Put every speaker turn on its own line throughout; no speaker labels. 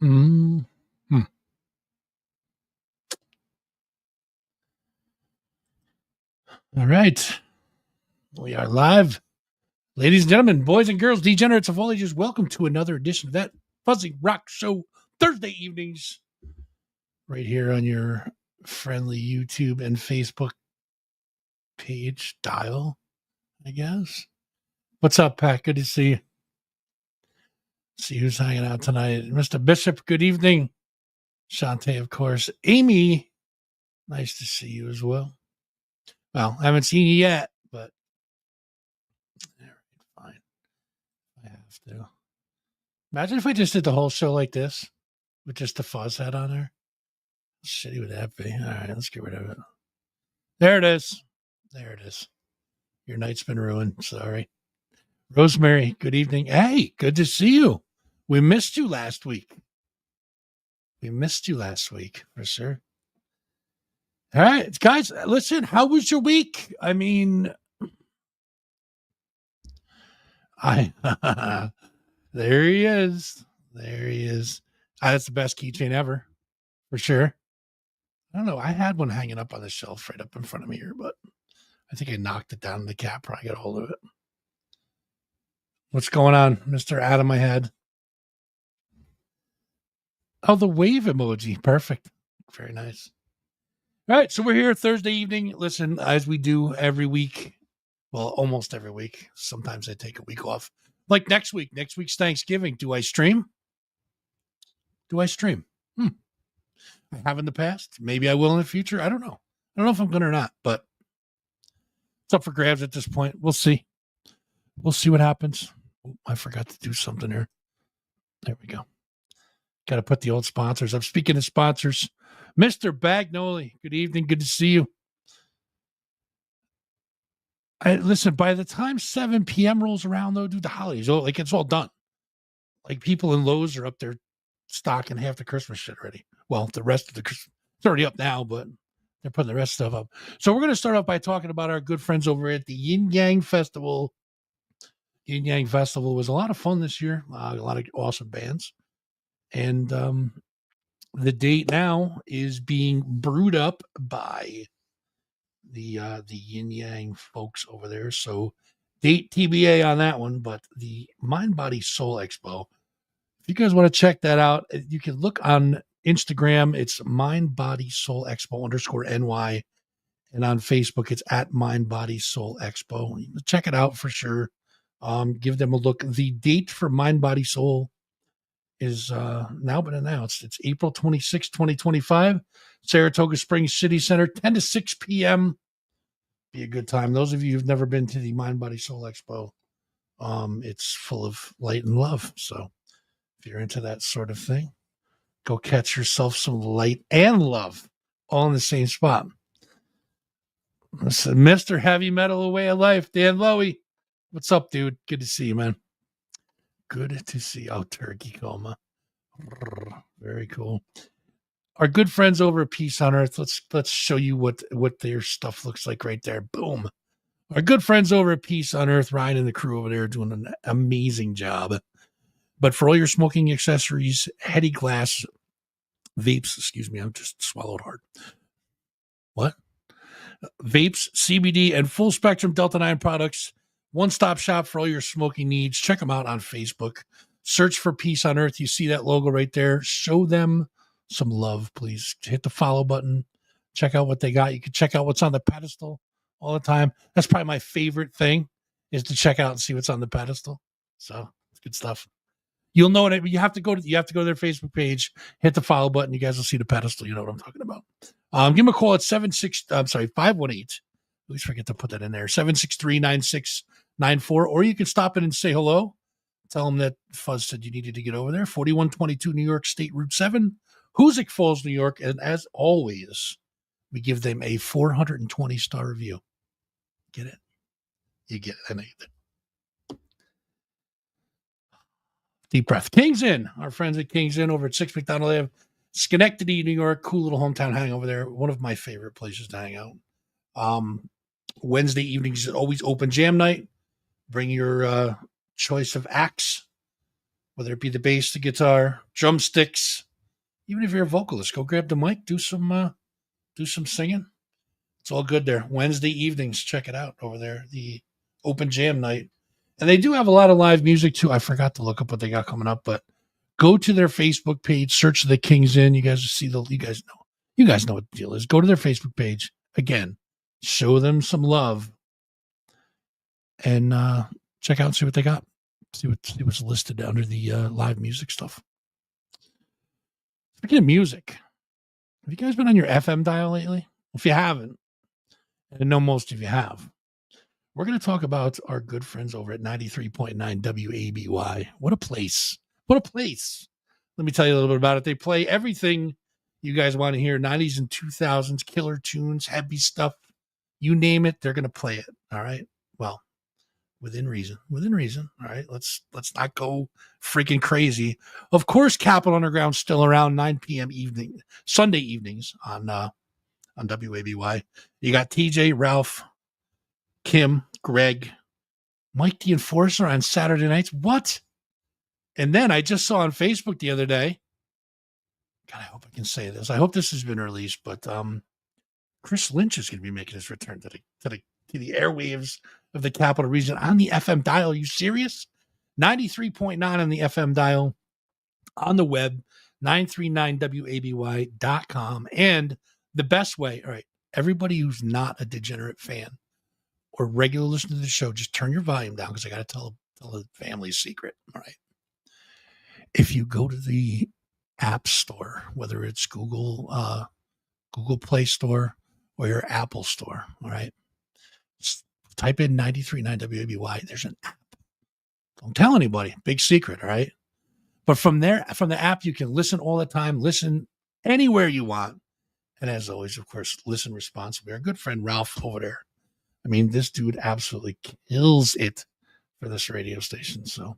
Mm. Hmm. All right. We are live. Ladies and gentlemen, boys and girls, degenerates of all ages, welcome to another edition of that Fuzzing Rock Show Thursday evenings right here on your friendly YouTube and Facebook page dial, I guess. What's up, Pat? Good to see you. See who's hanging out tonight. Mr. Bishop, good evening. Shantae, of course. Amy, nice to see you as well. Well, I haven't seen you yet, but all right, fine. I have to. Imagine if I just did the whole show like this with just the fuzz head on there. How shitty would that be? All right, let's get rid of it. There it is. There it is. Your night's been ruined. Sorry. Rosemary, good evening. Hey, good to see you. We missed you last week. For sure. All right, guys, listen, how was your week? I mean, there he is. That's the best keychain ever, for sure. I don't know. I had one hanging up on the shelf right up in front of me here, but I think I knocked it down and the cat probably got a hold of it. What's going on, Mr. Adam? I had. Oh, the wave emoji. Perfect. Very nice. All right. So we're here Thursday evening. Listen, as we do every week. Well, almost every week. Sometimes I take a week off. Like next week. Next week's Thanksgiving. Do I stream? I have in the past. Maybe I will in the future. I don't know. I don't know if I'm going to or not, but it's up for grabs at this point. We'll see. We'll see what happens. Oh, I forgot to do something here. There we go. Got to put the old sponsors up. Speaking of sponsors, Mr. Bagnoli, good evening. Good to see you. Listen, by the time 7 p.m. rolls around, though, dude, the holidays, like it's all done. Like people in Lowe's are up there stocking half the Christmas shit already. Well, the rest of it's already up now, but they're putting the rest of stuff up. So we're going to start off by talking about our good friends over at the Yin Yang Festival. Yin Yang Festival was a lot of fun this year. A lot of awesome bands. And the date now is being brewed up by the Yin Yang folks over there. So date TBA on that one, but the Mind Body Soul Expo. If you guys want to check that out, you can look on Instagram. It's Mind Body Soul Expo _NY. And on Facebook, it's at Mind Body Soul Expo. Check it out for sure. Give them a look. The date for Mind Body Soul is now been announced. It's April 26, 2025, Saratoga Springs City Center, 10 to 6 p.m. Be a good time. Those of you who've never been to the Mind Body Soul Expo, it's full of light and love. So if you're into that sort of thing, go catch yourself some light and love all in the same spot. Listen, Mr. Heavy Metal, A Way of Life, Dan Lowy. What's up, dude? Good to see you, man. Good to see you. Oh, Turkey Coma. Very cool. Our good friends over at Peace on Earth. Let's show you what their stuff looks like right there. Boom. Our good friends over at Peace on Earth, Ryan and the crew over there are doing an amazing job. But for all your smoking accessories, heady glass, vapes, excuse me, I just swallowed hard. What? Vapes, CBD, and full spectrum Delta 9 products. One-stop shop for all your smoking needs. Check them out on Facebook. Search for Peace on Earth. You see that logo right there. Show them some love, please. Hit the follow button. Check out what they got. You can check out what's on the pedestal all the time. That's probably my favorite thing, is to check out and see what's on the pedestal. So it's good stuff. You'll know it. You have to go to their Facebook page, hit the follow button. You guys will see the pedestal. You know what I'm talking about. Give them a call at 518. Please forget to put that in there. 763-9694. Or you can stop in and say hello. Tell them that Fuzz said you needed to get over there. 4122 New York State Route 7, Hoosick Falls, New York. And as always, we give them a 420-star review. Get it? You get it. I know you did. Deep breath. King's Inn. Our friends at King's Inn over at 6 McDonald Ave, Schenectady, New York. Cool little hometown hang over there. One of my favorite places to hang out. Wednesday evenings is always open jam night. Bring your choice of acts. whether it be the bass, the guitar, drumsticks. Even if you're a vocalist, go grab the mic, do some singing. It's all good there. Wednesday evenings, check it out over there, the open jam night. And they do have a lot of live music too. I forgot to look up what they got coming up, but go to their Facebook page, search the Kings Inn. You guys see you guys know what the deal is. Go to their Facebook page again, show them some love, and check out and see what they got. See what's listed under the live music stuff. Speaking of music, have you guys been on your FM dial lately? If you haven't, and I know most of you have, we're going to talk about our good friends over at 93.9 WABY. What a place. What a place. Let me tell you a little bit about it. They play everything you guys want to hear, 90s and 2000s, killer tunes, heavy stuff. You name it, they're going to play it. All right? Well, within reason. All right? Let's not go freaking crazy. Of course, Capital Underground's still around 9 p.m. Sunday evenings on WABY. You got TJ, Ralph, Kim, Greg, Mike the Enforcer on Saturday nights. What? And then I just saw on Facebook the other day. God, I hope I can say this. I hope this has been released, but Chris Lynch is going to be making his return to the airwaves of the Capital Region on the FM dial. Are you serious? 93.9 on the FM dial, on the web, 939waby.com. And the best way, all right, everybody who's not a degenerate fan or regular listener to the show, just turn your volume down because I got to tell the family's secret. All right. If you go to the App Store, whether it's Google Play Store or your Apple Store, all right, just type in 93.9 WABY. There's an app. Don't tell anybody. Big secret, all right? But from there, from the app, you can listen all the time, listen anywhere you want. And as always, of course, listen responsibly. Our good friend Ralph over there. I mean, this dude absolutely kills it for this radio station. So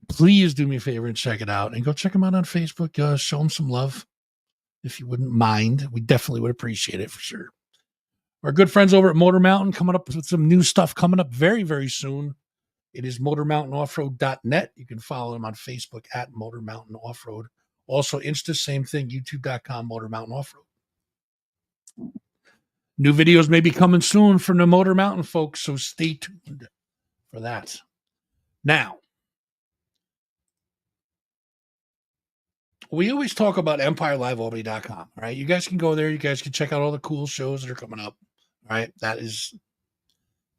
please do me a favor and check it out. And go check him out on Facebook. Show him some love if you wouldn't mind. We definitely would appreciate it for sure. Our good friends over at Motor Mountain coming up with some new stuff coming up very, very soon. It is motormountainoffroad.net. You can follow them on Facebook at Motor Mountain Offroad. Also, Insta, same thing, youtube.com, Motor Mountain Offroad. New videos may be coming soon from the Motor Mountain folks, so stay tuned for that. Now, we always talk about EmpireLiveAlbany.com, all right? You guys can go there. You guys can check out all the cool shows that are coming up, all right? That's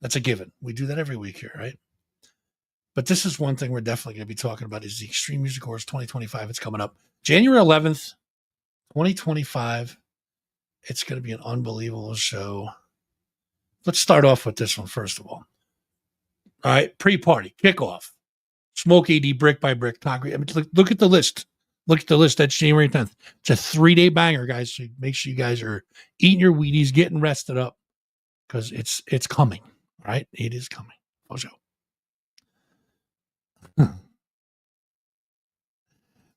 a given. We do that every week here, right? But this is one thing we're definitely going to be talking about is the Extreme Music Awards 2025. It's coming up January 11th, 2025. It's going to be an unbelievable show. Let's start off with this one, first of all. All right, pre-party, kickoff. Smoke AD, Brick by Brick, Concrete. I mean, look at the list. Look at the list. That's January 10th. It's a 3-day banger, guys. So make sure you guys are eating your Wheaties, getting rested up, because it's coming. All right, it is coming. For sure.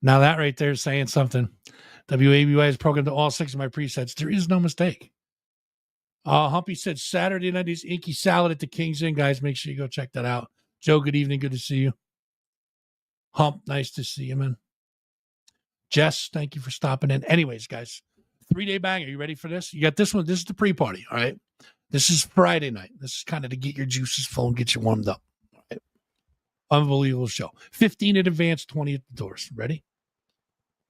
Now that right there is saying something. WABY is programmed to all 6 of my presets. There is no mistake. Humpy said Saturday night is Inky Salad at the King's Inn, guys. Make sure you go check that out. Joe, good evening. Good to see you. Hump, nice to see you, man. Jess, thank you for stopping in. Anyways, guys, 3-day banger. You ready for this? You got this one. This is the pre-party, all right? This is Friday night. This is kind of to get your juices flowing, get you warmed up. All right? Unbelievable show. 15 in advance, 20 at the doors. Ready?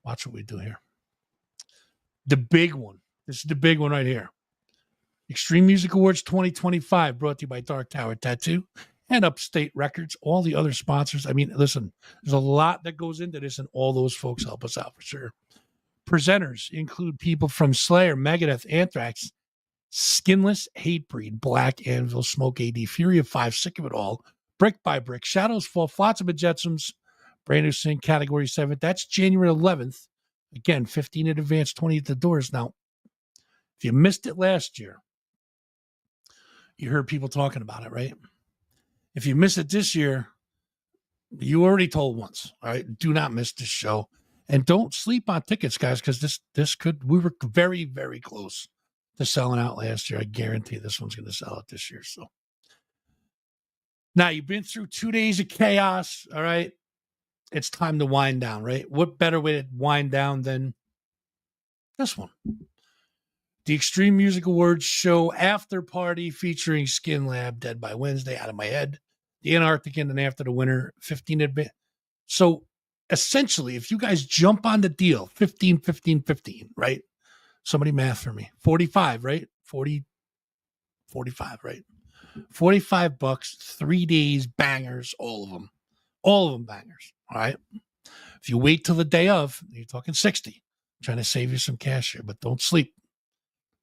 Watch what we do here. The big one. This is the big one right here. Extreme Music Awards 2025, brought to you by Dark Tower Tattoo and Upstate Records, all the other sponsors. I mean, listen, there's a lot that goes into this, and all those folks help us out for sure. Presenters include people from Slayer, Megadeth, Anthrax, Skinless, Hatebreed, Black Anvil, Smoke AD, Fury of 5, Sick of It All, Brick by Brick, Shadows Fall, Flotsam and Jetsams, Brand New Sin, Category 7. That's January 11th. Again, 15 in advance, 20 at the doors. Now, if you missed it last year, you heard people talking about it, right? If you miss it this year, you already told once, all right? Do not miss this show. And don't sleep on tickets, guys, because we were very, very close to selling out last year. I guarantee this one's going to sell out this year. So now you've been through 2 days of chaos, all right? it's time to wind down, right? What better way to wind down than this one? The Extreme Music Awards show after party featuring Skin Lab, Dead by Wednesday, Out of My Head, The Antarctic, and After the Winter, 15 advance. So essentially, if you guys jump on the deal, 15, 15, 15, right? Somebody math for me. 45, right? 40, 45, right? $45, 3 days, bangers, all of them. All of them bangers, all right? If you wait till the day of, you're talking 60. I'm trying to save you some cash here, but don't sleep.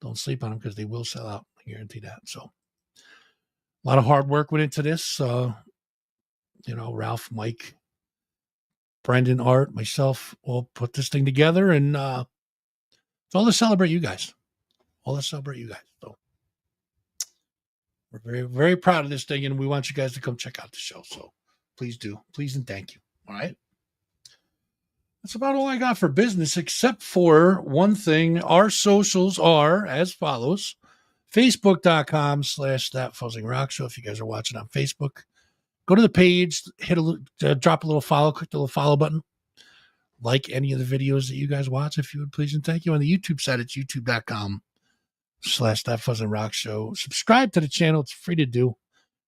Don't sleep on them because they will sell out. I guarantee that. So a lot of hard work went into this. Ralph, Mike, Brendan, Art, myself all put this thing together, and it's all to celebrate you guys. All to celebrate you guys. So we're very, very proud of this thing, and we want you guys to come check out the show. So please do. Please and thank you. All right. That's about all I got for business, except for one thing. Our socials are as follows. Facebook.com/That Fuzzing Rock Show. If you guys are watching on Facebook, go to the page, drop a little follow, click the little follow button. Like any of the videos that you guys watch, if you would please and thank you. On the YouTube side, it's youtube.com/That Fuzzing Rock Show. Subscribe to the channel. It's free to do.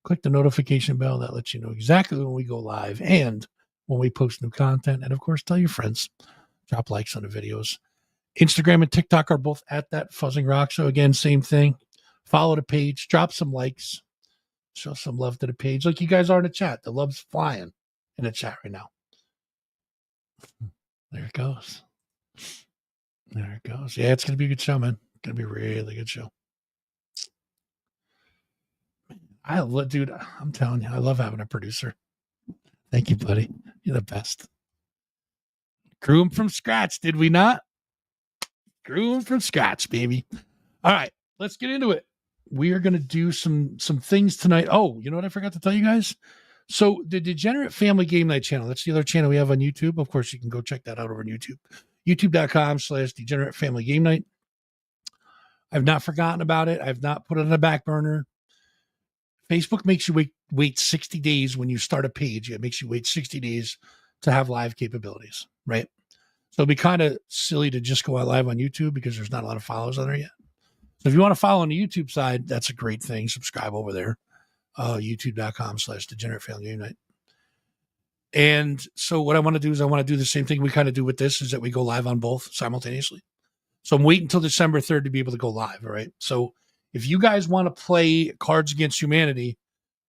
Click the notification bell. That lets you know exactly when we go live and when we post new content. And of course, tell your friends. Drop likes on the videos. Instagram and TikTok are both at That Fuzzing Rock Show. Again, same thing. Follow the page. Drop some likes. Show some love to the page like you guys are in the chat. The love's flying in the chat right now. There it goes. There it goes. Yeah, it's going to be a good show, man. It's going to be a really good show. Dude, I'm telling you, I love having a producer. Thank you, buddy. You're the best. Grew him from scratch, did we not? Grew him from scratch, baby. All right, let's get into it. We are going to do some things tonight. Oh, you know what I forgot to tell you guys? So the Degenerate Family Game Night channel, that's the other channel we have on YouTube. Of course, you can go check that out over on YouTube. YouTube.com/Degenerate Family Game Night. I've not forgotten about it. I've not put it on the back burner. Facebook makes you wait 60 days when you start a page. It makes you wait 60 days to have live capabilities, right? So it'd be kind of silly to just go out live on YouTube because there's not a lot of followers on there yet. So if you want to follow on the YouTube side, that's a great thing. Subscribe over there. YouTube.com/Degenerate Family Game Night. And so what I want to do is I want to do the same thing we kind of do with this, is that we go live on both simultaneously. So I'm waiting until December 3rd to be able to go live. All right. So if you guys want to play Cards Against Humanity,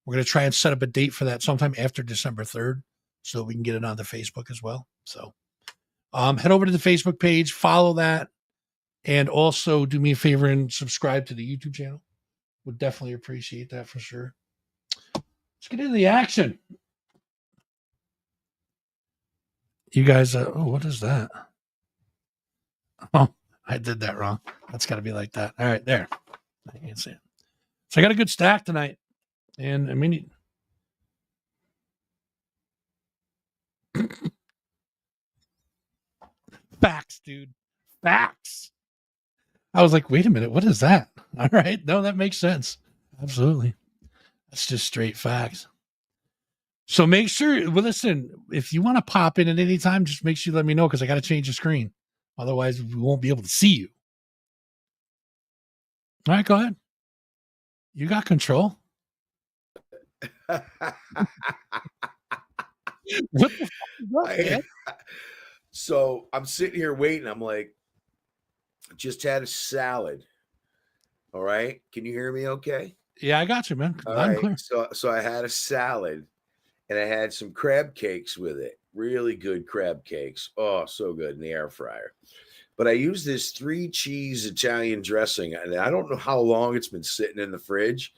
we're going to try and set up a date for that sometime after December 3rd so we can get it on the Facebook as well. So head over to the Facebook page, follow that, and also do me a favor and subscribe to the YouTube channel. Would definitely appreciate that for sure. Let's get into the action. You guys, what is that? Oh, I did that wrong. That's got to be like that. All right, there. I can't see it. So I got a good stack tonight. And I mean, facts, dude. Facts. I was like, wait a minute, what is that? All right. No, that makes sense. Absolutely. That's just straight facts. So make sure, well, listen, if you want to pop in at any time, just make sure you let me know because I got to change the screen. Otherwise, we won't be able to see you. All right, go ahead. You got control. What the fuck is that, man?
So I'm sitting here waiting. I'm like, just had a salad. All right. Can you hear me okay?
Yeah, I got you, man.
All right. So I had a salad and I had some crab cakes with it. Really good crab cakes. Oh, so good in the air fryer. But I used this 3-cheese Italian dressing, and I don't know how long it's been sitting in the fridge,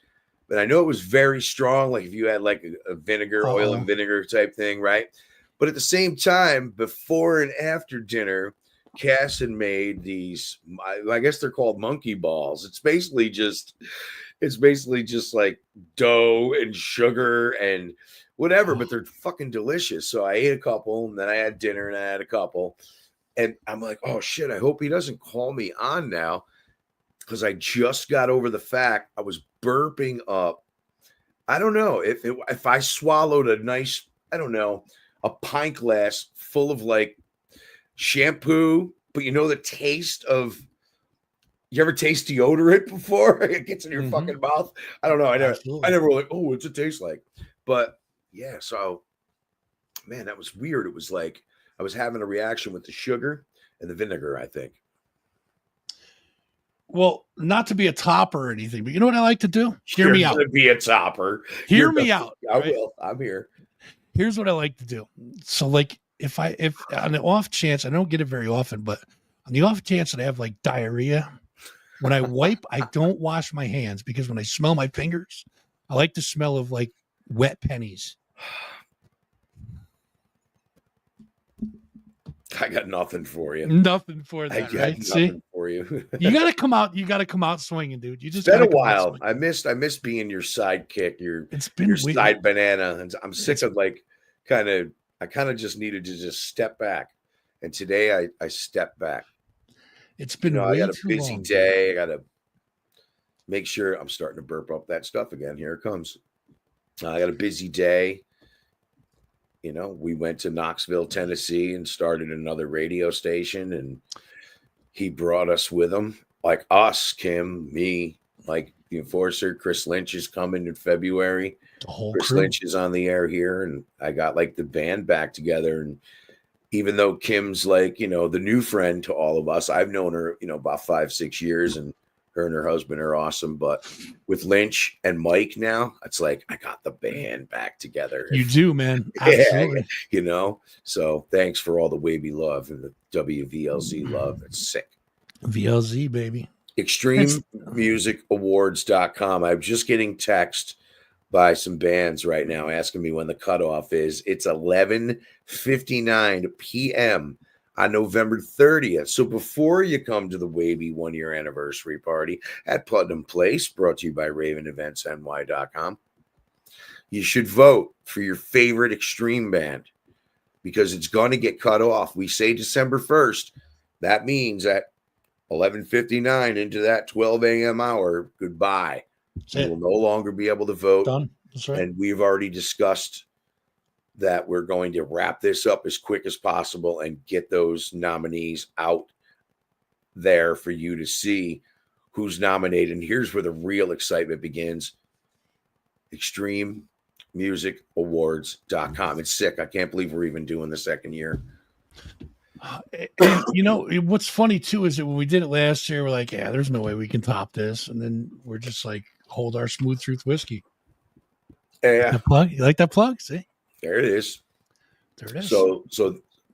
but I know it was very strong. Like if you had like a vinegar, oil and vinegar type thing, right? But at the same time, before and after dinner, Casson made these, I guess they're called monkey balls. It's basically just like dough and sugar and whatever, but they're fucking delicious. So I ate a couple, and then I had dinner and I had a couple. And I'm like, oh shit, I hope he doesn't call me on now, because I just got over the fact I was burping up. I don't know if I swallowed a nice, I don't know, a pint glass full of like shampoo, but you know the taste of. You ever taste deodorant before? It gets in your fucking mouth. I don't know. I
Absolutely.
never like, oh, what's it taste like? But yeah, so man, that was weird. It was like I was having a reaction with the sugar and the vinegar, I think.
Well, not to be a topper or anything, but you know what I like to do? Hear me out.
You're gonna be a topper.
Hear me out.
I
right?
will. I'm here.
Here's what I like to do. So, like, if on the off chance, I don't get it very often, but on the off chance that I have like diarrhea, when I wipe, I don't wash my hands because when I smell my fingers, I like the smell of like wet pennies.
I got nothing for you.
Nothing for that, right? See,
for you.
you gotta come out. You gotta come out swinging, dude. You just
it's been a
gotta come out
while.
swinging.
I missed being your sidekick.
It's been
your
weird.
side banana, and I'm sick of like I kind of just needed to just step back. And today I stepped back.
It's been
I
way
got a
too
busy
long.
day. I got to make sure I'm starting to burp up that stuff again. Here it comes. I got a busy day. We went to Knoxville, Tennessee, and started another radio station, and he brought us with him, like us, Kim, me, like the Enforcer. Chris Lynch is coming in February.
The whole
Chris
crew.
Lynch is on the air here, and I got like the band back together. And even though Kim's like, the new friend to all of us, I've known her, about 5-6 years, and her and her husband are awesome. But with Lynch and Mike now, it's like I got the band back together.
You do, man. Absolutely.
So thanks for all the wavy love and the WVLZ love. It's sick.
VLZ, baby.
ExtremeMusicAwards.com. I'm just getting text by some bands right now asking me when the cutoff is. It's 11:59 p.m. on November 30th. So before you come to the Wavy 1-year anniversary party at Putnam Place, brought to you by RavenEventsNY.com, you should vote for your favorite extreme band because it's going to get cut off. We say December 1st. That means at 11:59 into that 12 a.m. hour, goodbye. You will no longer be able to vote.
Done. That's right.
And we've already discussed that we're going to wrap this up as quick as possible and get those nominees out there for you to see who's nominated. And here's where the real excitement begins. ExtremeMusicAwards.com. It's sick. I can't believe we're even doing the second year.
And what's funny too is that when we did it last year, we're like, yeah, there's no way we can top this. And then we're just like, hold our Smooth Truth whiskey.
Yeah.
That plug? You like that plug? See?
There it is.
There it is.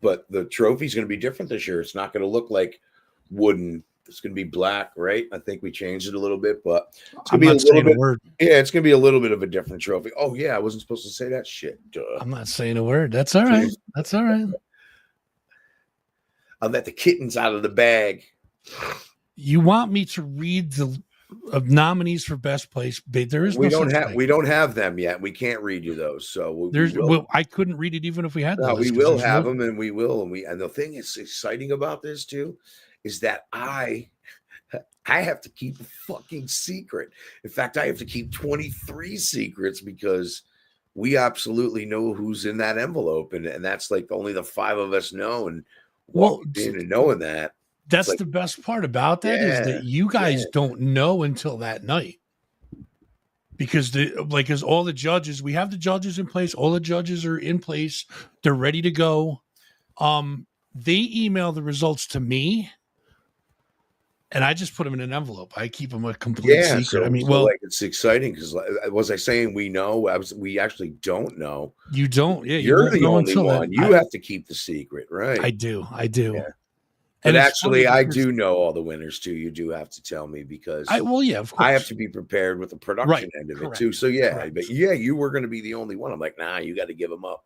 But the trophy's going to be different this year. It's not going to look like wooden. It's going to be black, right? I think we changed it a little bit, but it's going to be a little bit. Yeah, it's going to be a little bit of a different trophy. Oh yeah, I wasn't supposed to say that shit. Duh.
I'm not saying a word. That's all right. That's all right.
I'll let the kittens out of the bag.
You want me to read the nominees for best place? There is
we don't have them yet. We can't read you those. So
I couldn't read it even if we had them.
No, we will have them, and we will. And the thing that's exciting about this too is that I have to keep a fucking secret. In fact, I have to keep 23 secrets because we absolutely know who's in that envelope, and that's like only the 5 of us know. And knowing that.
That's like, the best part about that is that you guys don't know until that night. Because as all the judges, we have the judges in place, all the judges are in place, they're ready to go. They email the results to me, and I just put them in an envelope. I keep them a complete secret.
So, it's exciting because, was I saying we know? We actually don't know.
You don't. Yeah,
you're the only one. You have to keep the secret, right?
I do. Yeah.
But actually, I do know all the winners too. You do have to tell me because
of course.
I have to be prepared with the production end of it too. So but you were going to be the only one. I'm like, nah, you got to give them up.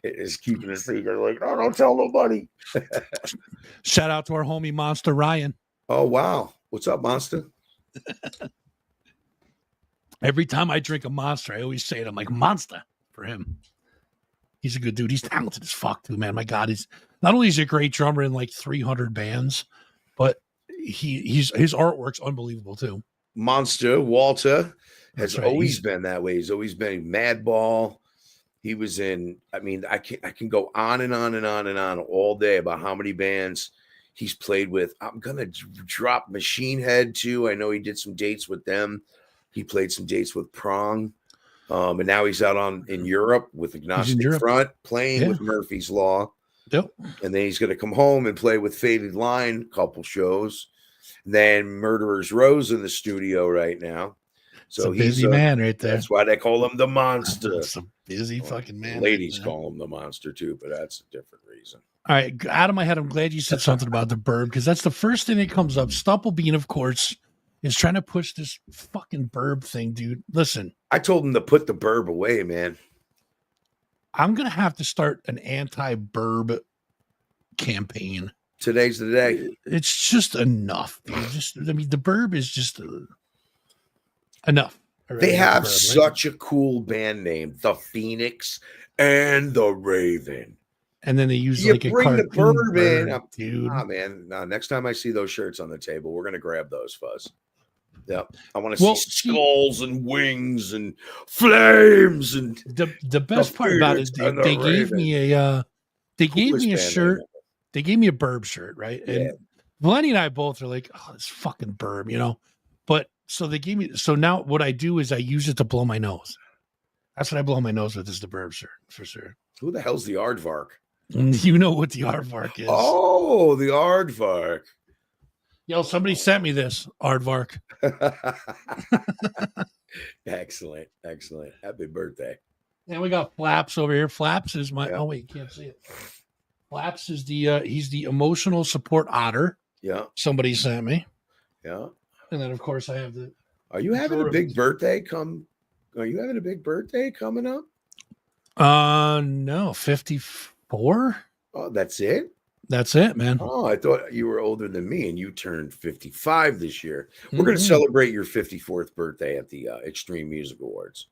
It's keeping a secret. Like, no, don't tell nobody.
Shout out to our homie Monster Ryan.
Oh wow, what's up, Monster?
Every time I drink a Monster, I always say it. I'm like, Monster for him. He's a good dude. He's talented as fuck too, man. My God, he's not only is he a great drummer in like 300 bands, but his artwork's unbelievable too.
Monster Walter has always been that way. He's always been Madball. He was in. I mean, I can go on and on and on and on all day about how many bands he's played with. I'm gonna drop Machine Head too. I know he did some dates with them. He played some dates with Prong. And now he's out in Europe with Agnostic Front, playing with Murphy's Law.
Yep.
And then he's going to come home and play with Faded Line, couple shows. And then Murderer's Row's in the studio right now. So
he's a busy man right there.
That's why they call him the Monster.
It's a busy fucking man.
Ladies call him the Monster too, but that's a different reason.
All right, out of my head, I'm glad you said something about the Burb, because that's the first thing that comes up. Stumplebean, of course, is trying to push this fucking Burb thing, dude. Listen.
I told him to put the Burb away, man.
I'm going to have to start an anti-Burb campaign.
Today's the day.
It's just enough, dude. The Burb is just enough.
They have such a cool band name, The Phoenix and the Raven.
And then they use
you
like
bring
a
the Burb in,
dude.
Ah, man. No, next time I see those shirts on the table, we're gonna grab those, Fuzz. Yep. I want to see skulls and wings and flames. And
the best part about it is they gave me a shirt. They gave me a Burb shirt, right? And Lenny and I both are like, oh, this fucking Burb, you know. But so they gave me. So now what I do is I use it to blow my nose. That's what I blow my nose with, is the Burb shirt for sure.
Who the hell's the Aardvark?
You know what the Aardvark is.
Oh, the Aardvark.
Yo, somebody sent me this, Aardvark.
Excellent. Happy birthday.
And we got Flaps over here. Flaps is my, oh wait, you can't see it. Flaps is he's the emotional support otter.
Yeah.
Somebody sent me.
Yeah.
And then of course I have the.
Are you having a big birthday coming up?
No, 54.
Oh, that's it?
That's it, man.
Oh, I thought you were older than me and you turned 55 this year. We're going to celebrate your 54th birthday at the Extreme Music Awards.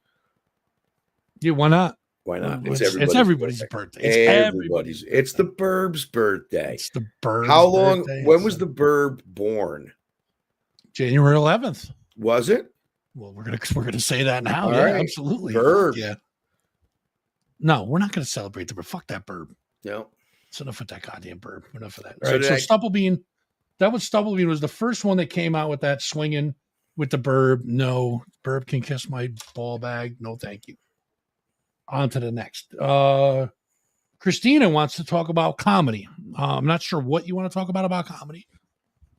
Yeah, why not?
Why not?
It's everybody's birthday.
It's the Burb's birthday.
It's the Burb's
How long?
birthday.
When was the Burb born?
January 11th.
Was it?
Well, we're gonna say that now.
All
yeah,
right.
Absolutely.
Burb.
Yeah. No, we're not gonna celebrate the Burb. Fuck that Burb.
No.
It's enough with that goddamn Burb. Enough of that.
So
All right. So Stumplebean, Stumplebean was the first one that came out with that swinging with the Burb. No, Burb can kiss my ball bag. No, thank you. On to the next. Christina wants to talk about comedy. I'm not sure what you want to talk about comedy,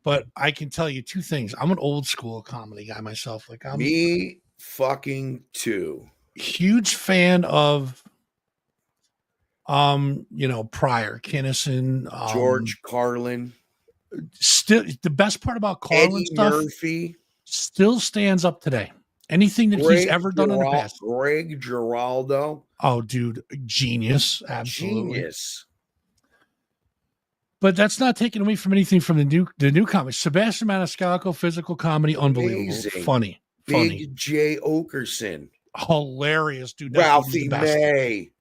but I can tell you two things. I'm an old school comedy guy myself. Like
me fucking too.
Huge fan of Pryor, Kinnison,
George Carlin.
Still, the best part about Carlin
Eddie
stuff
Murphy
still stands up today. Anything that he's ever done in the past.
Greg Giraldo.
Oh, dude, genius. Absolutely.
Genius.
But that's not taken away from anything from the new comics. Sebastian Maniscalco, physical comedy, unbelievable.
Amazing.
Funny.
Big J. Okerson.
Hilarious, dude.
Ralphie May.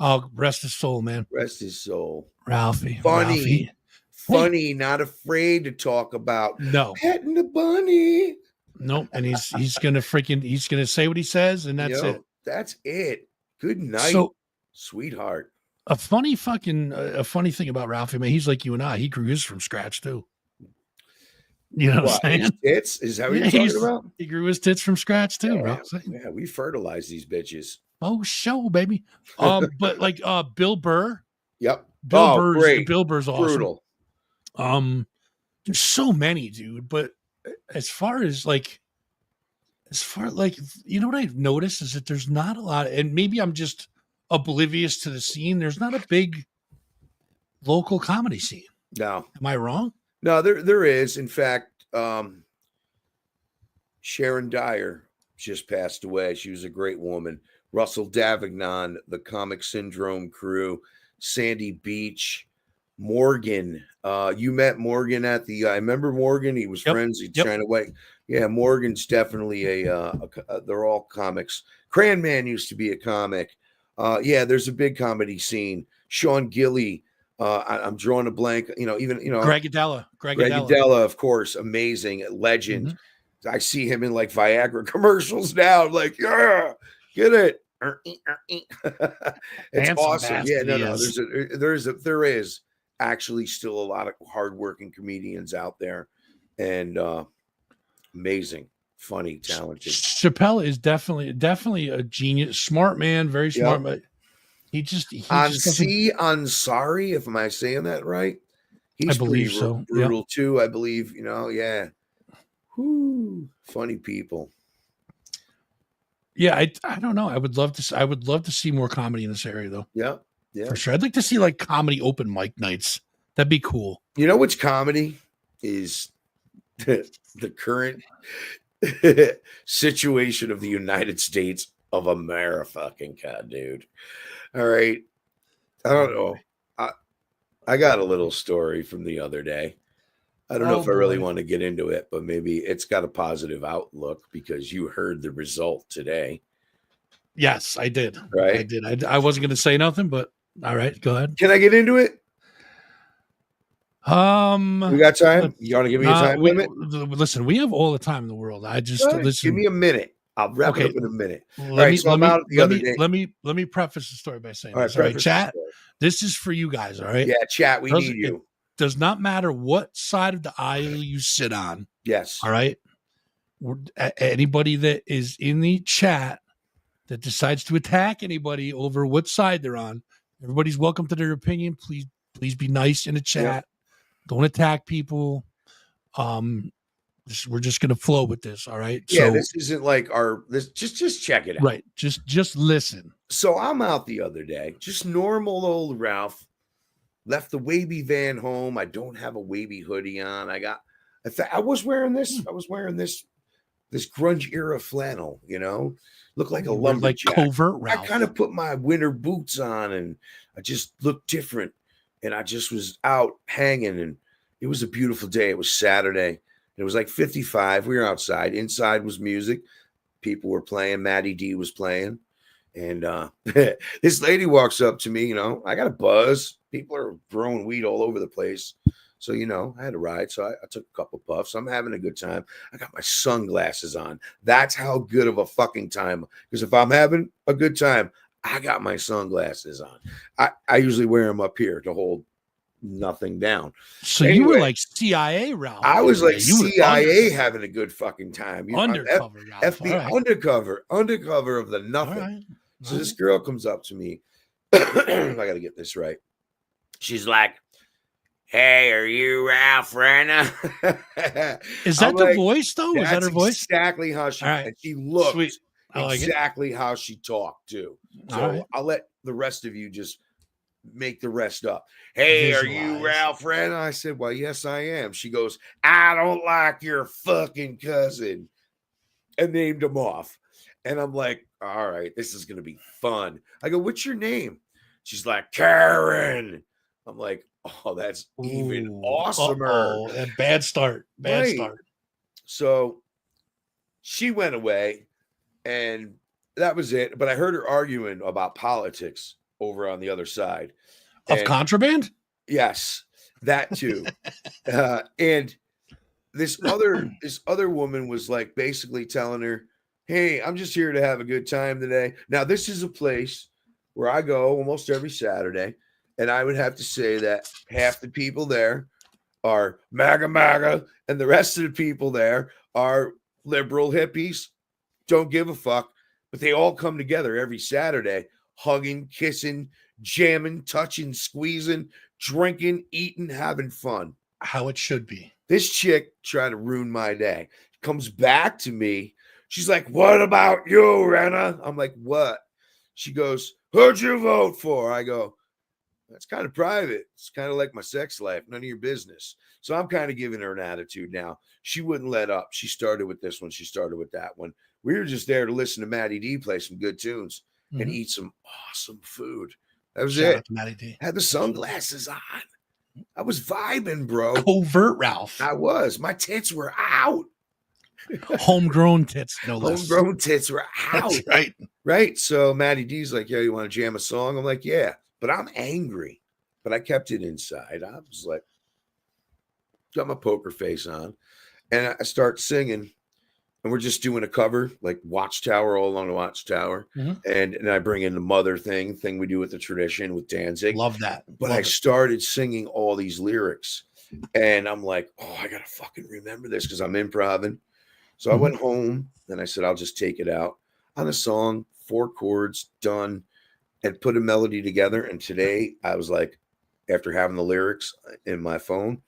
Oh, rest his soul, man.
Rest his soul.
Ralphie.
Funny. Funny, not afraid to talk about petting the bunny.
Nope. And he's gonna say what he says, and that's it.
That's it. Good night, sweetheart.
A funny thing about Ralphie, man, he's like you and I. He grew his from scratch too. You know what I'm saying?
Tits? Is that what you're talking about?
He grew his tits from scratch too, bro.
Yeah, we fertilize these bitches.
Oh, show, baby. But like Bill Burr.
Yep.
Bill Burr's awesome.
Brutal.
There's so many, dude. But as far as you know what I've noticed is that there's not a lot, and maybe I'm just oblivious to the scene. There's not a big local comedy scene.
No.
Am I wrong?
No, there is. In fact, Sharon Dyer just passed away. She was a great woman. Russell Davignon, the Comic Syndrome crew, Sandy Beach, Morgan. You met Morgan at the. I remember Morgan. He was friends. He's trying to wait. Yeah, Morgan's definitely they're all comics. Cran Man used to be a comic. Yeah, there's a big comedy scene. Sean Gilly. I'm drawing a blank.
Greg Adela.
Greg Adela, of course, amazing legend. Mm-hmm. I see him in like Viagra commercials now. Like, yeah, get it. It's
Handsome
awesome. Yeah,
bastard
no,
he
no.
is.
There is actually still a lot of hardworking comedians out there, and amazing, funny, talented.
Chappelle is definitely a genius, smart man, very
Yep.
smart, but he just doesn't.
Ansari, if am I saying that right?
I
He's pretty
believe so. Yeah.
brutal too, I believe. Yeah. Whoo, funny people.
Yeah, I don't know. I would love to see more comedy in this area though.
Yeah, yeah.
For sure. I'd like to see like comedy open mic nights. That'd be cool.
You know which comedy is the current situation of the United States of America, fucking God, dude. All right. I don't know. I got a little story from the other day. I don't know if I really want to get into it, but maybe it's got a positive outlook because you heard the result today.
Yes, I did.
Right?
I did. I wasn't going to say nothing, but all right, go ahead.
Can I get into it? We got time? You want to give me a time limit?
Listen, we have all the time in the world. I just listen.
Give me a minute. I'll wrap it up in a minute.
Let me preface the story by saying this. All right, chat. This is for you guys. All right.
Yeah, chat. We need you.
It does not matter what side of the aisle you sit on.
Yes.
All right. Anybody that is in the chat that decides to attack anybody over what side they're on, everybody's welcome to their opinion. Please be nice in the chat. Yeah. Don't attack people. We're just gonna flow with this, all right?
Yeah, so, this isn't like just check it out.
Right. Just listen.
So I'm out the other day, just normal old Ralph. Left the wavy van home. I don't have a wavy hoodie on. I was wearing this. I was wearing this grunge era flannel, looked like a lumberjack.
Like covert Ralph.
I kind of put my winter boots on and I just looked different. And I just was out hanging, and it was a beautiful day. It was Saturday. It was like 55. We were outside. Inside was music. People were playing. Maddie D was playing. And this lady walks up to me, I got a buzz. People are growing weed all over the place. So, I had a ride. So I took a couple puffs. I'm having a good time. I got my sunglasses on. That's how good of a fucking time. Because if I'm having a good time, I got my sunglasses on. I usually wear them up here to hold nothing down.
So anyway, you were like CIA, Ralph.
I was like CIA having a good fucking time.
Undercover, Ralph.
FBI, right. Undercover of the nothing. Right. So this girl comes up to me. I got to get this right. She's like, "Hey, are you Ralph Renna?"
Is that the voice though? Is that her voice?
Exactly how she. Right. And she looked exactly how she talked too. So I'll let the rest of you just make the rest up. "Hey, are you Ralph Renna?" I said, "Well, yes, I am." She goes, "I don't like your fucking cousin," and named him off. And I'm like, all right, this is going to be fun. I go, "What's your name?" She's like, "Karen." I'm like, oh, that's even awesomer.
Bad start. Bad start.
So she went away, and that was it. But I heard her arguing about politics over on the other side.
Of contraband?
Yes, that too. And this other woman was like basically telling her, "Hey, I'm just here to have a good time today." Now, this is a place where I go almost every Saturday, and I would have to say that half the people there are MAGA, and the rest of the people there are liberal hippies, don't give a fuck, but they all come together every Saturday, hugging, kissing, jamming, touching, squeezing, drinking, eating, having fun.
How it should be.
This chick tried to ruin my day. Comes back to me. She's like, "What about you, Renna?" I'm like, "What?" She goes, "Who'd you vote for?" I go, "That's kind of private. It's kind of like my sex life. None of your business." So I'm kind of giving her an attitude now. She wouldn't let up. She started with this one. She started with that one. We were just there to listen to Maddie D play some good tunes and eat some awesome food. That was it.
Maddie D.
Had the sunglasses on. I was vibing, bro.
Covert Ralph.
I was. My tits were out.
Homegrown tits, no less.
Homegrown tits were out.
That's right.
Right. So Maddie D's like, "Yeah, you want to jam a song?" I'm like, "Yeah." But I'm angry. But I kept it inside. I was like, got my poker face on. And I start singing. and we're just doing a cover like Watchtower, all along the Watchtower,
Mhm.
and I bring in the mother thing we do with the tradition with Danzig.
Love that.
But
Love
I
it.
started singing all these lyrics, and I'm like, oh, I gotta fucking remember this because I'm improvising. So I
Mhm.
went home and I said, I'll just take it out on a song, 4 chords, done, and put a melody together. And today I was like, after having the lyrics in my phone,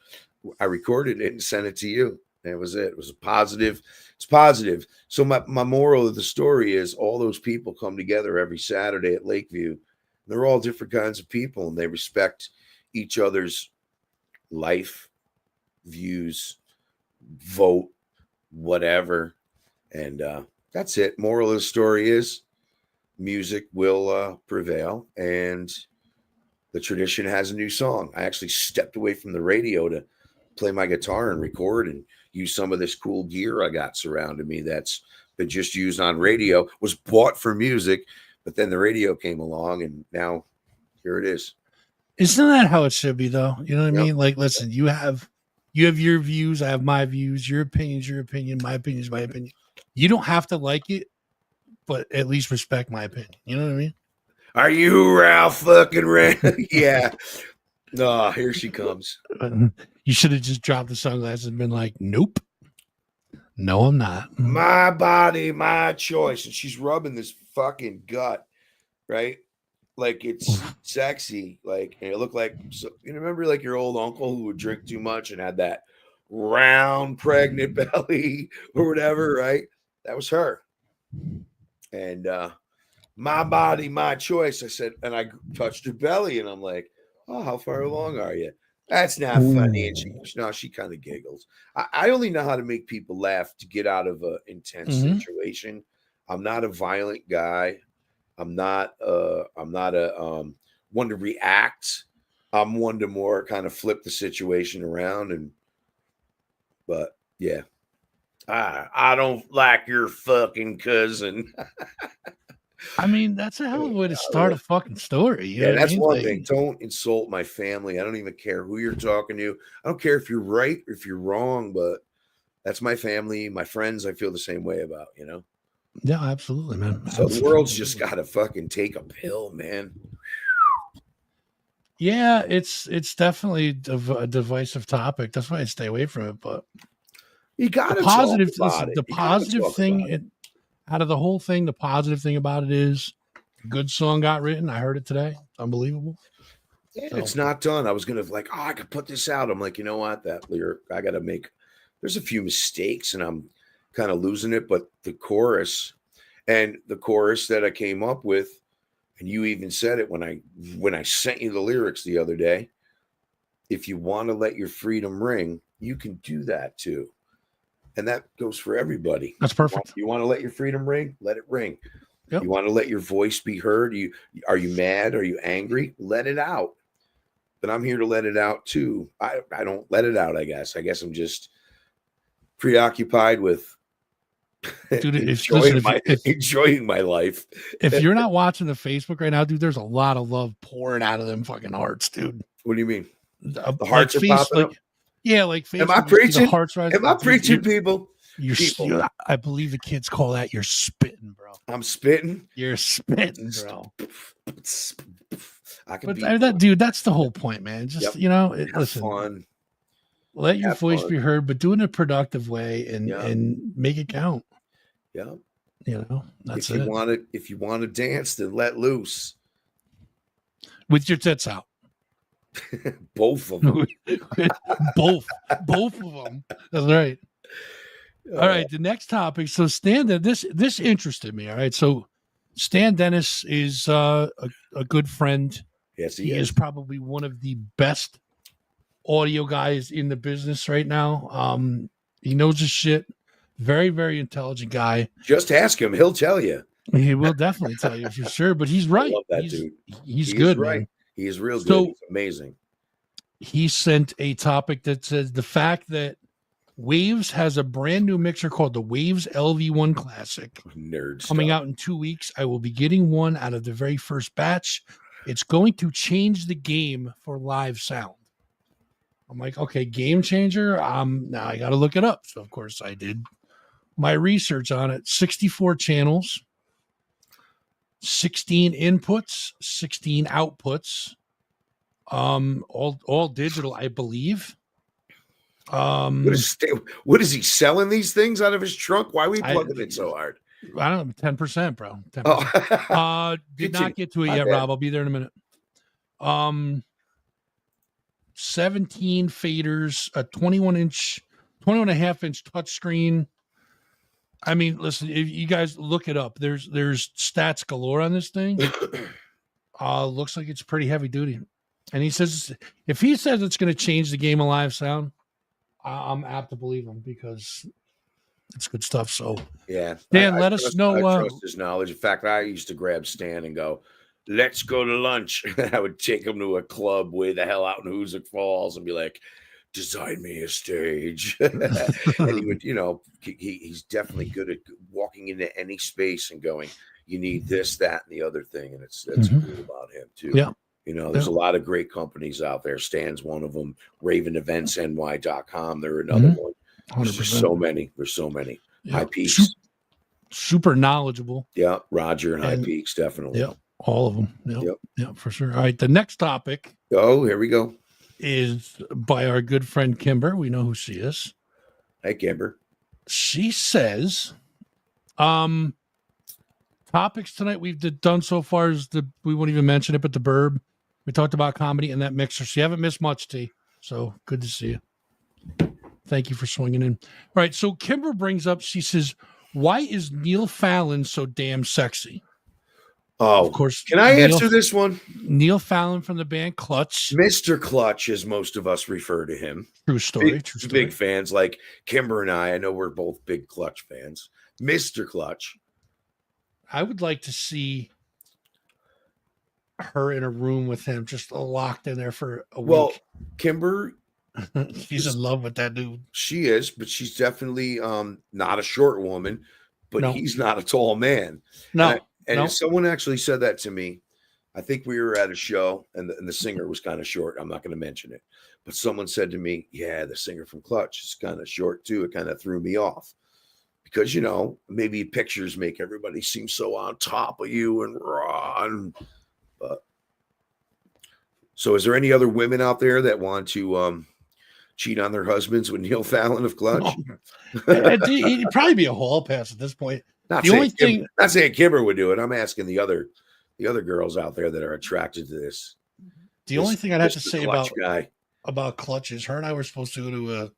I recorded it and sent it to you. And it was it. It was a positive. It's positive. So my moral of the story is all those people come together every Saturday at Lakeview. They're all different kinds of people and they respect each other's life, views, vote, whatever. And that's it. Moral of the story is music will prevail and the tradition has a new song. I actually stepped away from the radio to play my guitar and record and use some of this cool gear I got surrounding me that's been just used on radio, was bought for music, but then the radio came along and now here it is.
Isn't that how it should be, though? You know what I
Yep.
mean? Like, listen, you have your views, I have my views, your opinion's your opinion, my opinion's my opinion. You don't have to like it, but at least respect my opinion. You know what I mean?
Are you Ralph fucking Ray? Yeah. Oh, here she comes.
You should have just dropped the sunglasses and been like, nope. No, I'm not.
My body, my choice. And she's rubbing this fucking gut, right? Like it's sexy. Like, and it looked like, so, you remember like your old uncle who would drink too much and had that round pregnant belly or whatever, right? That was her. And my body, my choice. I said, and I touched her belly and I'm like, oh, how far along are you? That's not funny. And she kind of giggles. I only know how to make people laugh to get out of an intense situation. I'm not a violent guy. I'm not a one to react. I'm one to more kind of flip the situation around but yeah. I don't like your fucking cousin.
I mean, that's a hell of a way to start a fucking story. You know what I
That's
mean?
one
Like,
thing. Don't insult my family. I don't even care who you're talking to. I don't care if you're right or if you're wrong, but that's my family, my friends. I feel the same way about,
yeah, absolutely, man.
So the world's just got to fucking take a pill, man.
Yeah, it's definitely a divisive topic. That's why I stay away from it. But
You got
the
to
positive,
talk about it.
the
You gotta
positive
talk
thing
about it.
out of the whole thing, the positive thing about it is a good song got written. I heard it today. Unbelievable.
Yeah,
So-
it's not done. I was gonna like, oh, I could put this out. I'm like, you know what? That lyric, I gotta make. There's a few mistakes, and I'm kind of losing it. But the chorus that I came up with, and you even said it when I sent you the lyrics the other day. If you want to let your freedom ring, you can do that too, and that goes for everybody.
That's perfect.
You want to let your freedom ring? Let it ring.
Yep.
You want to let your voice be heard? Are you mad? Are you angry? Let it out. But I'm here to let it out too. I don't let it out, I guess. I guess I'm just preoccupied with
Dude,
enjoying my life.
If you're not watching the Facebook right now, dude, there's a lot of love pouring out of them fucking hearts, dude.
What do you mean?
The
hearts are popping up?
Yeah, like Facebook.
Am I preaching?
The hearts rise.
Am I preaching, people?
I believe the kids call that you're spitting, bro.
I'm spitting.
You're spitting, bro.
I can
But
be
dude, that's the whole point, man. Just listen.
Fun.
Let your voice
fun.
be heard, but do it in a productive way and make it count.
Yeah.
That's
if you want to dance, then let loose.
With your tits out.
Both of them.
both of them. That's right. All right, the next topic. So Stan, this interested me. All right, so Stan Dennis is a good friend.
Yes,
he is probably one of the best audio guys in the business right now. He knows his shit. Very, very intelligent guy.
Just ask him; he'll tell you.
He will definitely tell you for sure. But he's right.
I love that dude.
He's good,
right.
man.
He is real good.
So,
he's amazing.
He sent a topic that says the fact that Waves has a brand new mixer called the Waves LV1 Classic.
Nerd
coming
stuff.
out in 2 weeks. I will be getting one out of the very first batch. It's going to change the game for live sound. I'm like, okay, game changer. Now I got to look it up. So of course I did my research on it, 64 channels, 16 inputs, 16 outputs, all digital, I believe.
What is he selling these things out of his trunk? Why are we plugging it so hard?
I don't know, 10%, bro. 10%.
Oh.
Did not get to it
My
yet,
bad.
Rob. I'll be there in a minute. 17 faders, a 21 and a half inch touchscreen. I mean, listen, if you guys look it up, there's stats galore on this thing. Looks like it's pretty heavy duty. And he says, if he says it's going to change the game of live sound, I'm apt to believe him because it's good stuff. So,
yeah,
Dan, let us know.
I trust his knowledge. In fact, I used to grab Stan and go, "Let's go to lunch." I would take him to a club way the hell out in Hoosick Falls and be like, "Design me a stage." And he would, he's definitely good at walking into any space and going, "You need this, that, and the other thing," and that's cool about him too.
Yeah.
There's a lot of great companies out there. Stan's one of them. RavenEventsNY.com. They're another one. There's just so many. There's so many.
Yep.
High Peaks.
Super knowledgeable.
Yeah. Roger and High Peaks, definitely.
Yeah. All of them. Yep. Yeah, for sure. All right. The next topic.
Oh, here we go.
Is by our good friend Kimber. We know who she is.
Hey, Kimber.
She says, topics tonight we've done so far is we won't even mention it, but the Burb. We talked about comedy and that mixer. So you haven't missed much, T. So good to see you. Thank you for swinging in. All right. So Kimber brings up, she says, why is Neil Fallon so damn sexy?
Oh,
of course.
Can I answer this one?
Neil Fallon from the band Clutch.
Mr. Clutch, as most of us refer to him.
True story.
Big fans like Kimber and I know we're both big Clutch fans. Mr. Clutch.
I would like to see her in a room with him, just locked in there for a week.
Well, Kimber,
she's in love with that dude.
She is, but she's definitely not a short woman, but he's not a tall man.
No.
And someone actually said that to me. I think we were at a show and the singer was kind of short. I'm not going to mention it, but someone said to me, yeah, the singer from Clutch is kind of short too. It kind of threw me off because, maybe pictures make everybody seem so on top of you and raw. So is there any other women out there that want to cheat on their husbands with Neil Fallon of Clutch?
He'd probably be a hall pass at this point.
Not saying Kimber would do it. I'm asking the other girls out there that are attracted to this.
The only thing I'd have to say about Clutch is her and I were supposed to go to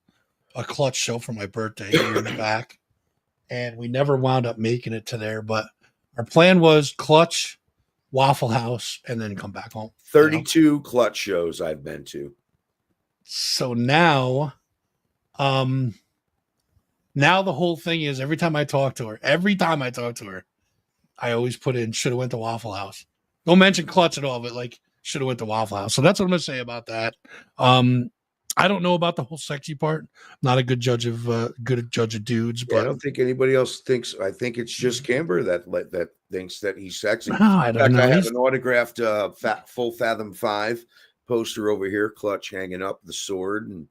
a Clutch show for my birthday here in the back, and we never wound up making it to there. But our plan was Clutch, Waffle House, and then come back home.
32 Clutch shows I've been to.
So now, now the whole thing is every time I talk to her, I always put in should have went to Waffle House. Don't mention Clutch at all, but like should have went to Waffle House. So that's what I'm gonna say about that. I don't know about the whole sexy part. I'm not a good judge of dudes, but
I don't think anybody else thinks. I think it's just Kimber that thinks that he's sexy.
No, I don't know.
I have an autographed Full Fathom 5 poster over here, Clutch hanging up, the sword and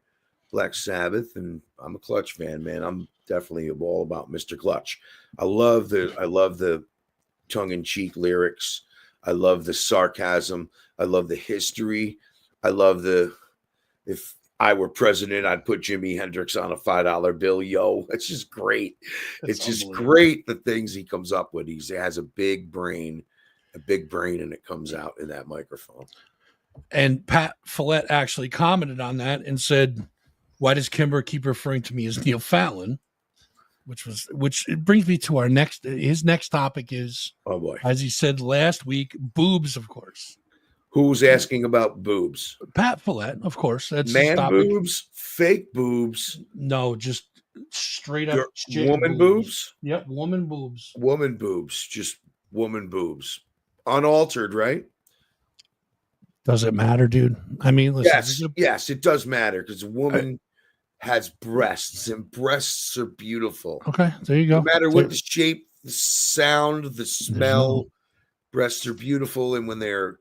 Black Sabbath, and I'm a Clutch fan, man. I'm definitely all about Mr. Clutch. I love the tongue-in-cheek lyrics. I love the sarcasm. I love the history. I love if I were president, I'd put Jimi Hendrix on a $5 bill. Yo, it's just great. It's just great the things he comes up with. He has a big brain, and it comes out in that microphone.
And Pat Follett actually commented on that and said, why does Kimber keep referring to me as Neil Fallon? Which brings me to his next topic is,
oh boy,
as he said last week, boobs, of course.
Who's asking about boobs?
Pat Follett, of course. That's
man boobs, fake boobs.
No, just straight up
woman boobs.
Yep, woman boobs.
Woman boobs, just woman boobs, unaltered, right?
Does it matter, dude? I mean, listen.
Yes, it does matter because a woman has breasts, and breasts are beautiful.
Okay, there you go.
No matter what the shape, the sound, the smell, breasts are beautiful, and when they are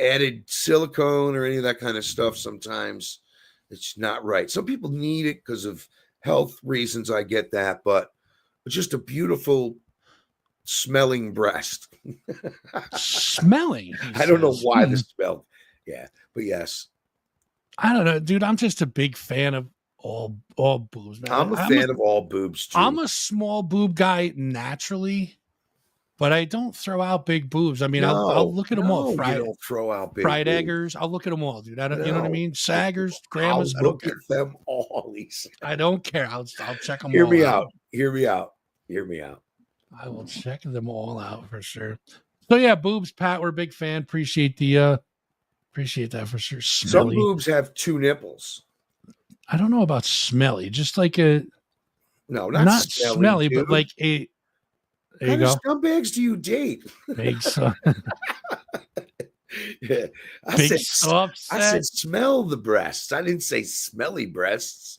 added silicone or any of that kind of stuff, sometimes It's not right. Some people need it because of health reasons. I get that, but it's just a beautiful smelling breast.
Smelling, he
I don't know
says.
why the smell. Yeah, but yes,
I don't know, dude. I'm just a big fan of all boobs, man.
I'm a fan of all boobs too.
I'm a small boob guy naturally, but I don't throw out big boobs. I mean, I'll look at them all.
You don't throw out big
fried
boobs.
eggers. I'll look at them all, dude. I don't, you know what I mean? Saggers, grandmas.
I'll
I don't
look
care.
at them all.
I don't care. I'll check them.
Hear
all
me
out.
out. Hear me out. Hear me out.
I will check them all out for sure. So yeah, boobs, Pat. We're a big fan. Appreciate that for sure. Smelly.
Some boobs have 2 nipples.
I don't know about smelly. Just like a
not
smelly, but like a. There you go.
What kind of scumbags do you date?
Big son.
Yeah. I said smell the breasts. I didn't say smelly breasts.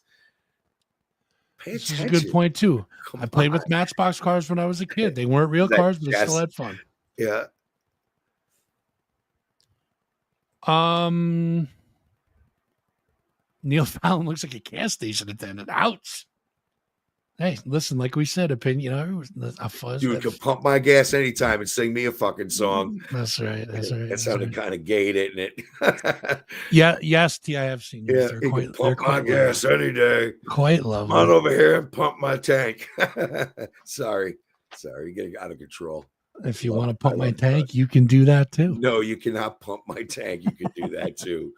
Pay
This
attention.
is a good point too. I played with Matchbox cars when I was a kid. They weren't real cars, but I still had fun.
Yeah.
Neil Fallon looks like a gas station attendant. Ouch. Hey, listen, like we said, opinion, a fuzz.
Dude can pump my gas anytime and sing me a fucking song.
That's right. That's right.
That sounded kind of gay, didn't it?
Yeah. Yes, T. I have seen.
Yeah, you can pump my gas any day.
Quite lovely.
Come on over here and pump my tank. Sorry, you're getting out of control.
If you want to pump my tank, you can do that too.
No, you cannot pump my tank. You can do that too.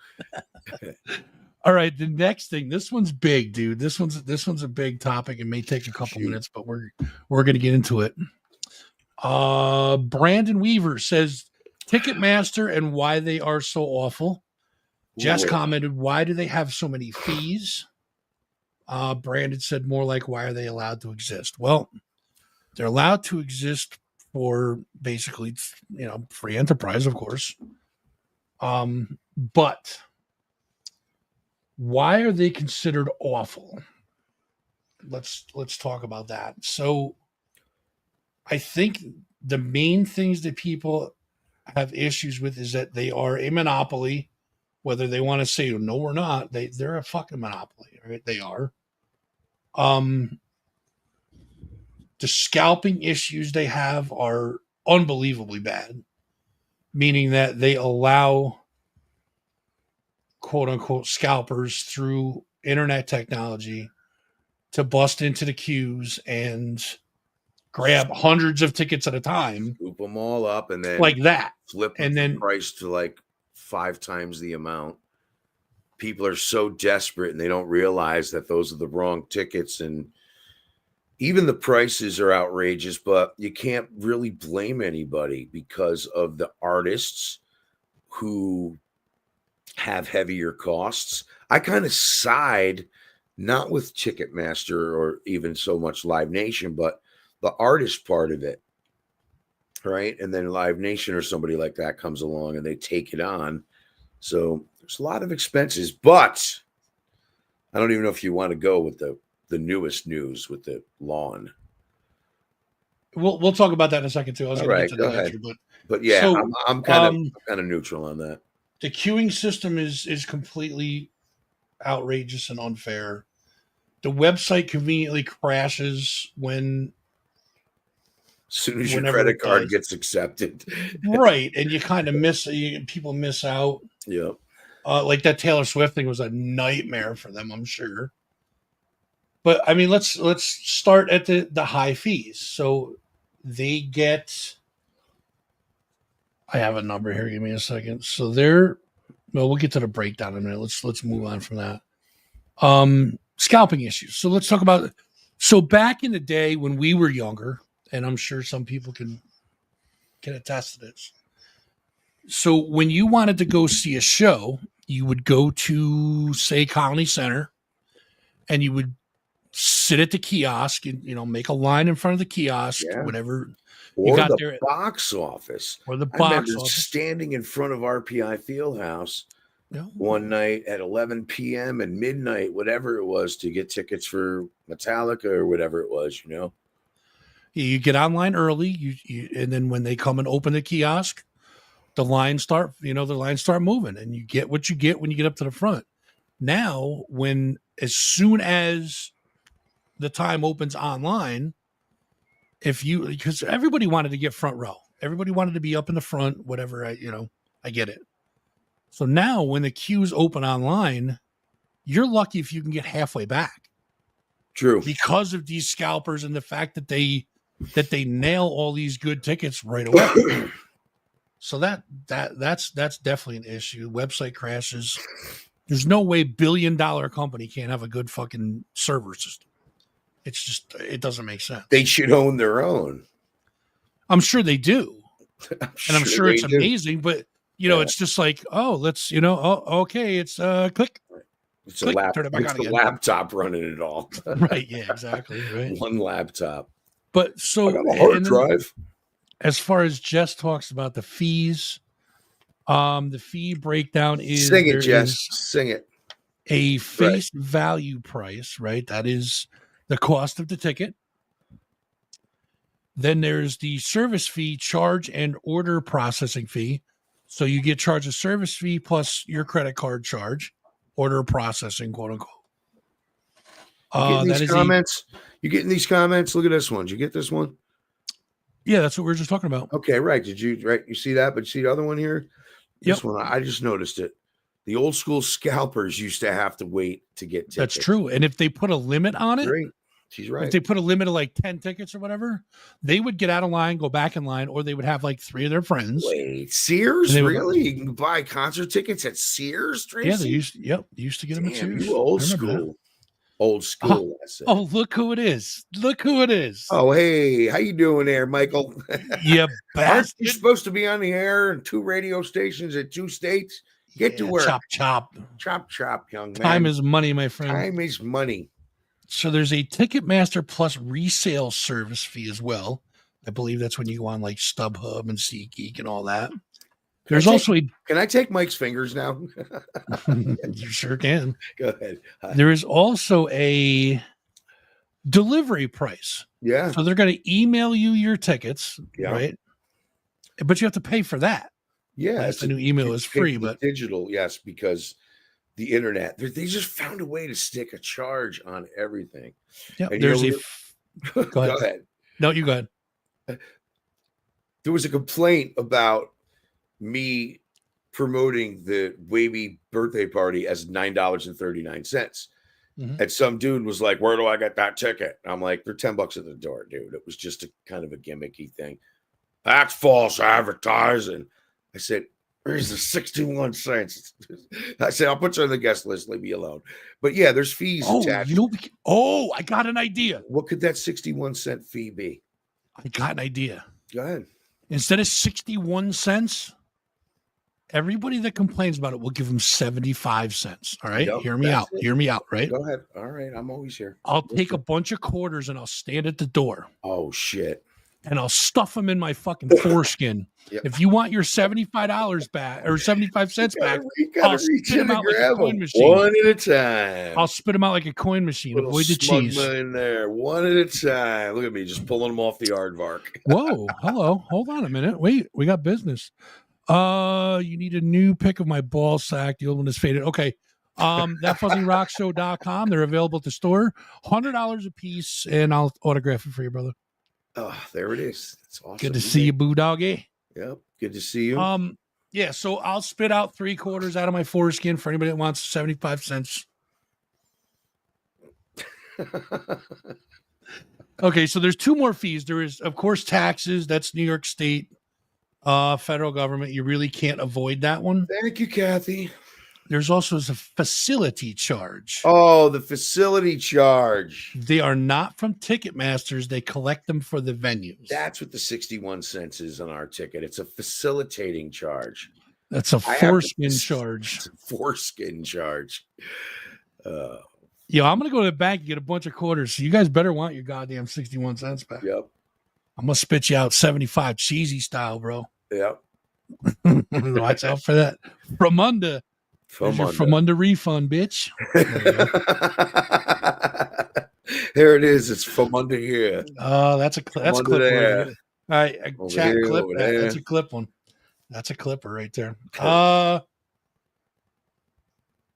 All right, the next thing. This one's big, dude. This one's a big topic. It may take a couple minutes, but we're gonna get into it. Brandon Weaver says Ticketmaster and why they are so awful. Jess commented, why do they have so many fees? Brandon said more like, why are they allowed to exist? Well, they're allowed to exist for basically, free enterprise, of course. But why are they considered awful? Let's talk about that. So I think the main things that people have issues with is that they are a monopoly, whether they want to say no or not. They're a fucking monopoly, right? They are. The scalping issues they have are unbelievably bad, meaning that they allow quote unquote scalpers through internet technology to bust into the queues and grab hundreds of tickets at a time,
scoop them all up, and then
like that,
flip and then price to like 5 times the amount. People are so desperate and they don't realize that those are the wrong tickets, and even the prices are outrageous, but you can't really blame anybody because of the artists who have heavier costs. I kind of side not with Ticketmaster or even so much Live Nation, but the artist part of it, right? And then Live Nation or somebody like that comes along and they take it on. So there's a lot of expenses, but I don't even know if you want to go with the newest news with the lawn.
We'll talk about that in a second too. I was
going to go ahead. But yeah, so, I'm kind of neutral on that.
The queuing system is completely outrageous and unfair. The website conveniently crashes when
as soon as your credit card gets accepted,
right? And you kind of people miss out.
Yeah,
like that Taylor Swift thing was a nightmare for them, I'm sure. But I mean, let's start at the high fees. So they get. I have a number here. Give me a second. So we'll get to the breakdown in a minute. Let's move on from that. Scalping issues. So let's talk about. So back in the day when we were younger, and I'm sure some people can attest to this. So when you wanted to go see a show, you would go to, say, Colony Center, and you would sit at the kiosk and make a line in front of the kiosk, whatever.
Or got the box office.
Or the box office.
Standing in front of RPI Fieldhouse one night at 11 p.m. and midnight, whatever it was, to get tickets for Metallica or whatever it was,
You get online early, and then when they come and open the kiosk, the lines start moving, and you get what you get when you get up to the front. Now, as soon as the time opens online, because everybody wanted to get front row, everybody wanted to be up in the front, whatever. I get it. So now, when the queues open online, you're lucky if you can get halfway back.
True.
Because of these scalpers and the fact that they nail all these good tickets right away. So that's definitely an issue. Website crashes. There's no way $1 billion company can't have a good fucking server system. It's just, it doesn't make sense.
They should own their own.
I'm sure they do. I'm sure it's amazing, but it's just like, oh, let's, okay, it's click.
It's a laptop running it all.
Right. Yeah, exactly. Right.
One laptop.
But so
I got a hard drive.
As far as Jess talks about the fees, the fee breakdown is
sing it, Jess. Sing it.
A face value price, right? That is the cost of the ticket. Then there's the service fee, charge and order processing fee. So you get charged a service fee plus your credit card charge, order processing, quote unquote.
You getting these comments? Look at this one. Did you get this one?
Yeah, that's what we were just talking about.
Okay, right. Did you You see that? But you see the other one here? This one, I just noticed it. The old school scalpers used to have to wait to get tickets.
That's true. And if they put a limit on it,
she's right.
If they put a limit of like 10 tickets or whatever, they would get out of line, go back in line, or they would have like 3 of their friends.
Wait, Sears? Really? You can buy concert tickets at Sears, Tracy?
Yeah, they used to get them at Sears.
You old school. Old school.
Look who it is. Look who it is.
Oh, hey, how you doing there, Michael?
Yeah,
aren't you supposed to be on the air in 2 radio stations at 2 states? Get to work.
Chop,
young man.
Time is money, my friend.
Time is money.
So there's a Ticketmaster Plus resale service fee as well. I believe that's when you go on like StubHub and SeatGeek and all that. There's
Can I take Mike's fingers now?
You sure can.
Go ahead.
There is also a delivery price.
Yeah.
So they're going to email you your tickets, right? But you have to pay for that.
Yeah.
The new email is free, but
digital, yes, because the internet, they just found a way to stick a charge on everything.
Yeah. There's
go ahead.
No, you go ahead.
There was a complaint about me promoting the Wavy birthday party as $9.39. Mm-hmm. And some dude was like, where do I get that ticket? I'm like, they're $10 at the door, dude. It was just a kind of a gimmicky thing. That's false advertising. I said, where's the 61 cents? I said, I'll put you on the guest list. Leave me alone. But yeah, there's fees attached.
I got an idea.
What could that 61 cent fee be?
I got an idea.
Go ahead.
Instead of 61 cents, everybody that complains about it will give them 75 cents. All right. Hear me out. Right.
Go ahead. All right. I'm always here.
I'll take a bunch of quarters and I'll stand at the door.
Oh, shit.
And I'll stuff them in my fucking foreskin. Yep. If you want your $75 back or 75 cents back, I'll spit them out like a coin machine.
One at a time.
I'll spit them out like a coin machine. Avoid the cheese.
In there. One at a time. Look at me just pulling them off the aardvark.
Whoa. Hello. Hold on a minute. Wait. We got business. You need a new pick of my ball sack. The old one is faded. Okay. That fuzzingrockshow.com. They're available at the store. $100 a piece, and I'll autograph it for you, brother.
Oh, there it is. That's awesome.
Good to see you, Boo Doggy.
Yep. Good to see you.
Yeah, so I'll spit out 3 quarters out of my foreskin for anybody that wants 75 cents. Okay, so there's 2 more fees. There is, of course, taxes. That's New York State, federal government. You really can't avoid that one.
Thank you, Kathy.
There's also a facility charge.
Oh, the facility charge.
They are not from Ticketmasters. They collect them for the venues.
That's what the 61 cents is on our ticket. It's a facilitating charge.
That's a foreskin charge.
It's a foreskin charge.
Yo, I'm going to go to the bank and get a bunch of quarters. So you guys better want your goddamn 61 cents back.
Yep.
I'm going to spit you out 75 cheesy style, bro.
Yep.
Watch out for that. From under refund, bitch.
There it is. It's from under here.
Oh, that's a clip. All right, chat clip. That's a clip one. That's a clipper right there.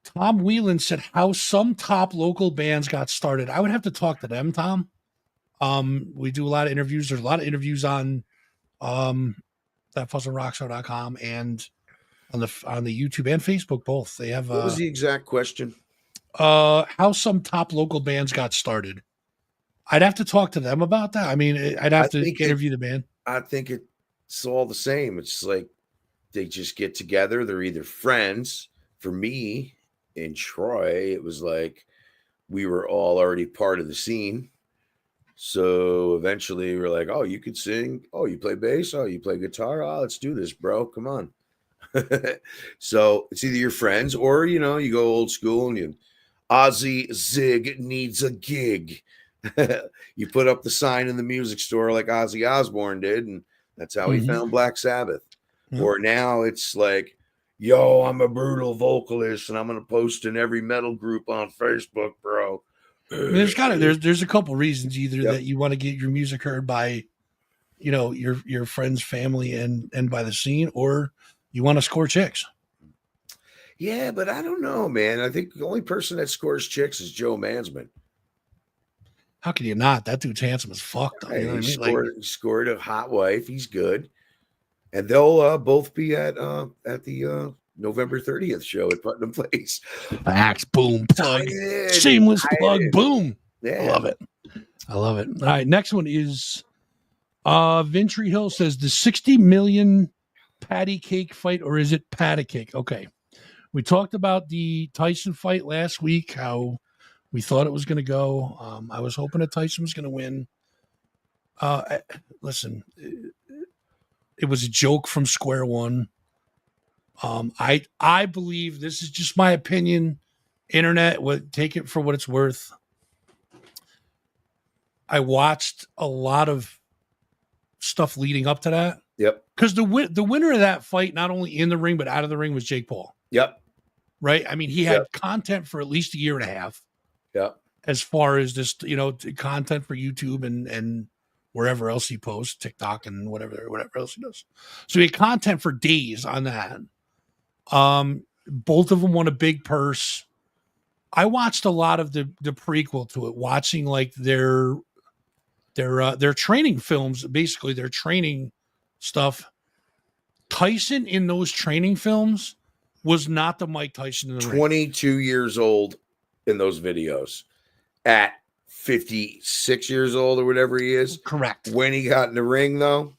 Tom Whelan said how some top local bands got started. I would have to talk to them, Tom. We do a lot of interviews. There's a lot of interviews on that fuzzingrockshow.com and on the YouTube and Facebook both. They have
What was the exact question?
How some top local bands got started. I'd have to talk to them about that. I mean, I'd have to interview the band.
I think it's all the same. It's like they just get together. They're either friends. For me in Troy, it was like we were all already part of the scene. So eventually we're like, oh, you could sing. Oh, you play bass. Oh, you play guitar. Oh, let's do this, bro. Come on. So it's either your friends or, you go old school and Ozzy Zig needs a gig. You put up the sign in the music store like Ozzy Osbourne did, and that's how he found Black Sabbath. Or now it's like, yo, I'm a brutal vocalist and I'm going to post in every metal group on Facebook, bro.
There's a couple reasons, either that you want to get your music heard by, your friends, family, and by the scene, or you want to score chicks.
Yeah, but I don't know, man. I think the only person that scores chicks is Joe Mansman.
How can you not? That dude's handsome as fuck. Though, you know what I mean?
He scored a hot wife. He's good, and they'll both be at the November 30th show at Putnam Place.
Facts, boom, plug, shameless plug, boom.
Yeah.
I love it. All right, next one is Vintry Hill says the 60 million patty cake fight, or is it patty cake? Okay, we talked about the Tyson fight last week, how we thought it was going to go. I was hoping that Tyson was going to win. Listen, it was a joke from square one. I believe, this is just my opinion. Internet, take it for what it's worth. I watched a lot of stuff leading up to that.
Yep.
Because the winner of that fight, not only in the ring but out of the ring, was Jake Paul.
Yep.
Right. I mean, he had content for at least a year and a half.
Yep.
As far as this, content for YouTube and wherever else he posts, TikTok and whatever else he does. So he had content for days on that. Both of them won a big purse. I watched a lot of the prequel to it, watching like their training films, basically their training stuff. Tyson in those training films was not the Mike Tyson in the
22 years old in those videos. At 56 years old or whatever he is.
Correct.
When he got in the ring, though,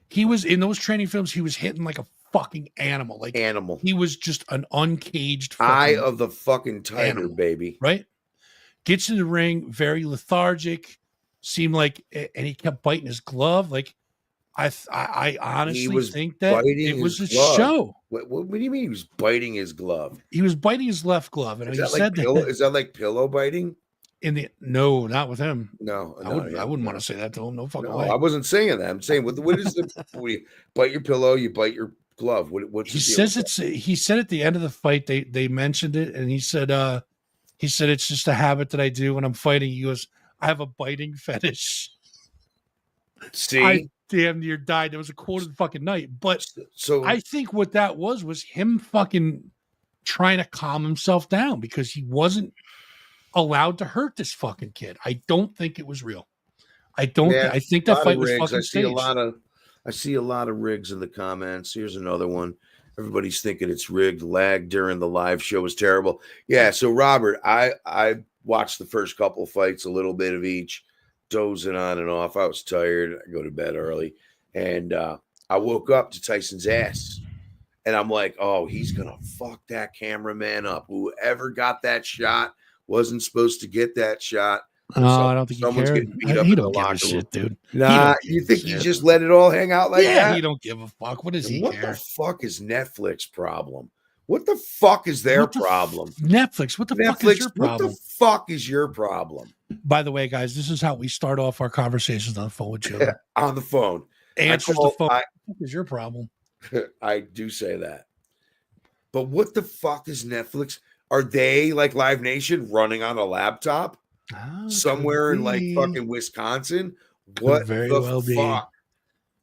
he was in those training films. He was hitting like a fucking animal. Like
animal.
He was just an uncaged
eye of the fucking tiger,
animal,
baby.
Right? Gets in the ring, very lethargic. Seemed like, and he kept biting his glove. Like I honestly think that it was a show.
What do you mean he was biting his glove?
He was biting his left glove, and
is that like pillow biting?
No, not with him.
No,
I wouldn't want to say that to him. No fucking way.
I wasn't saying that. I'm saying what is the when you bite your pillow, you bite your glove. What's
he says he said at the end of the fight they mentioned it, and he said it's just a habit that I do when I'm fighting. He goes, I have a biting fetish.
See,
I damn near died. It was a quote of the fucking night. But so I think what that was him fucking trying to calm himself down because he wasn't allowed to hurt this fucking kid. I don't think it was real. I don't. I think that fight was fucking staged.
I see a lot of rigs in the comments. Here's another one. Everybody's thinking it's rigged. Lag during the live show was terrible. Yeah. So Robert, I watched the first couple of fights, a little bit of each, dozing on and off. I was tired. I go to bed early, and I woke up to Tyson's ass, and I'm like, oh, he's gonna fuck that cameraman up. Whoever got that shot wasn't supposed to get that shot.
No, I don't think someone's getting beat up in the locker room, shit, dude.
Nah, you think he just let it all hang out like that?
He don't give a fuck. What does he
care?
What
the fuck is Netflix problem? What the fuck is their problem?
Netflix. What the fuck is your problem?
What the fuck is your problem?
By the way, guys, this is how we start off our conversations on the phone with you.
On the phone.
Answers the phone. What is your problem?
I do say that. But what the fuck is Netflix? Are they like Live Nation running on a laptop somewhere in like fucking Wisconsin? What
very
the
well
fuck?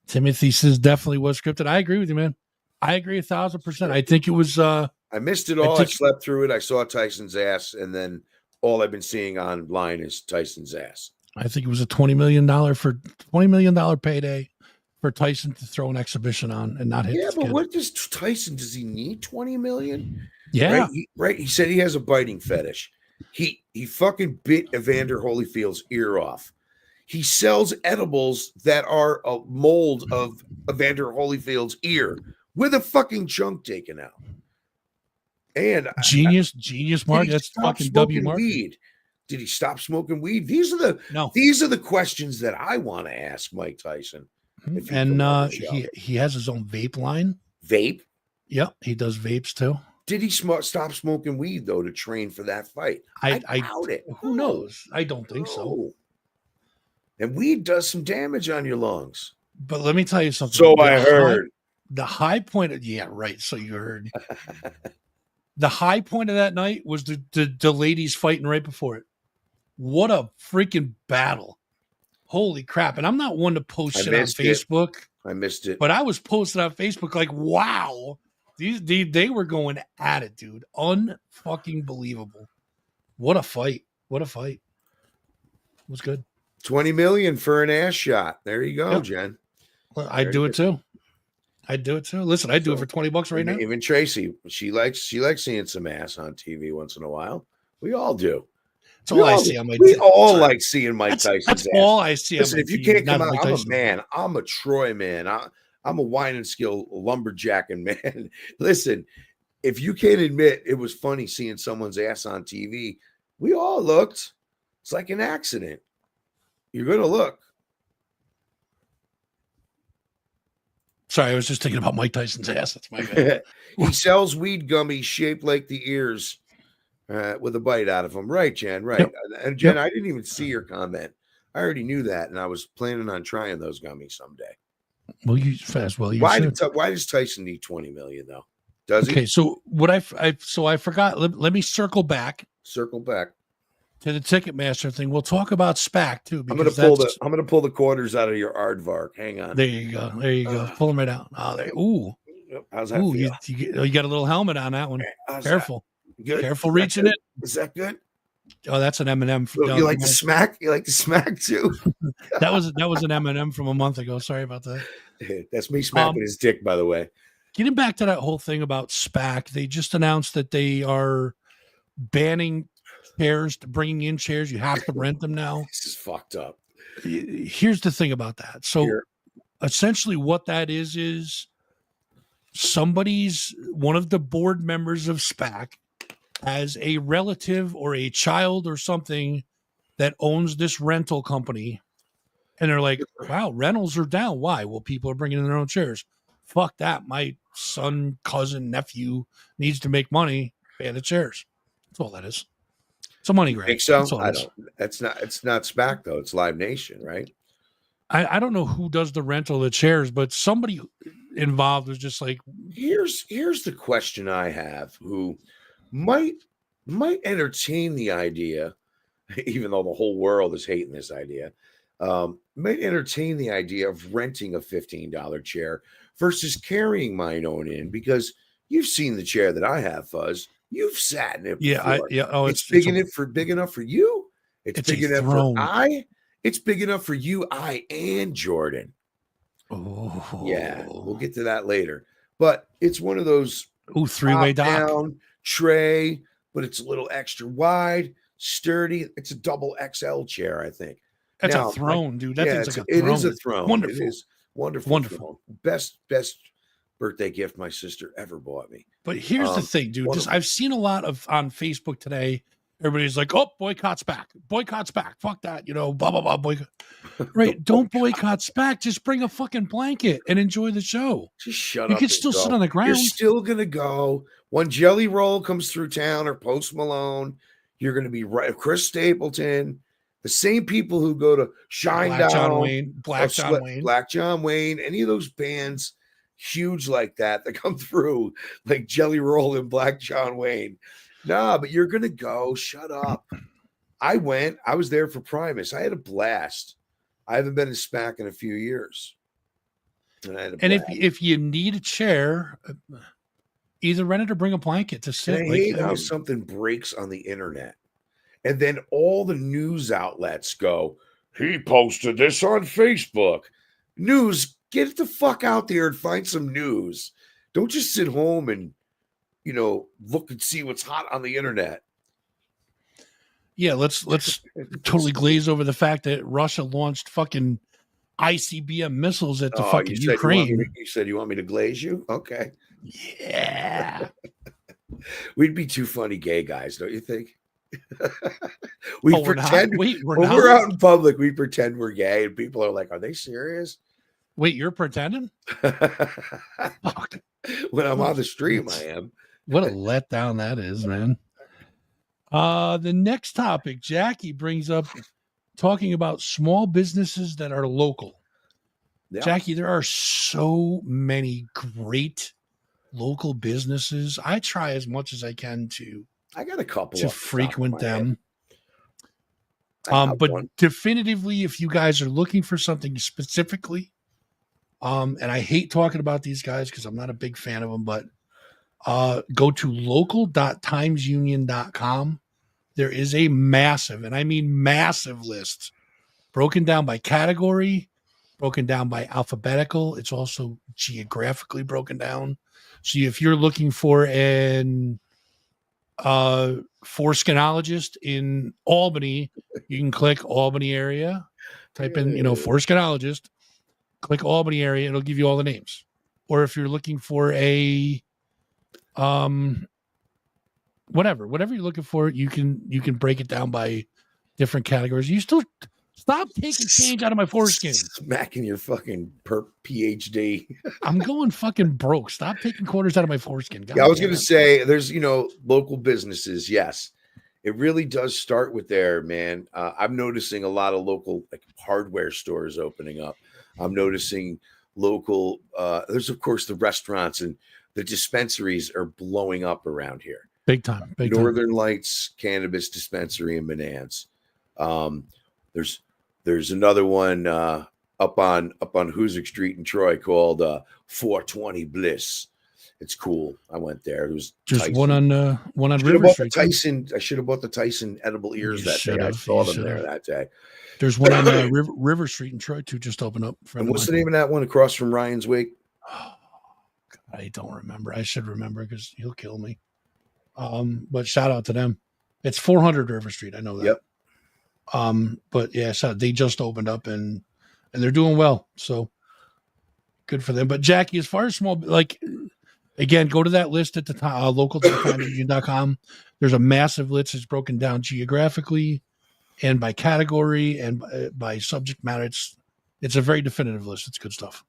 Timothy says definitely was scripted. I agree with you, man. I agree 1,000%. I think it was.
I I missed it all. I
think
slept through it. I saw Tyson's ass, and then all I've been seeing online is Tyson's ass.
it was a $20 million payday for Tyson to throw an exhibition on and not hit
Yeah,
this
but
kid.
what does Tyson? Does he need 20 million?
Yeah.
Right. He said he has a biting fetish. He fucking bit Evander Holyfield's ear off. He sells edibles that are a mold of Evander Holyfield's ear with a fucking chunk taken out. And
Genius, Mark. That's fucking W. Mark.
Weed? Did he stop smoking weed? These are the questions that I want to ask Mike Tyson.
And he has his own vape line.
Vape?
Yep, he does vapes too.
Did he stop smoking weed though to train for that fight? I doubt it.
Who knows? I don't think so.
And weed does some damage on your lungs.
But let me tell you something.
So I heard.
The high point of right. So you heard. The high point of that night was the ladies fighting right before it. What a freaking battle! Holy crap! And I'm not one to post shit on Facebook.
I missed it,
but I was posting on Facebook like, wow, they were going at it, dude. Unfucking believable. What a fight! What a fight! It was good.
20 million for an ass shot. There you go, Jen.
Well, I'd do it too. Listen, I'd do it for $20 right now.
Even Tracy, she likes seeing some ass on TV once in a while. We all do.
That's all I see on my.
We all like seeing Mike Tyson's ass.
That's all I see.
Listen, if you can't come out, I'm a man. I'm a Troy man. I'm a wine and skill lumberjacking man. Listen, if you can't admit it was funny seeing someone's ass on TV, we all looked. It's like an accident. You're gonna look.
Sorry, I was just thinking about Mike Tyson's ass. That's my bad.
He sells weed gummies shaped like the ears with a bite out of them. Right, Jen, right. Yep. And Jen, I didn't even see your comment. I already knew that, and I was planning on trying those gummies someday.
Well, why
does Tyson need 20 million, though? Does he?
Okay, so what I forgot. Let me circle back.
Circle back.
To the Ticketmaster thing. We'll talk about SPAC too.
I'm gonna pull the quarters out of your aardvark. Hang on.
There you go. Pull them right out. Oh, there. Ooh.
How's that feel?
You got a little helmet on that one. Careful.
Good.
Careful reaching it.
Is that good?
Oh, that's an M&M.
You like to smack? You like to smack too?
that was an M&M from a month ago. Sorry about that.
That's me smacking his dick, by the way.
Getting back to that whole thing about SPAC, they just announced that they are banning bringing in chairs. You have to rent them now.
This is fucked up.
Here's the thing about that. So essentially what that is one of the board members of SPAC has a relative or a child or something that owns this rental company. And they're like, wow, rentals are down. Why? Well, people are bringing in their own chairs. Fuck that. My son, cousin, nephew needs to make money. Ban the chairs. That's all that is. It's a money grab.
Think so? I don't. It's not SPAC though. It's Live Nation, right?
I don't know who does the rental of the chairs, but somebody involved was just like,
here's the question I have. Who might entertain the idea, even though the whole world is hating this idea, might entertain the idea of renting a $15 chair versus carrying mine own in, because you've seen the chair that I have, Fuzz. You've sat in it before.
Oh,
it's big enough for you. It's big enough for I. It's big enough for you, I, and Jordan.
Oh,
yeah, we'll get to that later. But it's one of those
three-way down
tray, but it's a little extra wide, sturdy. It's a double XL chair, I think.
That's a throne, dude. That thing's like a throne.
It is a throne.
Wonderful.
It is wonderful. Best birthday gift my sister ever bought me.
But here's the thing, dude. I've seen a lot on Facebook today. Everybody's like, "Oh, boycott SPAC. Fuck that, blah blah blah." Boycott. Right? Don't boycott SPAC. Just bring a fucking blanket and enjoy the show.
Just shut up.
You can still sit on the ground.
You're still gonna go when Jelly Roll comes through town or Post Malone. You're gonna be right. Chris Stapleton, the same people who go to Shinedown, Black John Wayne, any of those bands huge like that come through, like Jelly Roll and Black John Wayne. Nah, but you're gonna go. Shut up. I went. I was there for Primus. I had a blast. I haven't been to SPAC in a few years. And if
you need a chair, Either rent it or bring a blanket to
And
sit.
I hate how something breaks on the internet. And then all the news outlets go, he posted this on Facebook. News, get the fuck out there and find some news. Don't just sit home and, look and see what's hot on the internet.
Yeah, let's totally glaze over the fact that Russia launched fucking ICBM missiles at the fucking Ukraine.
You said you want me to glaze you? Okay.
Yeah.
We'd be two funny gay guys, don't you think? we
we're
pretend
not? Wait,
when we're out in public, we pretend we're gay, and people are like, "Are they serious?"
Wait, you're pretending?
When I'm on the stream, I am.
What a letdown that is, man. The next topic, Jackie brings up talking about small businesses that are local. Yeah. Jackie, there are so many great local businesses. I try as much as I can to.
I got a couple
to frequent them. But definitively, if you guys are looking for something specifically, and I hate talking about these guys because I'm not a big fan of them, but go to local.timesunion.com. There is a massive, and I mean massive list, broken down by category, broken down by alphabetical. It's also geographically broken down. So if you're looking for an foreskinologist in Albany, you can click Albany area, type in, foreskinologist, click Albany area. It'll give you all the names. Or if you're looking for a, whatever you're looking for, you can break it down by different categories. You still stop taking change out of my foreskin.
Smacking your fucking PhD.
I'm going fucking broke. Stop taking quarters out of my foreskin. God,
I was going to say, there's, local businesses. Yes, it really does start with there, man. I'm noticing a lot of local hardware stores opening up. I'm noticing local, there's of course the restaurants and the dispensaries are blowing up around here.
Big time.
Northern Lights Cannabis Dispensary in Manans. There's another one up on Hoosick Street in Troy called 420 Bliss. It's cool. I went there. It was
just Tyson. one on River Street.
Tyson. I should have bought the Tyson edible ears that day. I saw them there that day.
There's one on River Street in Troy too. Just opened up.
And what's the name of that one across from Ryan's Wake?
Oh, God, I don't remember. I should remember because he'll kill me. But shout out to them. It's 400 River Street. I know that.
Yep.
But yeah, so they just opened up and they're doing well. So good for them. But Jackie, as far as small, again, go to that list at the local.timesunion.com. There's a massive list. It's broken down geographically and by category and by subject matter. It's a very definitive list. It's good stuff.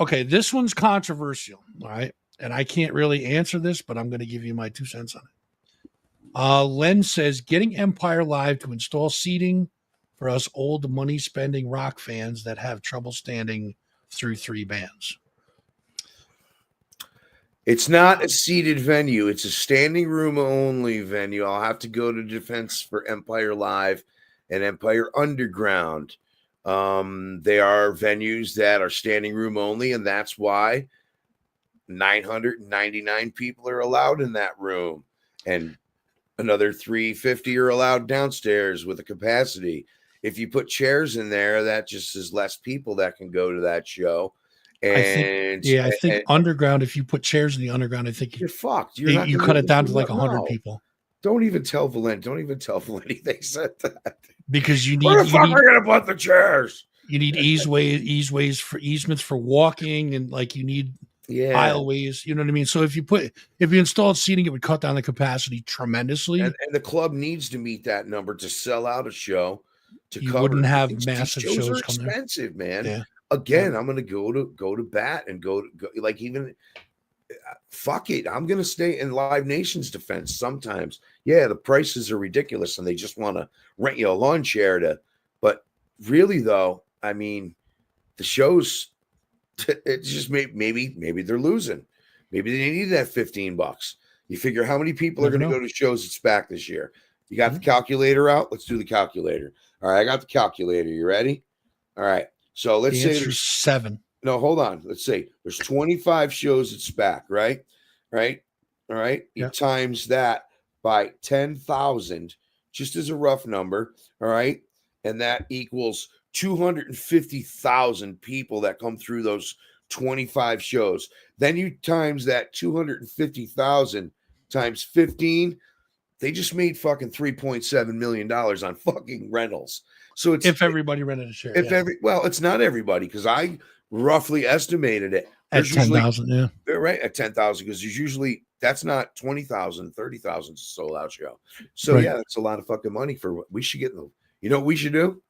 Okay, this one's controversial. All right. And I can't really answer this, but I'm going to give you my 2 cents on it. Len says, getting Empire Live to install seating for us old money-spending rock fans that have trouble standing through 3 bands.
It's not a seated venue. It's a standing room only venue. I'll have to go to defense for Empire Live and Empire Underground. They are venues that are standing room only, and that's why 999 people are allowed in that room, and another 350 are allowed downstairs with a capacity. If you put chairs in there, that just is less people that can go to that show. And
I think underground, if you put chairs in the underground, I think
you're fucked.
You cut it down to like 100 people.
Don't even tell Valenti they said that.
Because you need.
Where the fuck are we gonna put the chairs?
You need easements for walking, and you need aisleways. You know what I mean? So if you installed seating, it would cut down the capacity tremendously.
And the club needs to meet that number to sell out a show.
You wouldn't have massive shows.
Are expensive, man.
Yeah.
Again, I'm gonna go to bat and go even. Fuck it. I'm going to stay in Live Nation's defense sometimes. Yeah, the prices are ridiculous and they just want to rent you a lawn chair but really though, I mean, the shows, it's just maybe they're losing. Maybe they need that $15. You figure how many people are going to go to shows at SPAC this year? You got the calculator out? Let's do the calculator. All right, I got the calculator. You ready? All right. So let's say there's
7.
No, hold on. Let's see. There's 25 shows at SPAC, right? Right? All right. You
Yeah.
times that by 10,000, just as a rough number. All right. And that equals 250,000 people that come through those 25 shows. Then you times that 250,000 times 15. They just made fucking $3.7 million on fucking rentals. So it's
If everybody rented a share,
it's not everybody, because I roughly estimated it.
at
There's usually
10,000, yeah.
they're right at 10,000, because there's usually that's not 20,000, 30,000 sold out show. So
Right.
yeah, that's a lot of fucking money for what we should get. You know what we should do?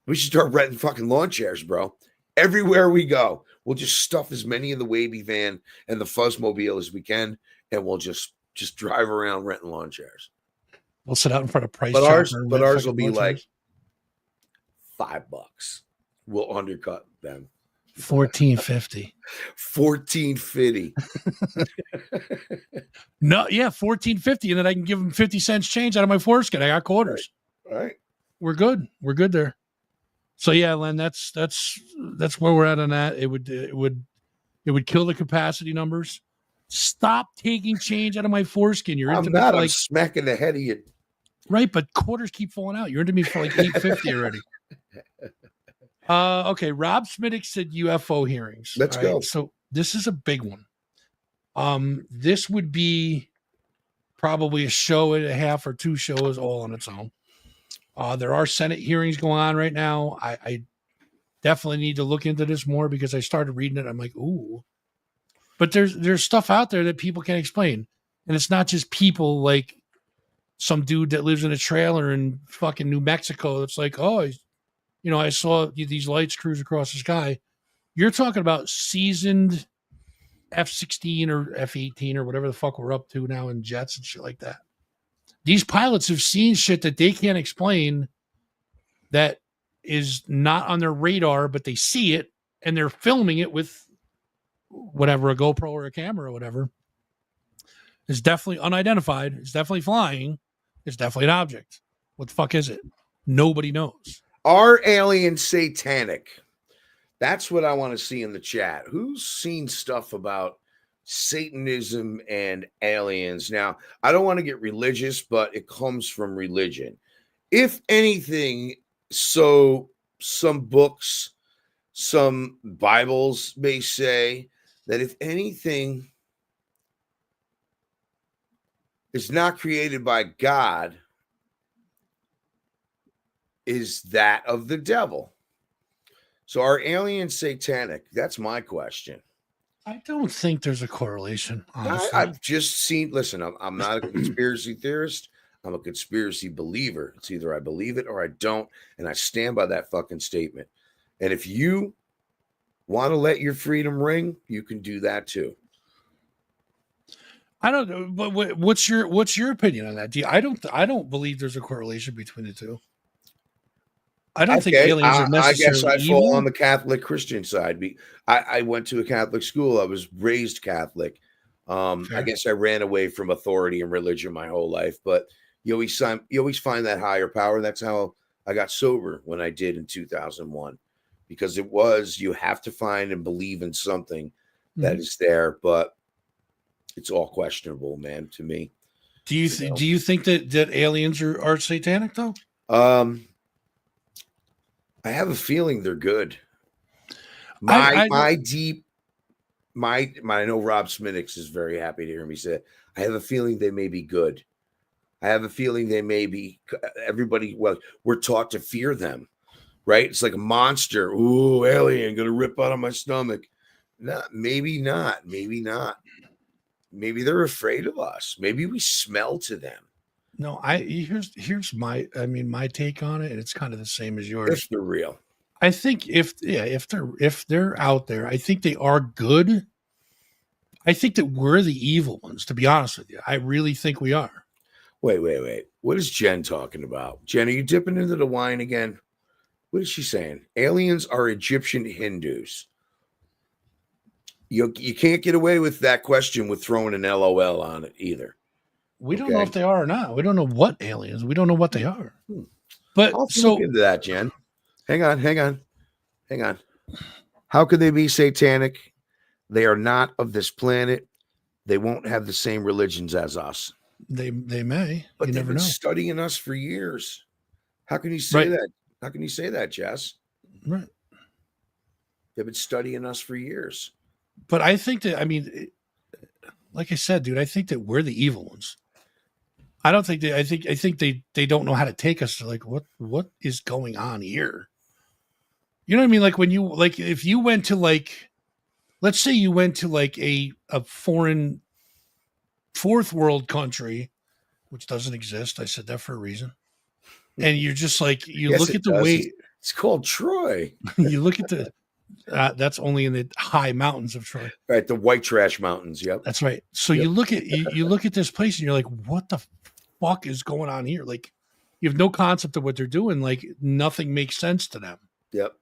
We should start renting fucking lawn chairs, bro. Everywhere we go, we'll just stuff as many of the wavy van and the Fuzzmobile as we can, and we'll just drive around renting lawn chairs.
We'll sit out in front of Price
But
Chopper
ours,
and
but
rent
ours will
fucking
be
lawn
like
chairs.
$5. We'll undercut them.
$14.50.
$14.50.
No, yeah, $14.50, and then I can give them 50 cents change out of my foreskin. I got quarters.
All right.
We're good. We're good there. So yeah, Len, that's where we're at on that. It would kill the capacity numbers. Stop taking change out of my foreskin. You're into
I'm
me
not.
for
I'm
like
smacking the head of you.
right, but quarters keep falling out. You're into me for like $8.50 already. Okay. Rob Smittick said UFO hearings.
Let's
All
go.
So this is a big one. This would be probably a show and a half or two shows all on its own. There are Senate hearings going on right now. I definitely need to look into this more, because I started reading it. I'm like, ooh. But there's stuff out there that people can't explain. And it's not just people like some dude that lives in a trailer in fucking New Mexico. It's like, oh, I saw these lights cruise across the sky. You're talking about seasoned F-16 or F-18 or whatever the fuck we're up to now in jets and shit like that. These pilots have seen shit that they can't explain, that is not on their radar, but they see it and they're filming it with whatever, a GoPro or a camera or whatever. It's definitely unidentified. It's definitely flying. It's definitely an object. What the fuck is it? Nobody knows.
Are aliens satanic? That's what I want to see in the chat. Who's seen stuff about Satanism and aliens? Now, I don't want to get religious, but it comes from religion. If anything, so some books, some Bibles may say that if anything is not created by God, is that of the devil. So are aliens satanic? That's my question.
I don't think there's a correlation, honestly.
I've just seen, listen, I'm not a conspiracy theorist. I'm a conspiracy believer. It's either I believe it or I don't, and I stand by that fucking statement. And if you want to let your freedom ring, you can do that too.
I don't know, but what's your opinion on that? I don't believe there's a correlation between the two. I don't think aliens are necessarily
I guess I
evil.
fall on the Catholic Christian side. I went to a Catholic school. I was raised Catholic. I guess I ran away from authority and religion my whole life, but you always find that higher power. That's how I got sober when I did in 2001, because it was, you have to find and believe in something that is there, but it's all questionable, man, to me.
Do you think that aliens are satanic though?
I have a feeling they're good. I know Rob Smittix is very happy to hear me say it. I have a feeling they may be good. I have a feeling they may be we're taught to fear them, right? It's like a monster. Ooh, alien gonna rip out of my stomach. Maybe not. Maybe they're afraid of us. Maybe we smell to them.
No, here's my take on it, and it's kind of the same as yours.
If they're real.
I think if they're out there, I think they are good. I think that we're the evil ones, to be honest with you. I really think we are.
Wait. What is Jen talking about? Jen, are you dipping into the wine again? What is she saying? Aliens are Egyptian Hindus. You can't get away with that question with throwing an LOL on it either.
We don't know if they are or not. We don't know what aliens. We don't know what they are.
But I'll look into that, Jen. Hang on. How could they be satanic? They are not of this planet. They won't have the same religions as us.
They may.
But
You
they've
never
been
know.
studying us for years. How can you say that? How can you say that, Jess?
Right.
They've been studying us for years.
But I think that, I mean, like I said, dude, I think that we're the evil ones. I don't think I think they don't know how to take us to like what is going on here. You know what I mean? Like when you like if you went to like, let's say you went to like a foreign fourth world country, which doesn't exist. I said that for a reason. And you're just like you
Yes,
look
it
at the
does.
way
It's called Troy.
you look at the that's only in the high mountains of Troy.
Right, the White Trash Mountains. Yep.
That's right. So
Yep.
you look at this place and you're like, what the fuck is going on here? Like, you have no concept of what they're doing. Like, nothing makes sense to them.
Yep.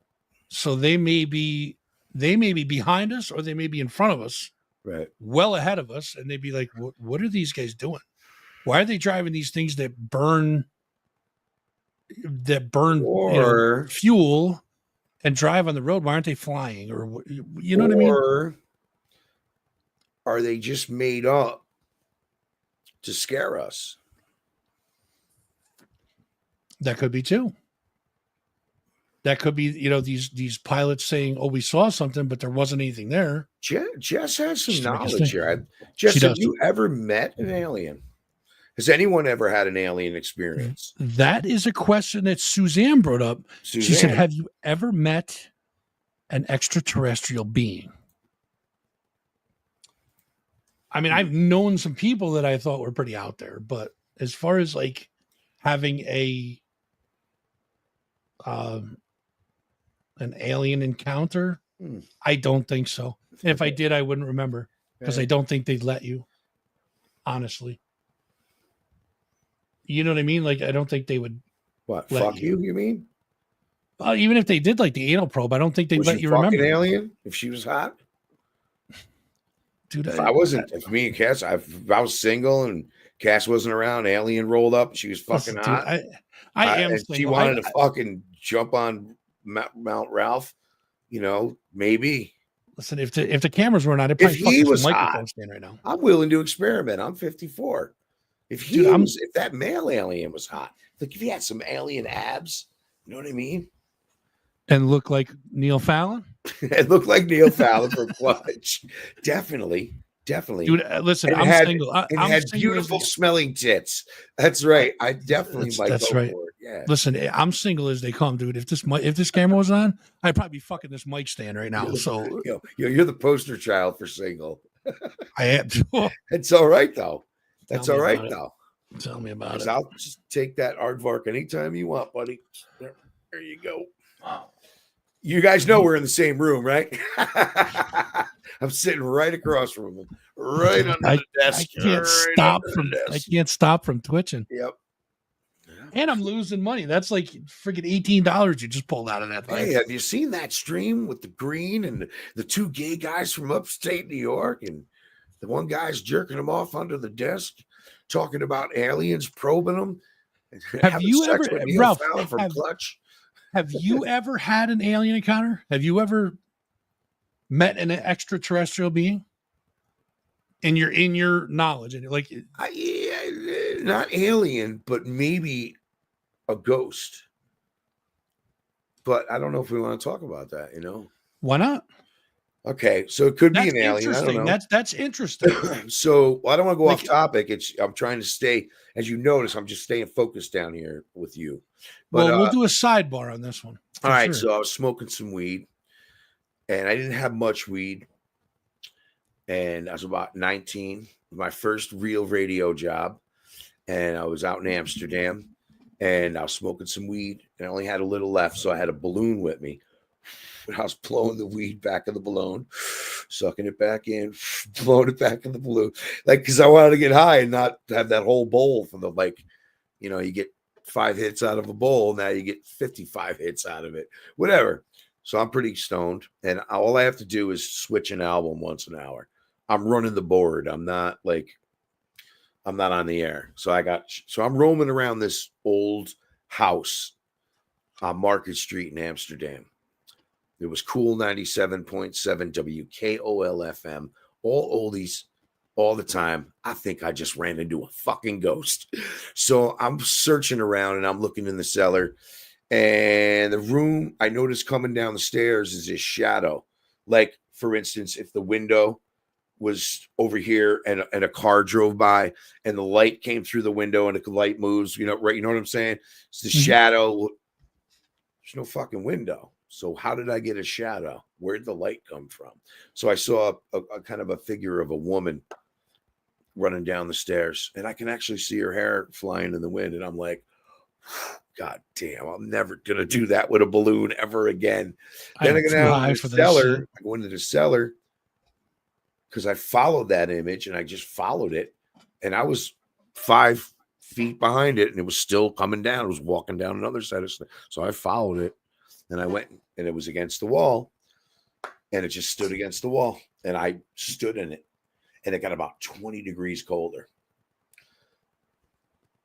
So they may be behind us or they may be in front of us,
Right.
well ahead of us, and they'd be like, what are these guys doing? Why are they driving these things that burn
Or
fuel and drive on the road? Why aren't they flying? Or you know what I mean?
Or are they just made up to scare us?
That could be too. That could be, these pilots saying, "Oh, we saw something, but there wasn't anything there."
Jess has some
Just to make us
knowledge
think.
here. Jess,
She
have
does.
you ever met an alien? Has anyone ever had an alien experience?
That is a question that Suzanne brought up. She said,
Suzanne,
"Have you ever met an extraterrestrial being?" I mean, I've known some people that I thought were pretty out there, but as far as like having an alien encounter, I don't think so. And if I did, I wouldn't remember because I don't think they'd let you. Honestly, you know what I mean? Like, I don't think they would.
what?
let
Fuck you? You mean?
Even if they did like the anal probe, I don't think they'd
Was
let you
fucking
remember.
alien if she was hot?
Dude,
If I wasn't, if me and Cass, if I was single and Cass wasn't around, alien rolled up, and she was fucking
listen,
hot.
dude, I am
and
single.
she wanted to fucking jump on Mount Ralph, maybe.
Listen, if the cameras weren't on, I'd probably
If
fuck
he
this
was
microphone
hot,
stand right now.
I'm willing to experiment. I'm 54. If if that male alien was hot, like if he had some alien abs, you know what I mean?
And look like Neil Fallon?
It looked like Neil Fallon for clutch. Definitely.
Dude, listen,
And
I'm
had,
single.
And
I'm
had
single
beautiful smelling tits. That's right. I definitely might
that's
go
right.
for it. Yeah.
Listen, I'm single as they come, dude. If this camera was on, I'd probably be fucking this mic stand right now. So
you're the poster child for single.
I am.
It's all right though. That's all right though.
Tell me about it.
I'll just take that aardvark anytime you want, buddy. There you go. You guys know we're in the same room, right? I'm sitting right across from him, right under the desk.
I can't stop from twitching.
Yep.
And I'm losing money. That's like freaking $18 you just pulled out of that thing.
Hey, have you seen that stream with the green and the two gay guys from upstate New York? And the one guy's jerking them off under the desk, talking about aliens probing them.
Have you ever, Ralph,
from Clutch?
Have you ever had an alien encounter? Have you ever met an extraterrestrial being? In your knowledge, and like,
not alien, but maybe a ghost. But I don't know if we want to talk about that.
Why not?
Okay, so it could be an alien. I don't know.
That's interesting.
So I don't want to go off topic. I'm trying to stay, as you notice, I'm just staying focused down here with you. But,
well, we'll do a sidebar on this one.
All right. Sure. So I was smoking some weed, and I didn't have much weed. And I was about 19, my first real radio job. And I was out in Amsterdam, and I was smoking some weed, and I only had a little left. So I had a balloon with me. And I was blowing the weed back in the balloon, sucking it back in, blowing it back in the balloon. Like, because I wanted to get high and not have that whole bowl from you get 5 hits out of a bowl. Now you get 55 hits out of it, whatever. So I'm pretty stoned. And all I have to do is switch an album once an hour. I'm running the board. I'm not on the air. So I'm roaming around this old house on Market Street in Amsterdam. It was cool 97.7 WKOL-FM, all oldies, all the time. I think I just ran into a fucking ghost. So I'm searching around and I'm looking in the cellar, and the room I noticed coming down the stairs is this shadow. Like, for instance, if the window was over here and a car drove by and the light came through the window and the light moves, right? You know what I'm saying? It's the shadow. There's no fucking window. So how did I get a shadow? Where'd the light come from? So I saw a kind of a figure of a woman running down the stairs, and I can actually see her hair flying in the wind. And I'm like, God damn, I'm never going to do that with a balloon ever again. Then I go down to the cellar. I go into the cellar because I followed that image, and I just followed it. And I was 5 feet behind it, and it was still coming down. It was walking down another side of stuff. So I followed it, and I went, and it was against the wall, and it just stood against the wall, and I stood in it, and it got about 20 degrees colder.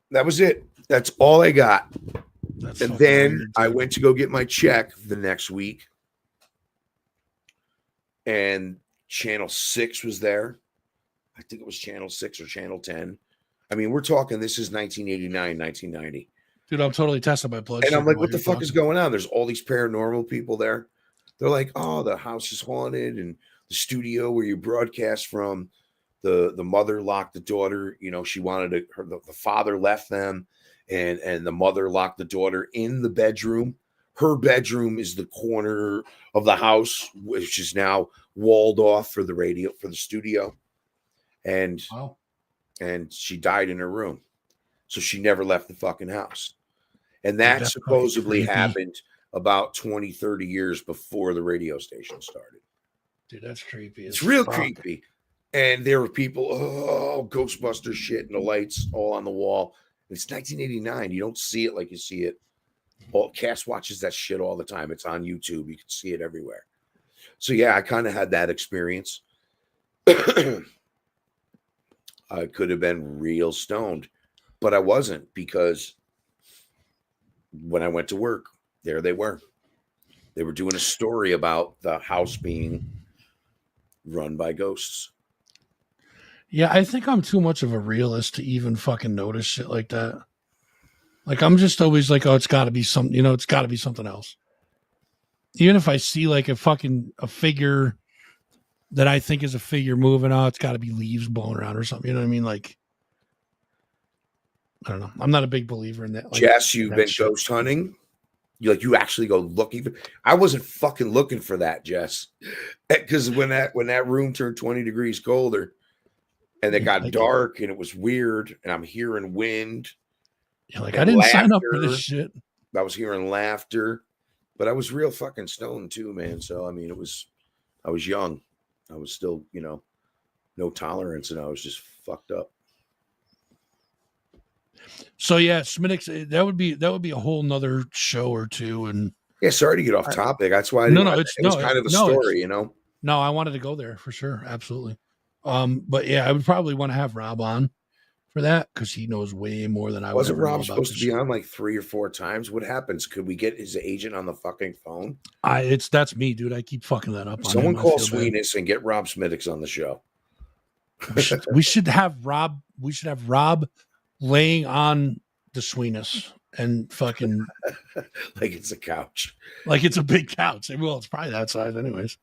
That was it. That's all I got. And then I went to go get my check the next week, and Channel 6 was there. I think it was Channel 6 or Channel 10. I mean, we're talking, this is 1989, 1990.
Dude, I'm totally testing my blood.
And I'm like, what the fuck is going on? There's all these paranormal people there. They're like, oh, the house is haunted, and the studio where you broadcast from, the mother locked the daughter. She wanted the father left them, and the mother locked the daughter in the bedroom. Her bedroom is the corner of the house, which is now walled off for the radio, for the studio. And
wow.
And she died in her room. So she never left the fucking house. And that supposedly happened about 20, 30 years before the radio station started.
Dude, that's creepy.
It's real creepy. And there were people, Ghostbuster shit, and the lights all on the wall. It's 1989. You don't see it like you see it. Cass watches that shit all the time. It's on YouTube. You can see it everywhere. So yeah, I kind of had that experience. I could have been real stoned, but I wasn't, because when I went to work, there they were. They were doing a story about the house being run by ghosts.
Yeah, I think I'm too much of a realist to even fucking notice shit like that. Like, I'm just always like, oh, it's got to be something, it's got to be something else. Even if I see like a figure that I think is a figure moving out, it's got to be leaves blowing around or something. You know what I mean? Like, I don't know. I'm not a big believer in that. Like,
Jess, you've been ghost hunting? You actually go looking. I wasn't fucking looking for that, Jess, because when that room turned 20 degrees colder, and it got dark, and it was weird, and I'm hearing wind.
Yeah, like, I didn't sign up for this shit.
I was hearing laughter, but I was real fucking stoned too, man. So I mean, I was young. I was still, no tolerance, and I was just fucked up.
So yeah, Smittix, that would be a whole nother show or two. And
yeah, sorry to get off topic. That's why it was kind of a story, No,
I wanted to go there for sure, absolutely. But yeah, I would probably want to have Rob on for that, because he knows way more than I would.
Wasn't Rob supposed to be on like 3 or 4 times? What happens? Could we get his agent on the fucking phone?
That's me, dude. I keep fucking that up.
Someone call Sweetness and get Rob Smittix on the show.
We should have Rob. We should have Rob laying on the Sweetness and fucking
like it's a couch,
like it's a big couch. Well, it's probably that size, anyways.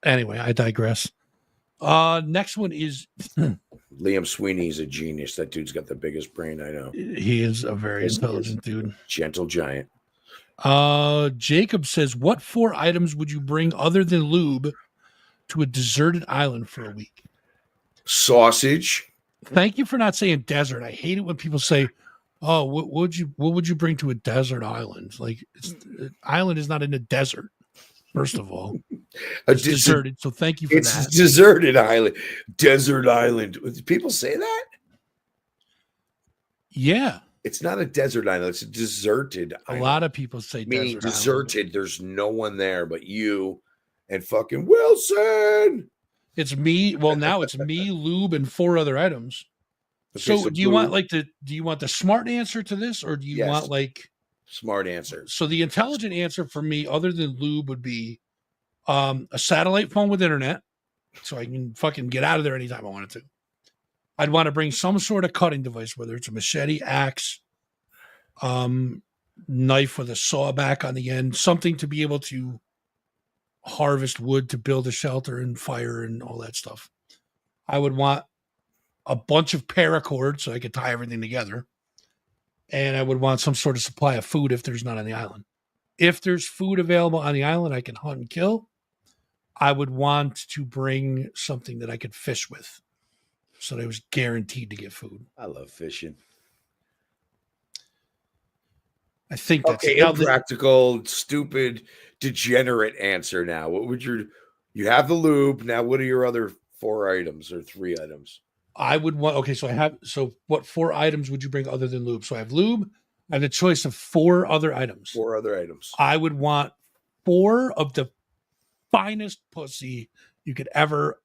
Anyway, I digress. Next one is
Liam Sweeney's a genius. That dude's got the biggest brain I know.
He is a very intelligent dude.
Gentle giant.
Jacob says, what 4 items would you bring other than lube to a deserted island for a week?
Sausage.
Thank you for not saying desert. I hate it when people say, oh, what would you bring to a desert island? Like, island is not in a desert. First of all, it's deserted. So thank you for that.
It's deserted island. Desert island. People say that?
Yeah.
It's not a desert island. It's a deserted island.
A lot of people say
meaning deserted. Island. There's no one there but you and fucking Wilson.
It's me. Well, now it's me, lube, and 4 other items. Okay, so do you want the smart answer to this, or do you want like
Smart answer.
So the intelligent answer for me, other than lube, would be a satellite phone with internet, so I can fucking get out of there anytime I wanted to. I'd want to bring some sort of cutting device, whether it's a machete, axe, knife with a saw back on the end, something to be able to harvest wood to build a shelter and fire and all that stuff. I would want a bunch of paracord so I could tie everything together. And I would want some sort of supply of food if there's none on the island. If there's food available on the island, I can hunt and kill. I would want to bring something that I could fish with so that I was guaranteed to get food.
I love fishing.
I think that's
okay. Impractical, stupid, degenerate answer. Now, what would you have the lube? Now, what are your other 4 items or 3 items?
I would want, okay, so what 4 items would you bring other than lube? So I have lube. I have the choice of 4 other items.
4 other items.
I would want 4 of the finest pussy you could ever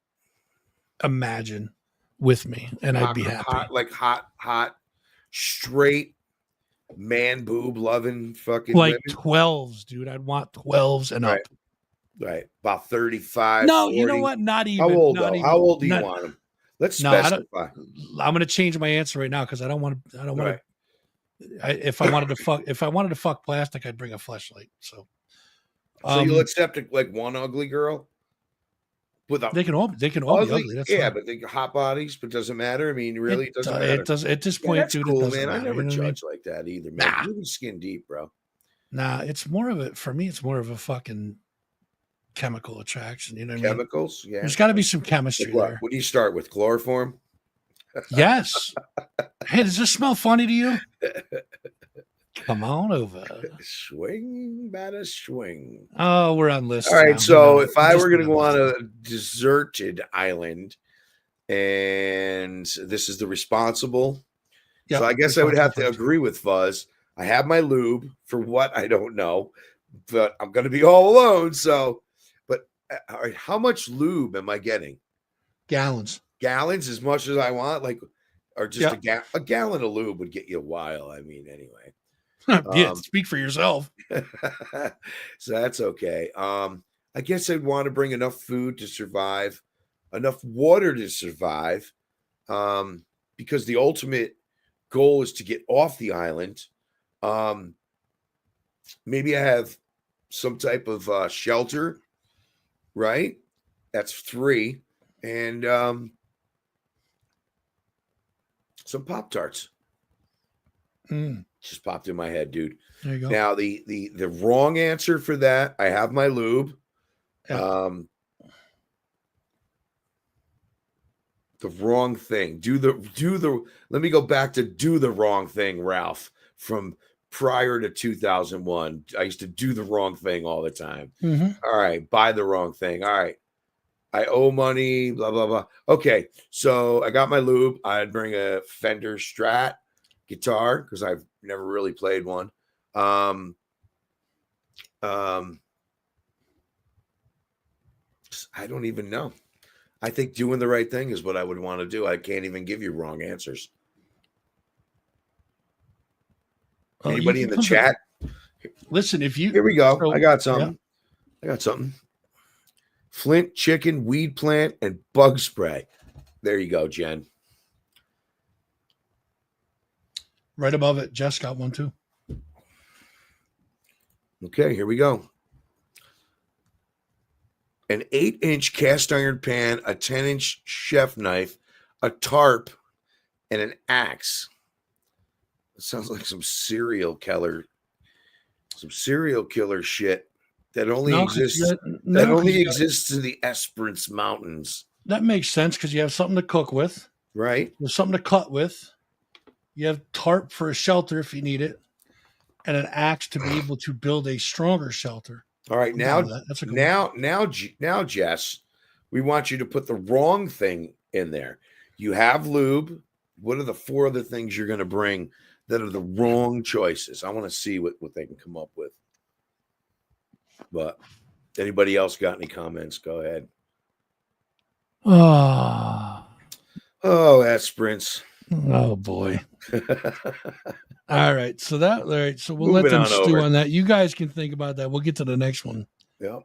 imagine with me, and I'd be happy.
Hot, straight, man boob loving fucking
like
women.
12s, dude. I'd want 12s and up.
Right. About 35.
No,
40.
you know what? Not even.
How old,
not
though?
even,
How old do you
not,
want them? Let's
no,
specify.
I'm going to change my answer right now because I don't want to. If I wanted to fuck plastic, I'd bring a fleshlight. So
you'll accept like one ugly girl with
they can all be ugly. That's
yeah,
fine.
but they hot bodies, but doesn't matter. I mean, really, it doesn't matter.
It does at this point,
that's
dude.
Cool,
it doesn't
man.
matter,
I never judge
I mean?
like that either, man.
Nah.
You can skin deep, bro.
Nah, it's more of a for me. It's more of a fucking chemical attraction. You know what
Chemicals?
I mean?
Yeah.
There's got to be some chemistry there.
What do you start with? Chloroform?
Yes. Hey, does this smell funny to you? Come on over.
Swing, batter, swing.
Oh, we're on list.
All right.
Now.
So if I were going to go on a deserted island, and this is the responsible,
yep,
so I guess I would have to agree with Fuzz. I have my lube for what I don't know, but I'm going to be all alone. So, but all right, how much lube am I getting?
Gallons.
Gallons, as much as I want, like, or just a gallon of lube would get you a while. I mean, anyway.
Yeah, speak for yourself.
So that's okay. I guess I'd want to bring enough food to survive, enough water to survive, because the ultimate goal is to get off the island. Maybe I have some type of shelter, right? That's 3, and some Pop-Tarts. Just popped in my head, dude.
There you go.
Now the wrong answer for that, I have my lube.
Yeah.
The wrong thing. Let me go back to do the wrong thing, Ralph, from prior to 2001. I used to do the wrong thing all the time.
Mm-hmm.
All right, buy the wrong thing. All right. I owe money, blah, blah, blah. Okay, so I got my lube. I'd bring a Fender Strat guitar because I've never really played one. I don't even know. I think doing the right thing is what I would want to do. I can't even give you wrong answers. Anybody in the chat?
Listen,
here we go. I got something. Yeah. I got something. Flint chicken, weed plant, and bug spray. There you go, Jen.
Right above it, Jess got one too.
Okay, here we go. An 8-inch cast iron pan, a 10-inch chef knife, a tarp, and an axe. It sounds like some serial killer shit that only exists. Exists in the Esperance Mountains.
That makes sense because you have something to cook with,
right?
There's something to cut with. You have tarp for a shelter if you need it, and an axe to be able to build a stronger shelter.
All right, now, Jess, we want you to put the wrong thing in there. You have lube. What are the 4 other things you're going to bring that are the wrong choices? I want to see what they can come up with. But anybody else got any comments? Go ahead.
Oh,
Esperance.
Oh boy. All right. So all right. So we'll let
Moving
them
on
stew
over.
on that. You guys can think about that. We'll get to the next one.
Yep.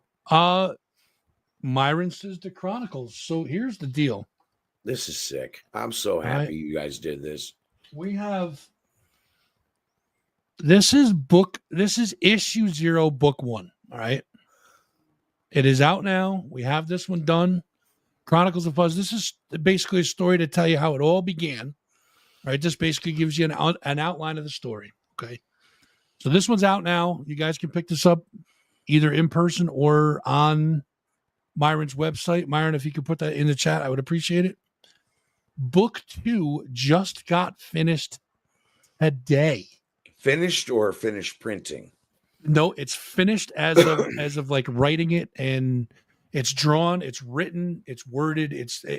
Myron says the Chronicles. So here's the deal.
This is sick. I'm so happy you guys did this.
We have this is issue 0, book 1. All right. It is out now. We have this one done. Chronicles of Fuzz. This is basically a story to tell you how it all began. Right. This basically gives you an outline of the story. Okay. So this one's out now. You guys can pick this up either in person or on Myron's website. Myron, if you could put that in the chat, I would appreciate it. Book 2 just got finished today.
Finished or finished printing?
No, it's finished as of like writing it, and it's drawn, it's written, it's worded,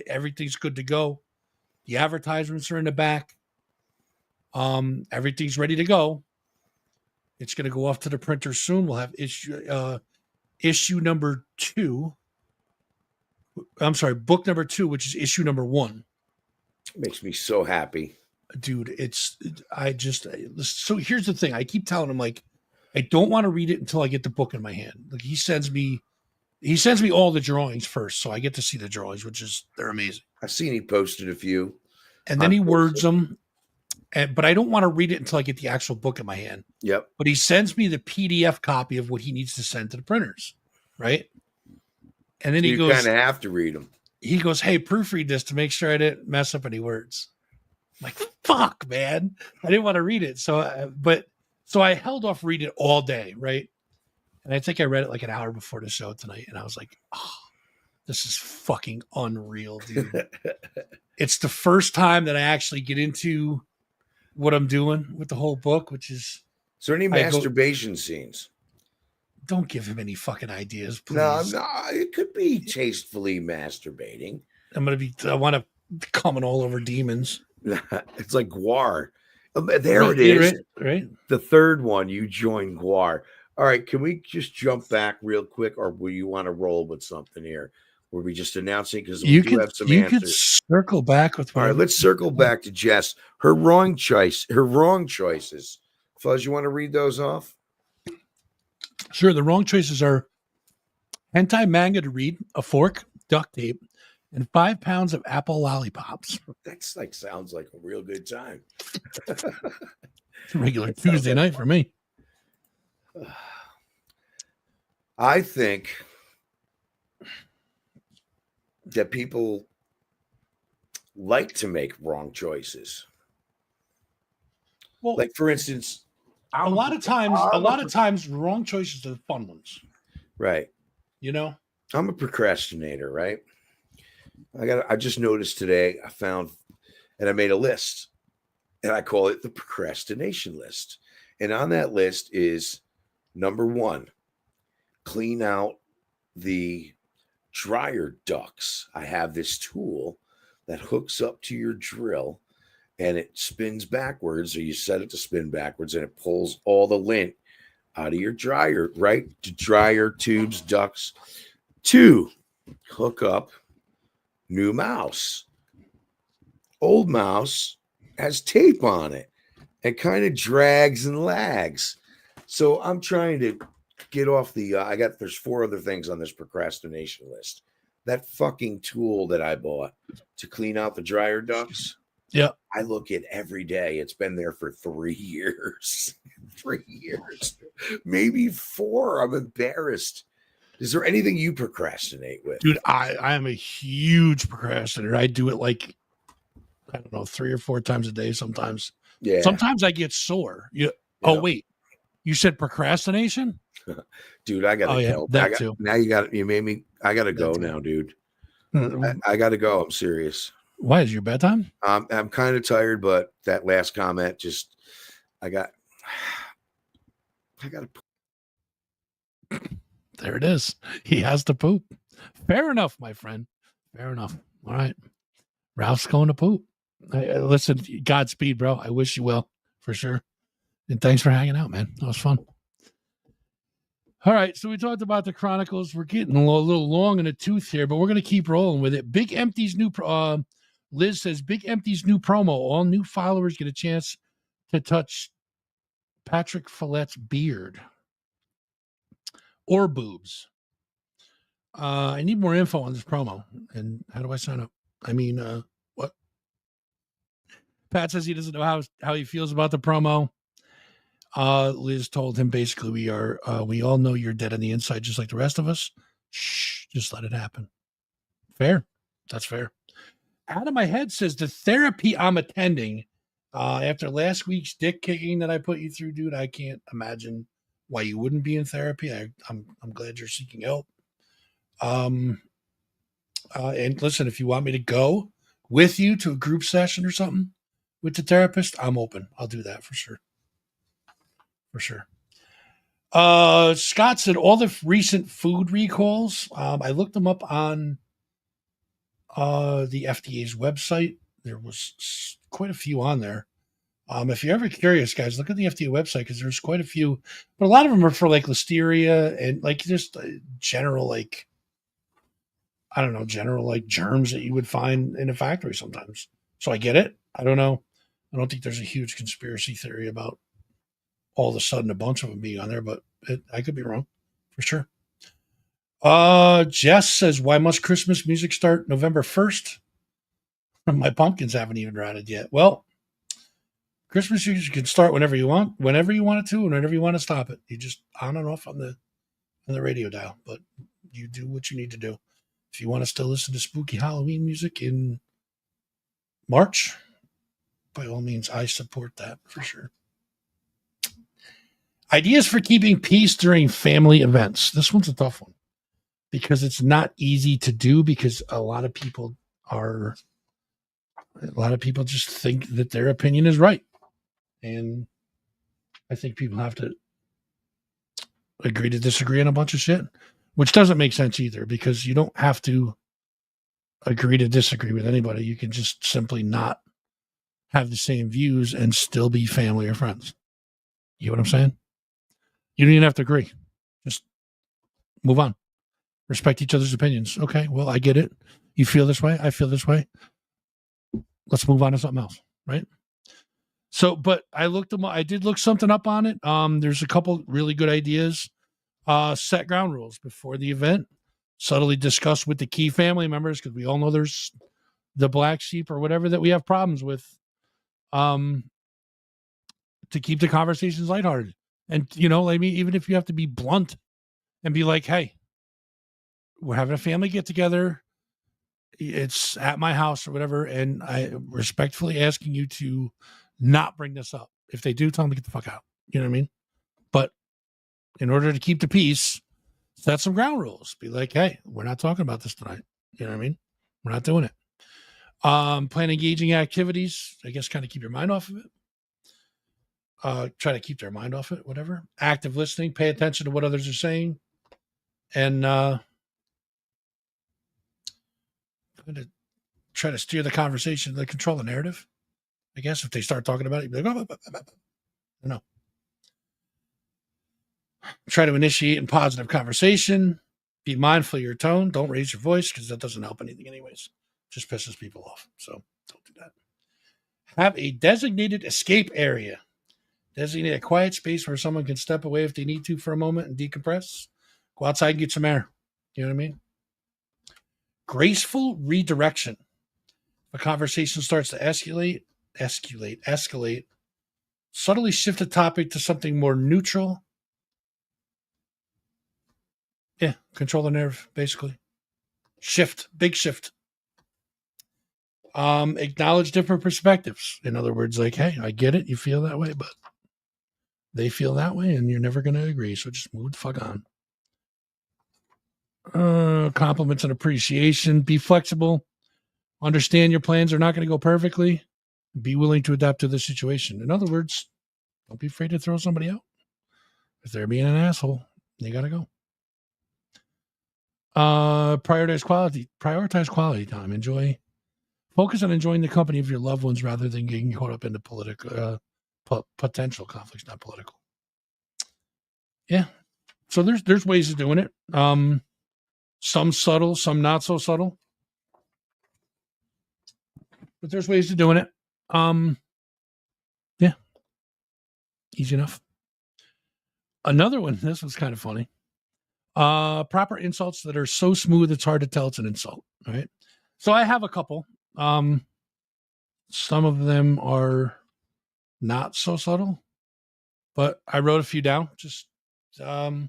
everything's good to go. The advertisements are in the back. Everything's ready to go. It's going to go off to the printer soon. We'll have issue number 2. I'm sorry, book number 2, which is issue number 1.
It makes me so happy.
Dude, so here's the thing. I keep telling him, like, I don't want to read it until I get the book in my hand. Like, he sends me all the drawings first, so I get to see the drawings, they're amazing.
I've seen he posted a few.
And then he words them, but I don't want to read it until I get the actual book in my hand.
Yep.
But he sends me the PDF copy of what he needs to send to the printers, right? And then he goes,
kind of have to read them.
He goes, hey, proofread this to make sure I didn't mess up any words. I'm like, fuck, man. I didn't want to read it. So I held off reading it all day, right? And I think I read it like an hour before the show tonight. And I was like, oh, this is fucking unreal, dude. It's the first time that I actually get into what I'm doing with the whole book, which is...
Is there any masturbation scenes?
Don't give him any fucking ideas, please.
No, it could be tastefully masturbating.
I want to coming all over demons.
It's like Guar. There it is.
Right.
The third one, you join Guar. All right, can we just jump back real quick, or will you want to roll with something here? Were we just announcing? Because we do have some answers. You could
circle back with.
All right, let's circle back to Jess. Her wrong choices. Fuzz, you want to read those off?
Sure. The wrong choices are hentai manga to read, a fork, duct tape, and 5 pounds of apple lollipops.
That's sounds like a real good time.
It's a regular Tuesday night for me.
I think that people like to make wrong choices.
Well,
like for instance,
a lot of times wrong choices are the fun ones.
Right.
You know?
I'm a procrastinator, right? I just noticed today I found, and I made a list, and I call it the procrastination list. And on that list is number 1, clean out the dryer ducts. I have this tool that hooks up to your drill and it spins backwards, or you set it to spin backwards, and it pulls all the lint out of your dryer, right? To dryer tubes, ducts. 2, hook up new mouse. Old mouse has tape on it and kind of drags and lags. So I'm trying to get off the, there's 4 other things on this procrastination list. That fucking tool that I bought to clean out the dryer ducts.
Yeah.
I look at every day. It's been there for 3 years. 3 years. Maybe 4. I'm embarrassed. Is there anything you procrastinate with?
Dude, I am a huge procrastinator. I do it like, I don't know, 3 or 4 times a day sometimes.
Yeah.
Sometimes I get sore. Oh, wait. You said procrastination?
Dude, I gotta go.
Too.
Now you made me. I gotta go now, dude. I gotta go. I'm serious.
Why is your bedtime?
I'm kind of tired, but that last comment just, I gotta.
There it is. He has to poop. Fair enough, my friend. Fair enough. All right. Ralph's going to poop. Listen, Godspeed, bro. I wish you well, for sure. And thanks for hanging out, man. That was fun. All right. So we talked about the Chronicles. We're getting a little long in the tooth here, but we're going to keep rolling with it. Big Empty's new Liz says, Big Empty's new promo. All new followers get a chance to touch Patrick Fillette's beard or boobs. I need more info on this promo. And how do I sign up? I mean, what? Pat says he doesn't know how he feels about the promo. Liz told him basically we all know you're dead on the inside just like the rest of us. Shh, just let it happen. Fair. That's fair. Out of my head says the therapy I'm attending after last week's dick kicking that I put you through, dude. I can't imagine why you wouldn't be in therapy. I'm glad you're seeking help. And listen, if you want me to go with you to a group session or something with the therapist, I'm open. I'll do that for sure. For sure. Scott said all the recent food recalls. I looked them up on the FDA's website. There was quite a few on there. If you're ever curious, guys, look at the FDA website because there's quite a few, but a lot of them are for like listeria and like just general like, I don't know, general like germs that you would find in a factory sometimes. So I get it. I don't know. I don't think there's a huge conspiracy theory about all of a sudden a bunch of them being on there, but I could be wrong for sure. Jess says, why must Christmas music start November 1st? My pumpkins haven't even rotted yet. Well, Christmas music can start whenever you want it to, and whenever you want to stop it. You just on and off on the radio dial, but you do what you need to do. If you want to still listen to spooky Halloween music in March, by all means, I support that for sure. Ideas for keeping peace during family events. This one's a tough one because it's not easy to do because a lot of people just think that their opinion is right. And I think people have to agree to disagree on a bunch of shit, which doesn't make sense either because you don't have to agree to disagree with anybody. You can just simply not have the same views and still be family or friends. You know what I'm saying? You don't even have to agree. Just move on. Respect each other's opinions. Okay, well, I get it. You feel this way. I feel this way. Let's move on to something else, right? So, but I did look something up on it. There's a couple really good ideas. Set ground rules before the event. Subtly discuss with the key family members because we all know there's the black sheep or whatever that we have problems with. To keep the conversations lighthearted. And, I mean, even if you have to be blunt and be like, hey, we're having a family get together. It's at my house or whatever. And I respectfully asking you to not bring this up. If they do, tell them to get the fuck out. You know what I mean? But in order to keep the peace, set some ground rules. Be like, hey, we're not talking about this tonight. You know what I mean? We're not doing it. Plan engaging activities. I guess kind of keep your mind off of it. Try to keep their mind off it, whatever. Active listening, pay attention to what others are saying. And try to steer the conversation, like control the narrative. I guess if they start talking about it, you'd be like, no. Try to initiate a positive conversation. Be mindful of your tone. Don't raise your voice because that doesn't help anything anyways. Just pisses people off. So don't do that. Have a designated escape area. Designate a quiet space where someone can step away if they need to for a moment and decompress. Go outside and get some air. You know what I mean? Graceful redirection. If a conversation starts to escalate, subtly shift the topic to something more neutral. Yeah, control the nerve, basically. Big shift. Acknowledge different perspectives. In other words, like, hey, I get it. You feel that way, but they feel that way, and you're never going to agree. So just move the fuck on. Compliments and appreciation. Be flexible. Understand your plans are not going to go perfectly. Be willing to adapt to the situation. In other words, don't be afraid to throw somebody out. If they're being an asshole, they got to go. Prioritize quality time. Focus on enjoying the company of your loved ones rather than getting caught up into potential conflicts, not political. Yeah. So there's ways of doing it. Some subtle, some not so subtle. But there's ways of doing it. Yeah, easy enough. Another one, this was kind of funny. Proper insults that are so smooth it's hard to tell it's an insult. Right. So I have a couple. Some of them are not so subtle, but I wrote a few down. Just yeah.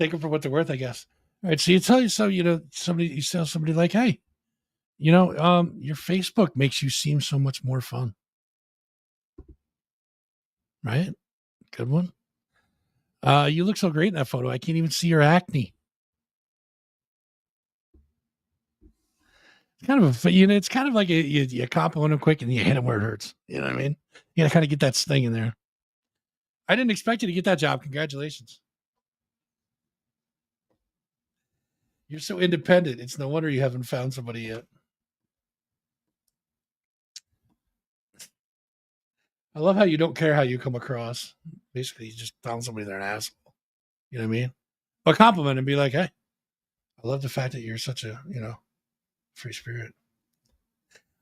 Take them for what they're worth, I guess. All right. So you tell you tell somebody like, hey, your Facebook makes you seem so much more fun. Right? Good one. You look so great in that photo. I can't even see your acne. It's kind of it's kind of like you compliment them quick and you hit them where it hurts. You know what I mean? You gotta kind of get that sting in there. I didn't expect you to get that job. Congratulations. You're so independent. It's no wonder you haven't found somebody yet. I love how you don't care how you come across. Basically, you just found somebody they're an asshole. You know what I mean? But compliment and be like, hey, I love the fact that you're such a, free spirit.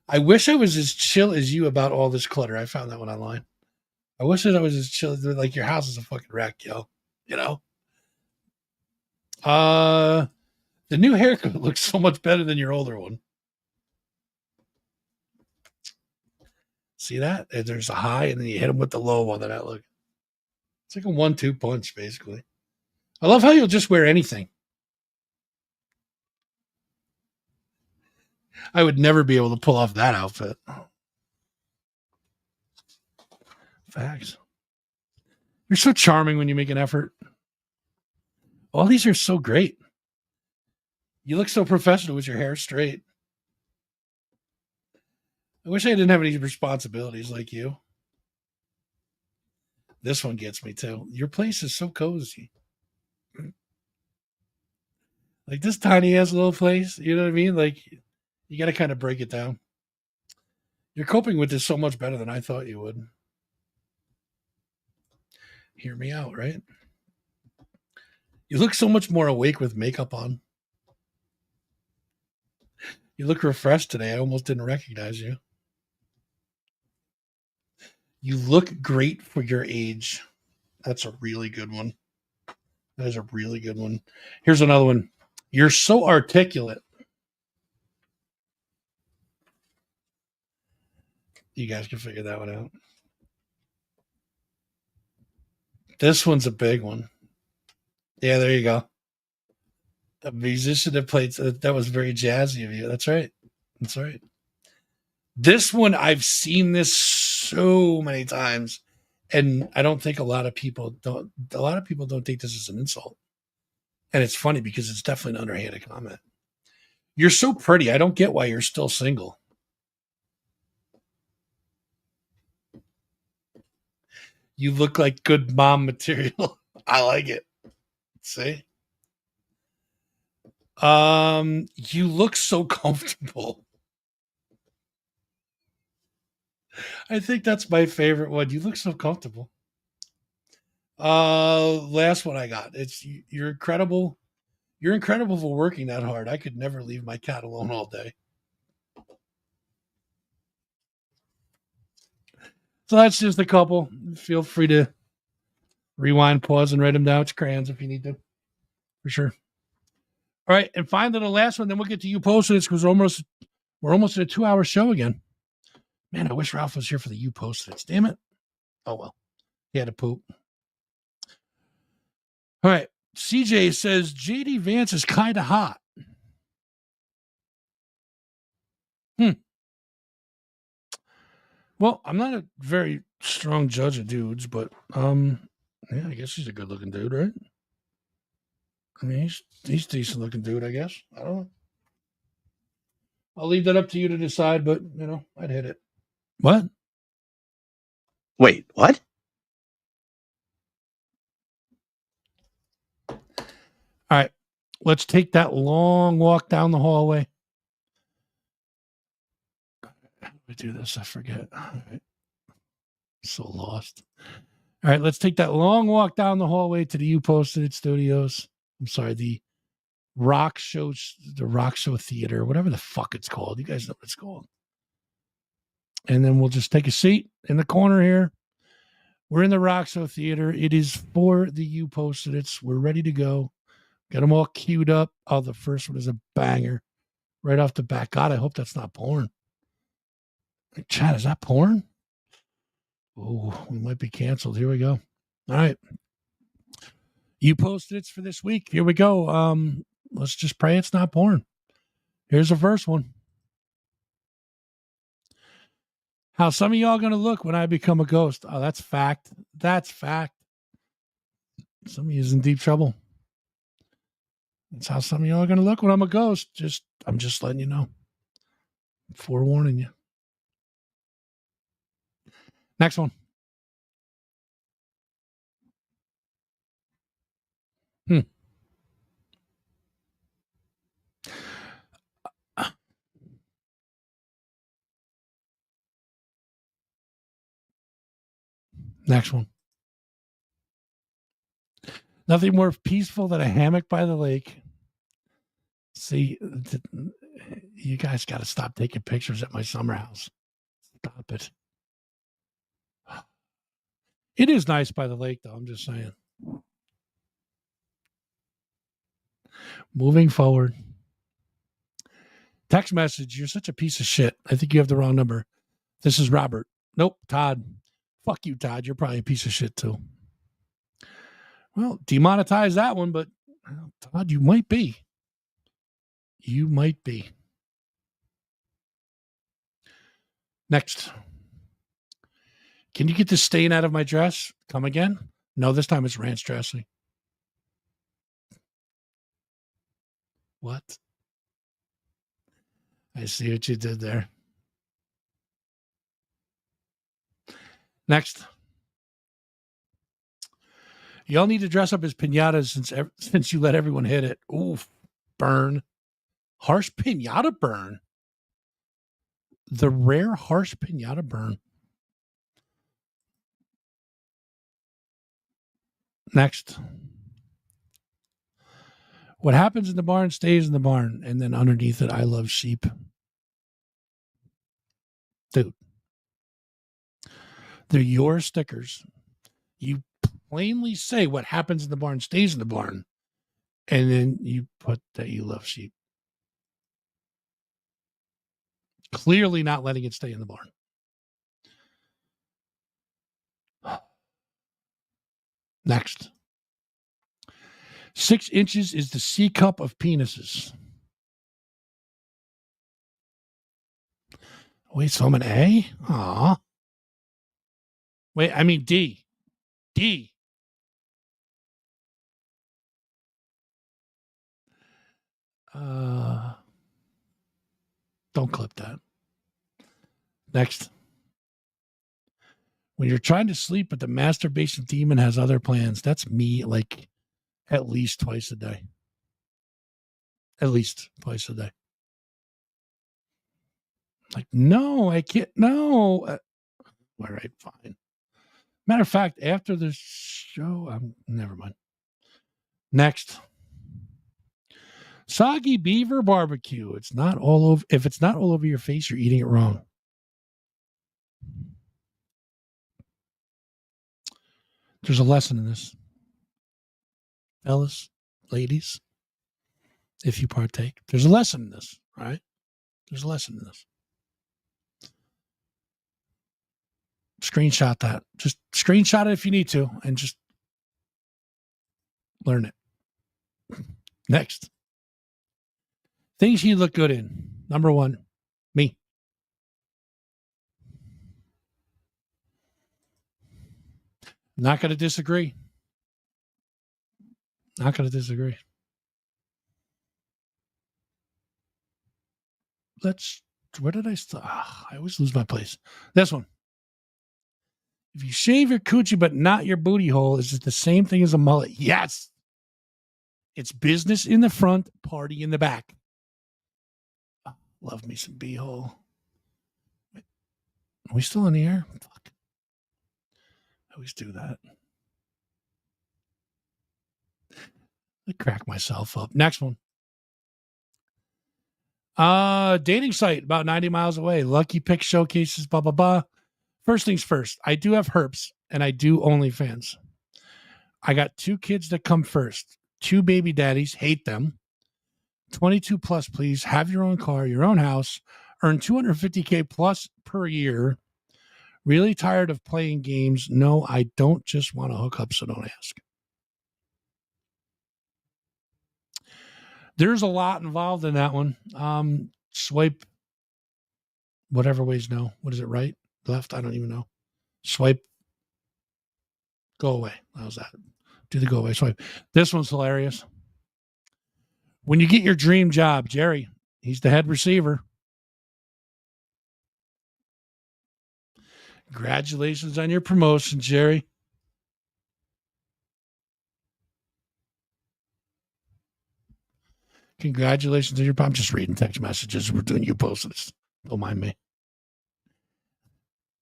I wish I was as chill as you about all this clutter. I found that one online. I wish that I was as chill. Like, your house is a fucking wreck, yo. The new haircut looks so much better than your older one. See that? There's a high, and then you hit them with the low one. That look. It's like a 1-2 punch, basically. I love how you'll just wear anything. I would never be able to pull off that outfit. Facts. You're so charming when you make an effort. All these are so great. You look so professional with your hair straight. I wish I didn't have any responsibilities like you. This one gets me too. Your place is so cozy. Like this tiny ass little place, you know what I mean? Like you got to kind of break it down. You're coping with this so much better than I thought you would. Hear me out, right? You look so much more awake with makeup on. You look refreshed today. I almost didn't recognize you. You look great for your age. That's a really good one. That is a really good one. Here's another one. You're so articulate. You guys can figure that one out. This one's a big one. Yeah, there you go. A musician that played, that was very jazzy of you. That's right. That's right. This one, I've seen this so many times, and I don't think a lot of people don't think this is an insult. And it's funny because it's definitely an underhanded comment. You're so pretty. I don't get why you're still single. You look like good mom material. I like it. See? You look so comfortable. I think that's my favorite one. You look so comfortable. Last one I got. It's you're incredible. You're incredible for working that hard. I could never leave my cat alone all day. So that's just a couple. Feel free to rewind, pause, and write them down. It's crayons if you need to. For sure. All right. And finally, the last one, then we'll get to you posting this because we're almost at a 2-hour show again. Man, I wish Ralph was here for the you posted it. Damn it. Oh, well. He had to poop. All right. CJ says JD Vance is kind of hot. Well, I'm not a very strong judge of dudes, but yeah, I guess he's a good looking dude, right? I mean, he's decent looking dude, I guess. I don't know. I'll leave that up to you to decide, but I'd hit it. What?
Wait, what?
All right. Let's take that long walk down the hallway. How do we do this? I forget. All right. So lost. All right, let's take that long walk down the hallway to the You Posted It Studios. I'm sorry, the Rock Show, the Rock Show Theater, whatever the fuck it's called. You guys know what it's called. And then we'll just take a seat in the corner here. We're in the Rock Show Theater. It is for the You Posted It's. We're ready to go. Got them all queued up. Oh, the first one is a banger right off the bat. God, I hope that's not porn. Chad, is that porn? Oh, we might be canceled. Here we go. All right. You Posted It's for this week. Here we go. Let's just pray it's not porn. Here's the first one. How some of y'all going to look when I become a ghost. Oh, that's fact. That's fact. Some of you is in deep trouble. That's how some of y'all are going to look when I'm a ghost. I'm just letting you know. Forewarning you. Next one. Next one. Nothing more peaceful than a hammock by the lake. See, you guys got to stop taking pictures at my summer house. Stop it. It is nice by the lake, though. I'm just saying. Moving forward. Text message. You're such a piece of shit. I think you have the wrong number. This is Robert. Nope, Todd. Fuck you, Todd. You're probably a piece of shit, too. Well, demonetize that one, but Todd, you might be. You might be. Next. Can you get the stain out of my dress? Come again? No, this time it's ranch dressing. What? I see what you did there. Next. Y'all need to dress up as piñatas since you let everyone hit it. Oof. Burn. Harsh piñata burn. The rare harsh piñata burn. Next. What happens in the barn stays in the barn. And then underneath it, I love sheep. Dude. They're your stickers. You plainly say what happens in the barn stays in the barn. And then you put that you love sheep. Clearly not letting it stay in the barn. Next. 6 inches is the C cup of penises. Wait, so I'm an A? Aw. Wait, I mean D. D. Don't clip that. Next. When you're trying to sleep, but the masturbation demon has other plans. That's me, like, at least twice a day. At least twice a day. Like, no, I can't. No. All right, fine. Matter of fact, after the show, never mind. Next. Soggy beaver barbecue. It's not all over. If it's not all over your face, you're eating it wrong. There's a lesson in this. Fellas, ladies, if you partake, there's a lesson in this, right? There's a lesson in this. Screenshot that. Just screenshot it if you need to and just learn it. Next. Things you look good in. Number 1, me. Not going to disagree. Not going to disagree. Where did I start? I always lose my place. This one. If you shave your coochie but not your booty hole, is it the same thing as a mullet? Yes. It's business in the front, party in the back. Love me some b-hole. Wait, are we still in the air? Fuck. I always do that. I crack myself up. Next one. Dating site about 90 miles away. Lucky pick showcases, blah, blah, blah. First things first, I do have herps and I do OnlyFans. I got 2 kids that come first. 2 baby daddies, hate them. 22 plus, please. Have your own car, your own house. Earn $250K plus per year. Really tired of playing games. No, I don't just want to hook up, so don't ask. There's a lot involved in that one. Swipe, whatever ways no. What is it, right? Left? I don't even know. Swipe. Go away. How's that? Do the go away swipe. This one's hilarious. When you get your dream job, Jerry, he's the head receiver. Congratulations on your promotion, Jerry. Congratulations on your promotion. I'm just reading text messages. We're doing you posting this. Don't mind me.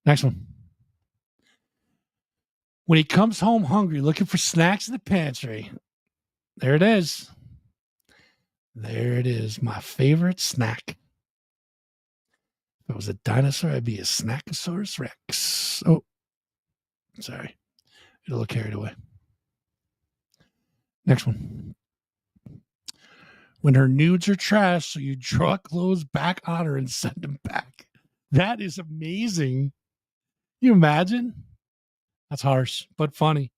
Next one. When he comes home hungry, looking for snacks in the pantry. There it is. There it is. My favorite snack. If I was a dinosaur, I'd be a Snackosaurus Rex. Oh, sorry. Get a little carried away. Next one. When her nudes are trash, so you draw clothes back on her and send them back. That is amazing. Can you imagine? That's harsh, but funny.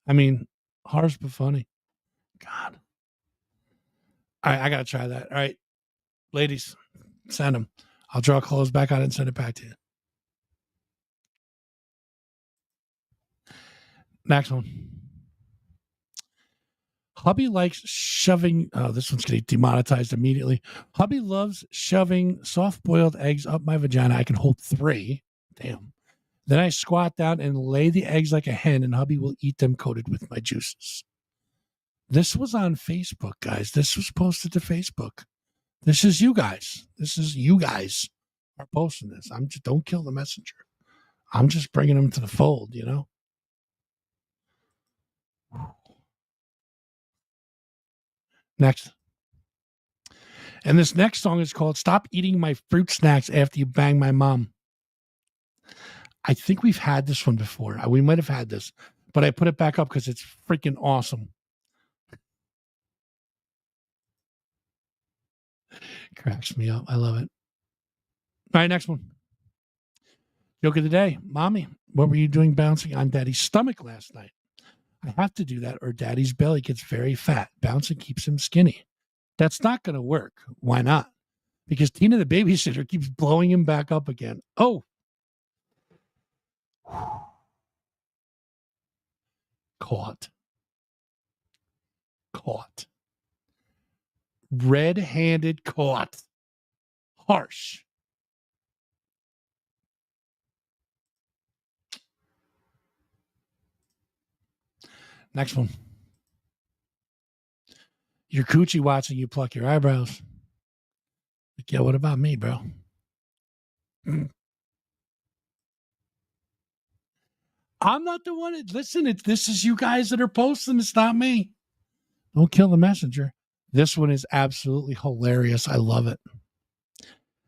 I mean, harsh, but funny. God. All right, I got to try that. All right, ladies, send them. I'll draw clothes back on it and send it back to you. Next one. Hubby likes shoving. Oh, this one's getting demonetized immediately. Hubby loves shoving soft-boiled eggs up my vagina. I can hold 3. Damn. Then I squat down and lay the eggs like a hen, and hubby will eat them coated with my juices. This was on Facebook, guys. This was posted to Facebook. This is you guys. This is you guys are posting this. I'm just, don't kill the messenger. I'm just bringing them to the fold, you know? Next. And this next song is called Stop Eating My Fruit Snacks After You Bang My Mom. I think we've had this one before. We might have had this, but I put it back up because it's freaking awesome. Cracks me up. I love it. All right, next one. Joke of the day. Mommy, what were you doing bouncing on Daddy's stomach last night? I have to do that or Daddy's belly gets very fat. Bouncing keeps him skinny. That's not going to work. Why not? Because Tina, the babysitter, keeps blowing him back up again. Oh. Caught. Red-handed caught. Harsh. Next one. Your coochie watching you pluck your eyebrows. Like, yeah, what about me, bro? I'm not the one that, listen, this is you guys that are posting. It's not me. Don't kill the messenger. This one is absolutely hilarious. I love it.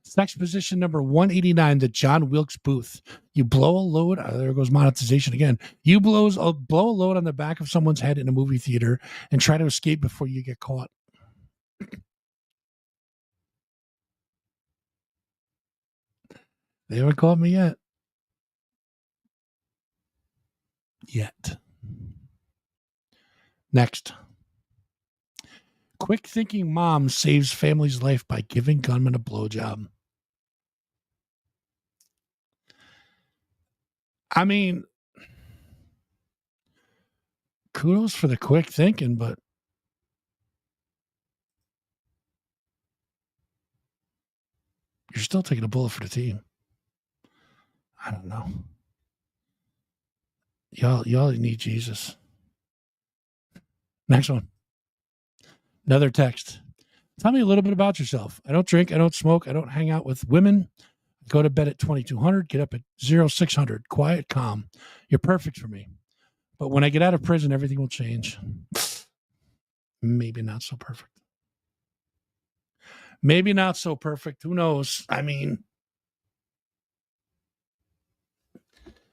Sex position number 189, the John Wilkes Booth. You blow a load. There goes monetization again. You blow a load on the back of someone's head in a movie theater and try to escape before you get caught. They haven't caught me yet. Next. Quick thinking mom saves family's life by giving gunman a blowjob. I mean, kudos for the quick thinking, but you're still taking a bullet for the team. I don't know. Y'all need Jesus. Next one. Another text. Tell me a little bit about yourself. I don't drink. I don't smoke. I don't hang out with women. I go to bed at 2200. Get up at 0600. Quiet, calm. You're perfect for me. But when I get out of prison, everything will change. Maybe not so perfect. Maybe not so perfect. Who knows? I mean,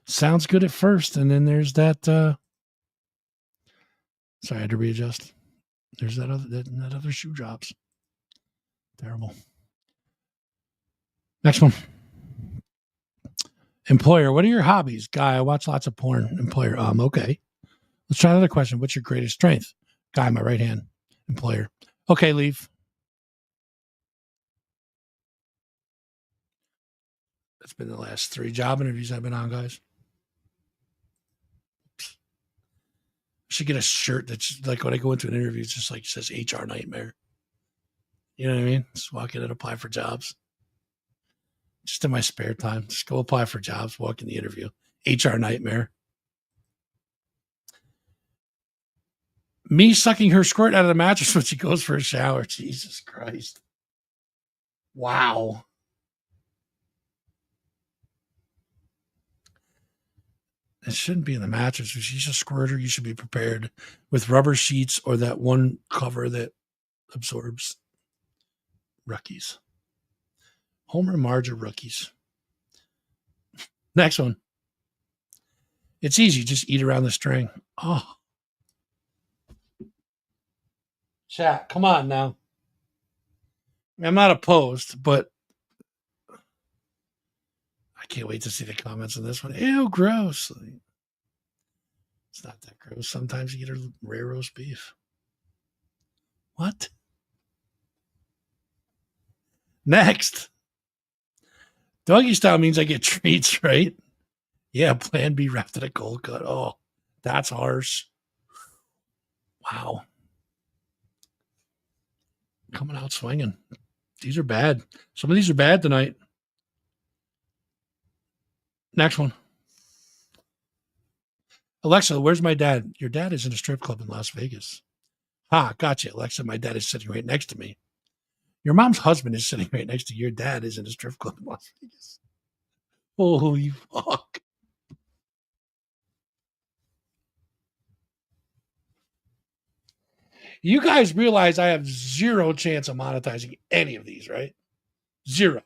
sounds good at first, and then there's that. Sorry, I had to readjust. There's that other shoe drops. Terrible. Next one. Employer, what are your hobbies? Guy, I watch lots of porn. Employer, okay. Let's try another question. What's your greatest strength? Guy, my right hand. Employer, okay, leave. That's been the last 3 job interviews I've been on, guys. I should get a shirt that's like when I go into an interview, it's just like says HR nightmare. You know what I mean? Just walk in and apply for jobs. Just in my spare time. Just go apply for jobs, walk in the interview. HR nightmare. Me sucking her squirt out of the mattress when she goes for a shower. Jesus Christ. Wow. It shouldn't be in the mattress. If she's a squirter, you should be prepared with rubber sheets or that one cover that absorbs. Rookies. Homer and Marge are rookies. Next one. It's easy. Just eat around the string. Oh. Chat, come on now. I'm not opposed, but I can't wait to see the comments on this one. Ew, gross. It's not that gross. Sometimes you get a rare roast beef. What? Next. Doggy style means I get treats, right? Yeah, plan B wrapped in a cold cut. Oh, that's harsh. Wow. Coming out swinging. These are bad. Some of these are bad tonight. Next one. Alexa, where's my dad? Your dad is in a strip club in Las Vegas. Ha, gotcha. Alexa, my dad is sitting right next to me. Your mom's husband is sitting right next to you. Your dad is in a strip club in Las Vegas. Holy fuck. You guys realize I have 0 chance of monetizing any of these, right? 0.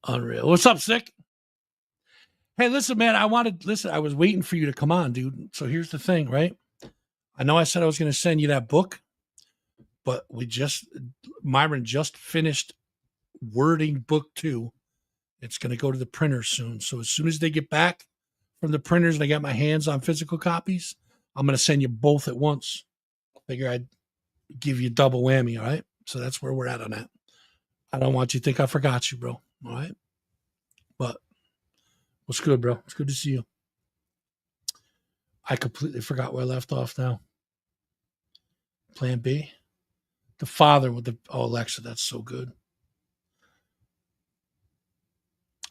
Unreal. What's up, Sick? Hey, listen, man, I was waiting for you to come on, dude. So here's the thing, right? I know I said I was going to send you that book, but Myron just finished wording book 2. It's going to go to the printer soon. So as soon as they get back from the printers and I got my hands on physical copies, I'm going to send you both at once. Figure I'd give you double whammy, all right? So that's where we're at on that. I don't want you to think I forgot you, bro, all right? But what's good, bro? It's good to see you. I completely forgot where I left off now. Plan B? The father with Alexa, that's so good.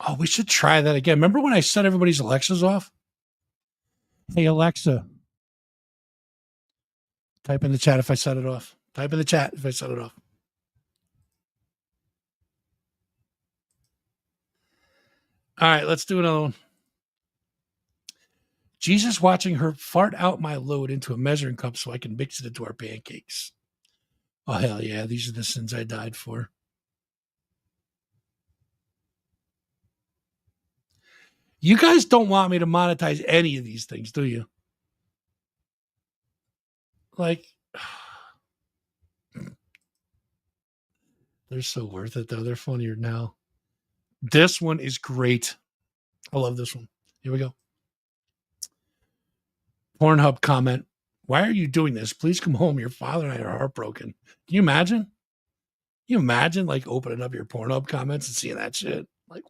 Oh, we should try that again. Remember when I set everybody's Alexas off? Hey, Alexa. Type in the chat if I set it off. Type in the chat if I set it off. All right, let's do another one. Jesus watching her fart out my load into a measuring cup so I can mix it into our pancakes. Oh, hell yeah. These are the sins I died for. You guys don't want me to monetize any of these things, do you? Like, they're so worth it, though. They're funnier now. This one is great. I love this one. Here we go. Pornhub comment. Why are you doing this? Please come home. Your father and I are heartbroken. Can you imagine? Can you imagine, like, opening up your Pornhub comments and seeing that shit? Like,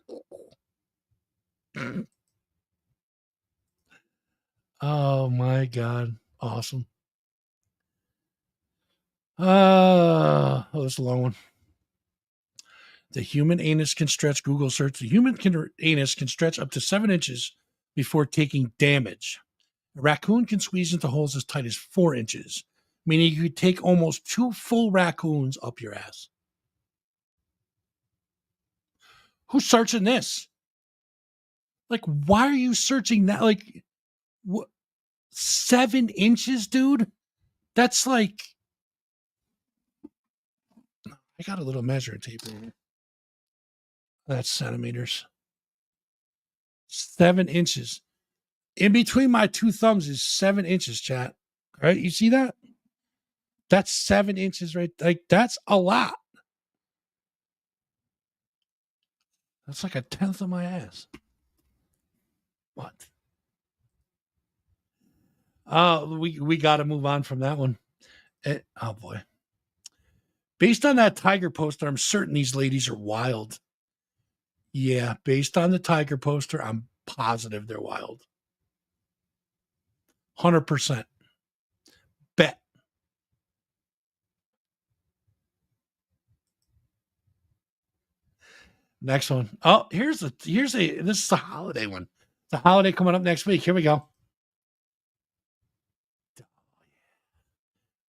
oh, my God. Awesome. That's a long one. The human anus can stretch. Google search. The human anus can stretch up to 7 inches before taking damage. A raccoon can squeeze into holes as tight as 4 inches, meaning you could take almost 2 full raccoons up your ass. Who's searching this? Like, why are you searching that? Like, what? 7 inches, dude? That's like, I got a little measuring tape in here. That's centimeters. 7 inches. In between my two thumbs is 7 inches, chat. All right, you see that? That's 7 inches, right? Like, that's a lot. That's like a tenth of my ass. What? We got to move on from that one. Oh boy. Based on that tiger poster, I'm certain these ladies are wild. Yeah, based on the tiger poster, I'm positive they're wild. 100%. Bet. Next one. Oh, this is a holiday one. The holiday coming up next week. Here we go.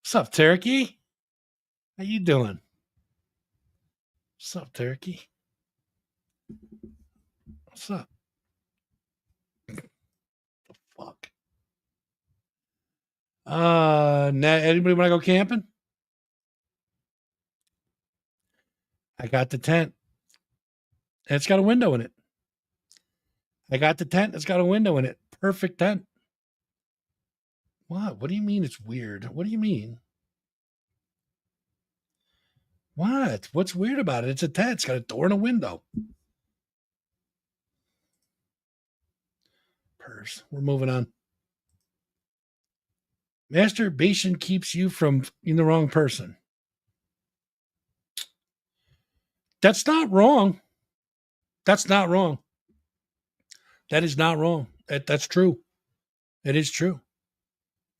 What's up, Turkey? How you doing? What's up, Turkey? What's up? The fuck? Anybody want to go camping? I got the tent. And it's got a window in it. I got the tent. It's got a window in it. Perfect tent. What? What do you mean it's weird? What do you mean? What? What's weird about it? It's a tent. It's got a door and a window. Purse. We're moving on. Masturbation keeps you from being the wrong person. That's not wrong. That's not wrong. That is not wrong. That's true. It is true.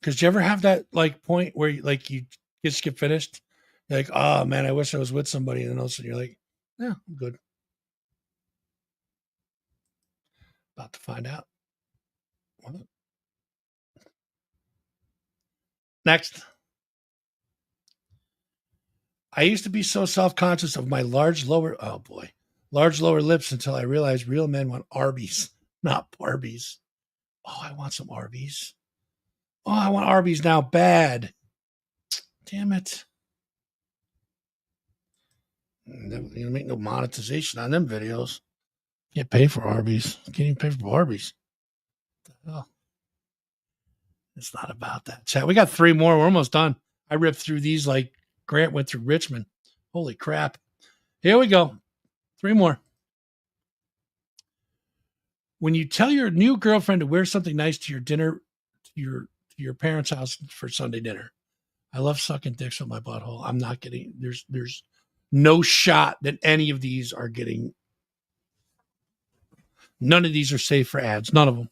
Because you ever have that like point where you just get finished? You're like, oh man, I wish I was with somebody. And then all of a sudden you're like, yeah, I'm good. About to find out. What? Next. I used to be so self-conscious of my large lower lips until I realized real men want Arby's, not Barbies. Oh, I want some Arby's. Oh, I want Arby's now bad. Damn it. You make no monetization on them videos. Can't pay for Arby's. Can't even pay for Arby's. What the hell? It's not about that. Chat. We got 3 more. We're almost done. I ripped through these like Grant went through Richmond. Holy crap. Here we go. 3 more. When you tell your new girlfriend to wear something nice to your dinner, to your parents' house for Sunday dinner. I love sucking dicks with my butthole. I'm not getting, there's no shot that any of these are getting, none of these are safe for ads. None of them.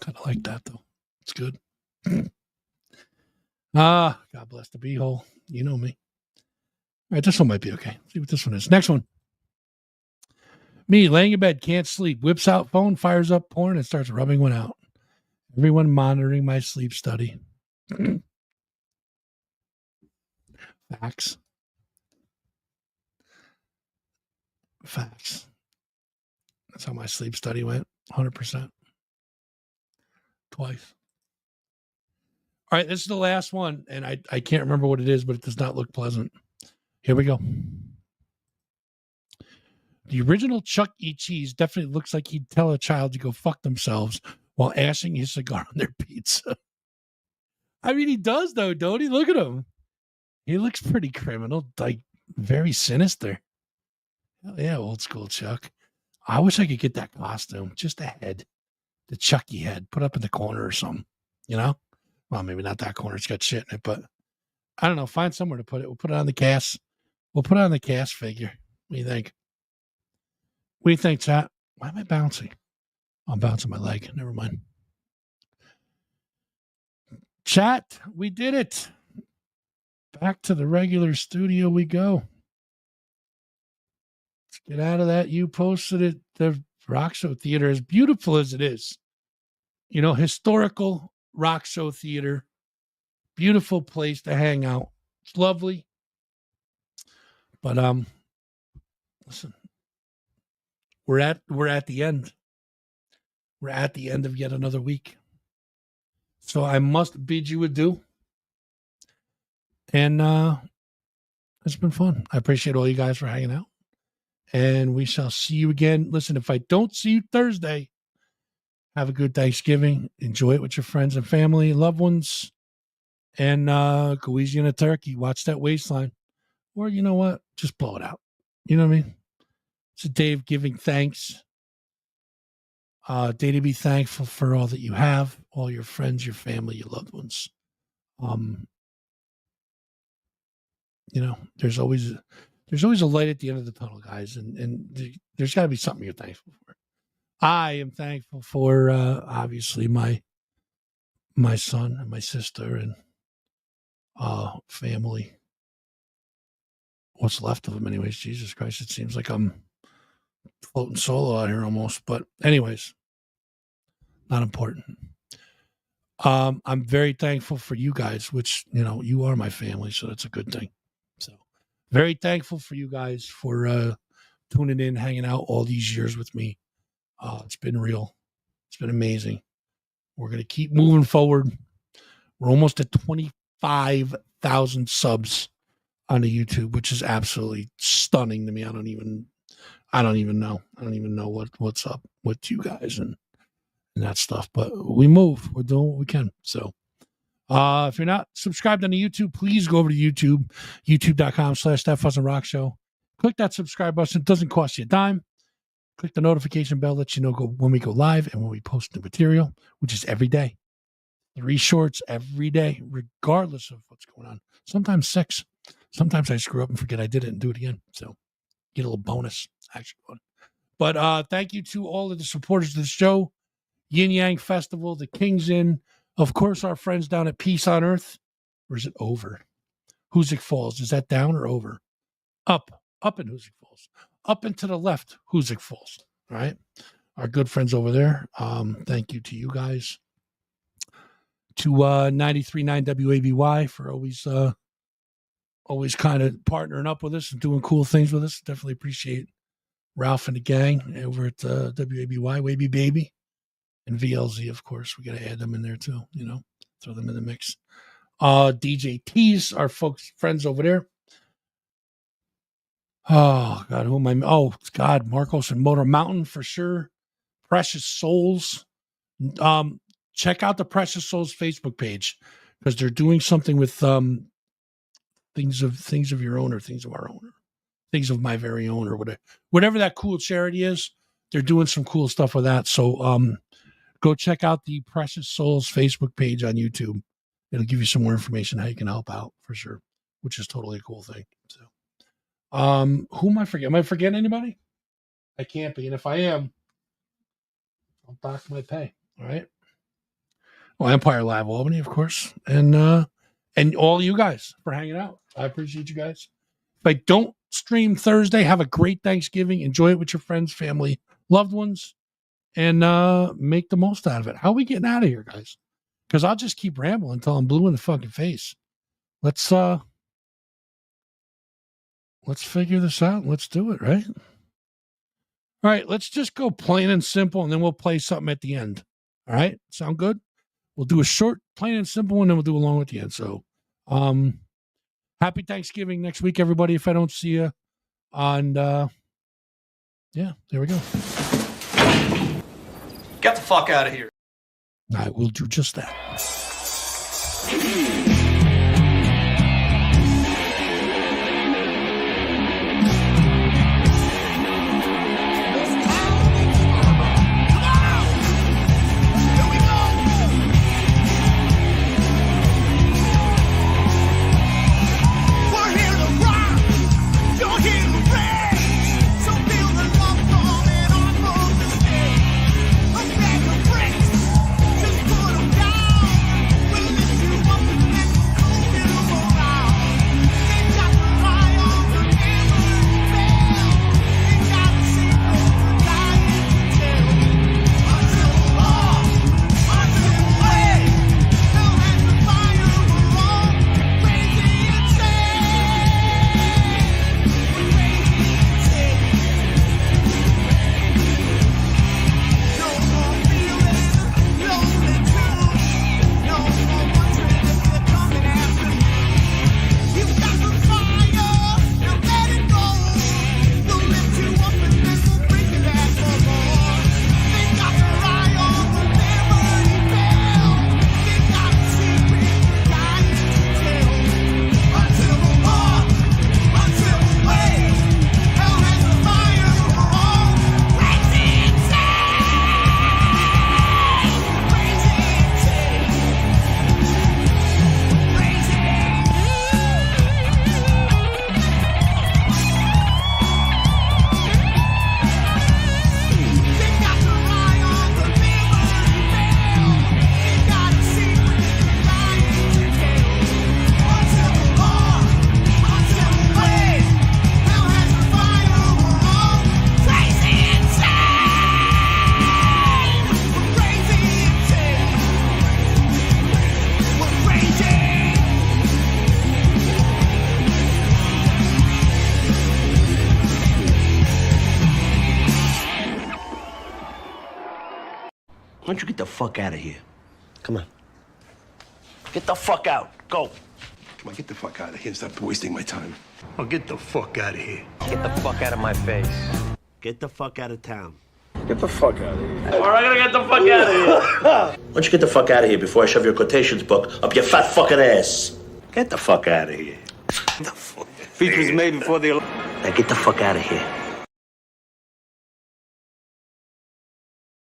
Kind of like that though. It's good. God bless the beehole. You know me. All right, this one might be okay. Let's see what this one is. Next one. Me laying in bed, can't sleep, whips out phone, fires up porn, and starts rubbing one out. Everyone monitoring my sleep study. Facts. Facts. That's how my sleep study went. 100%. Twice. All right, this is the last one, and I can't remember what it is, but it does not look pleasant. Here we go. The original Chuck E. Cheese definitely looks like he'd tell a child to go fuck themselves while ashing his cigar on their pizza. I mean, he does, though, don't he? Look at him. He looks pretty criminal, like very sinister. Hell yeah, old school Chuck. I wish I could get that costume, just a head, the Chucky head, put up in the corner or something, you know? Well, maybe not that corner. It's got shit in it, but I don't know. Find somewhere to put it. We'll put it on the cast. We'll put it on the cast figure. What do you think? What do you think, chat? Why am I bouncing? I'm bouncing my leg. Never mind. Chat, we did it. Back to the regular studio we go. Let's get out of that. You posted it. The Rock Show Theater, as beautiful as it is, you know, historical Rock Show Theater, beautiful place to hang out. It's lovely. But listen, we're at the end. We're at the end of yet another week. So I must bid you adieu. And it's been fun. I appreciate all you guys for hanging out. And we shall see you again. Listen, if I don't see you Thursday, have a good Thanksgiving. Enjoy it with your friends and family, loved ones. And go easy on a turkey. Watch that waistline. Or you know what? Just blow it out. You know what I mean? It's a day of giving thanks. Day to be thankful for all that you have, all your friends, your family, your loved ones. You know, there's always a light at the end of the tunnel, guys, and there's got to be something you're thankful for. I am thankful for obviously my son and my sister and family. What's left of them, anyways. Jesus Christ, it seems like I'm floating solo out here almost, but anyways, not important. I'm very thankful for you guys, which, you know, you are my family, so that's a good thing. So very thankful for you guys for tuning in, hanging out all these years with me. It's been real. It's been amazing. We're going to keep moving forward. We're almost at 25,000 subs on the YouTube, which is absolutely stunning to me. I don't even know. I don't even know what's up with you guys and that stuff, but we move. We're doing what we can. So if you're not subscribed on the YouTube, please go over to YouTube, youtube.com/That Fuzzing Rock Show. Click that subscribe button. It doesn't cost you a dime. Click the notification bell, let you know when we go live and when we post new material, which is every day. 3 shorts every day, regardless of what's going on. Sometimes 6. Sometimes I screw up and forget I did it and do it again. So get a little bonus. Actually fun. But thank you to all of the supporters of the show. Yin Yang Festival, the King's Inn, of course, our friends down at Peace on Earth. Or is it over? Hoosick Falls. Is that down or over? Up in Hoosick Falls. Up and to the left, Hoosick Falls. All right. Our good friends over there. Thank you to you guys. To 93.9 WABY for always kind of partnering up with us and doing cool things with us. Definitely appreciate Ralph and the gang over at WABY, Wavy Baby. And VLZ, of course. We got to add them in there too, you know, throw them in the mix. DJ T's, our friends over there. Oh, God, who am I? Oh, God, Marcos and Motor Mountain for sure. Precious Souls. Check out the Precious Souls Facebook page because they're doing something with things of your own or things of our own, or things of my very own, or whatever that cool charity is. They're doing some cool stuff with that. So go check out the Precious Souls Facebook page on YouTube. It'll give you some more information how you can help out for sure, which is totally a cool thing. So, who am I forgetting? Am I forgetting anybody? I can't be, and if I am, I'll dock my pay. All right. Well, Empire Live Albany, of course, and all you guys for hanging out. I appreciate you guys. If I don't stream Thursday, have a great Thanksgiving. Enjoy it with your friends, family, loved ones, and make the most out of it. How are we getting out of here, guys? Because I'll just keep rambling until I'm blue in the fucking face. Let's figure this out. Let's do it, right? All right, let's just go plain and simple, and then we'll play something at the end. All right? Sound good? We'll do a short, plain and simple, and then we'll do a long at the end. So, happy Thanksgiving next week, everybody, if I don't see you. And, yeah, there we go.
Get the fuck out of here.
I will do just that.
Why don't you get the fuck out of here? Come on. Get the fuck out. Go.
Come on, get the fuck out of here. Stop wasting my time.
Oh, get the fuck out of here. Get the fuck out of my face. Get the fuck out of town.
Get the fuck out of here.
Or I'm gonna get the fuck out of here. Why don't you get the fuck out of here before I shove your quotations book up your fat fucking ass? Get the fuck out of here.
Get the fuck out of
Speech was made before the... Now get the fuck out of here.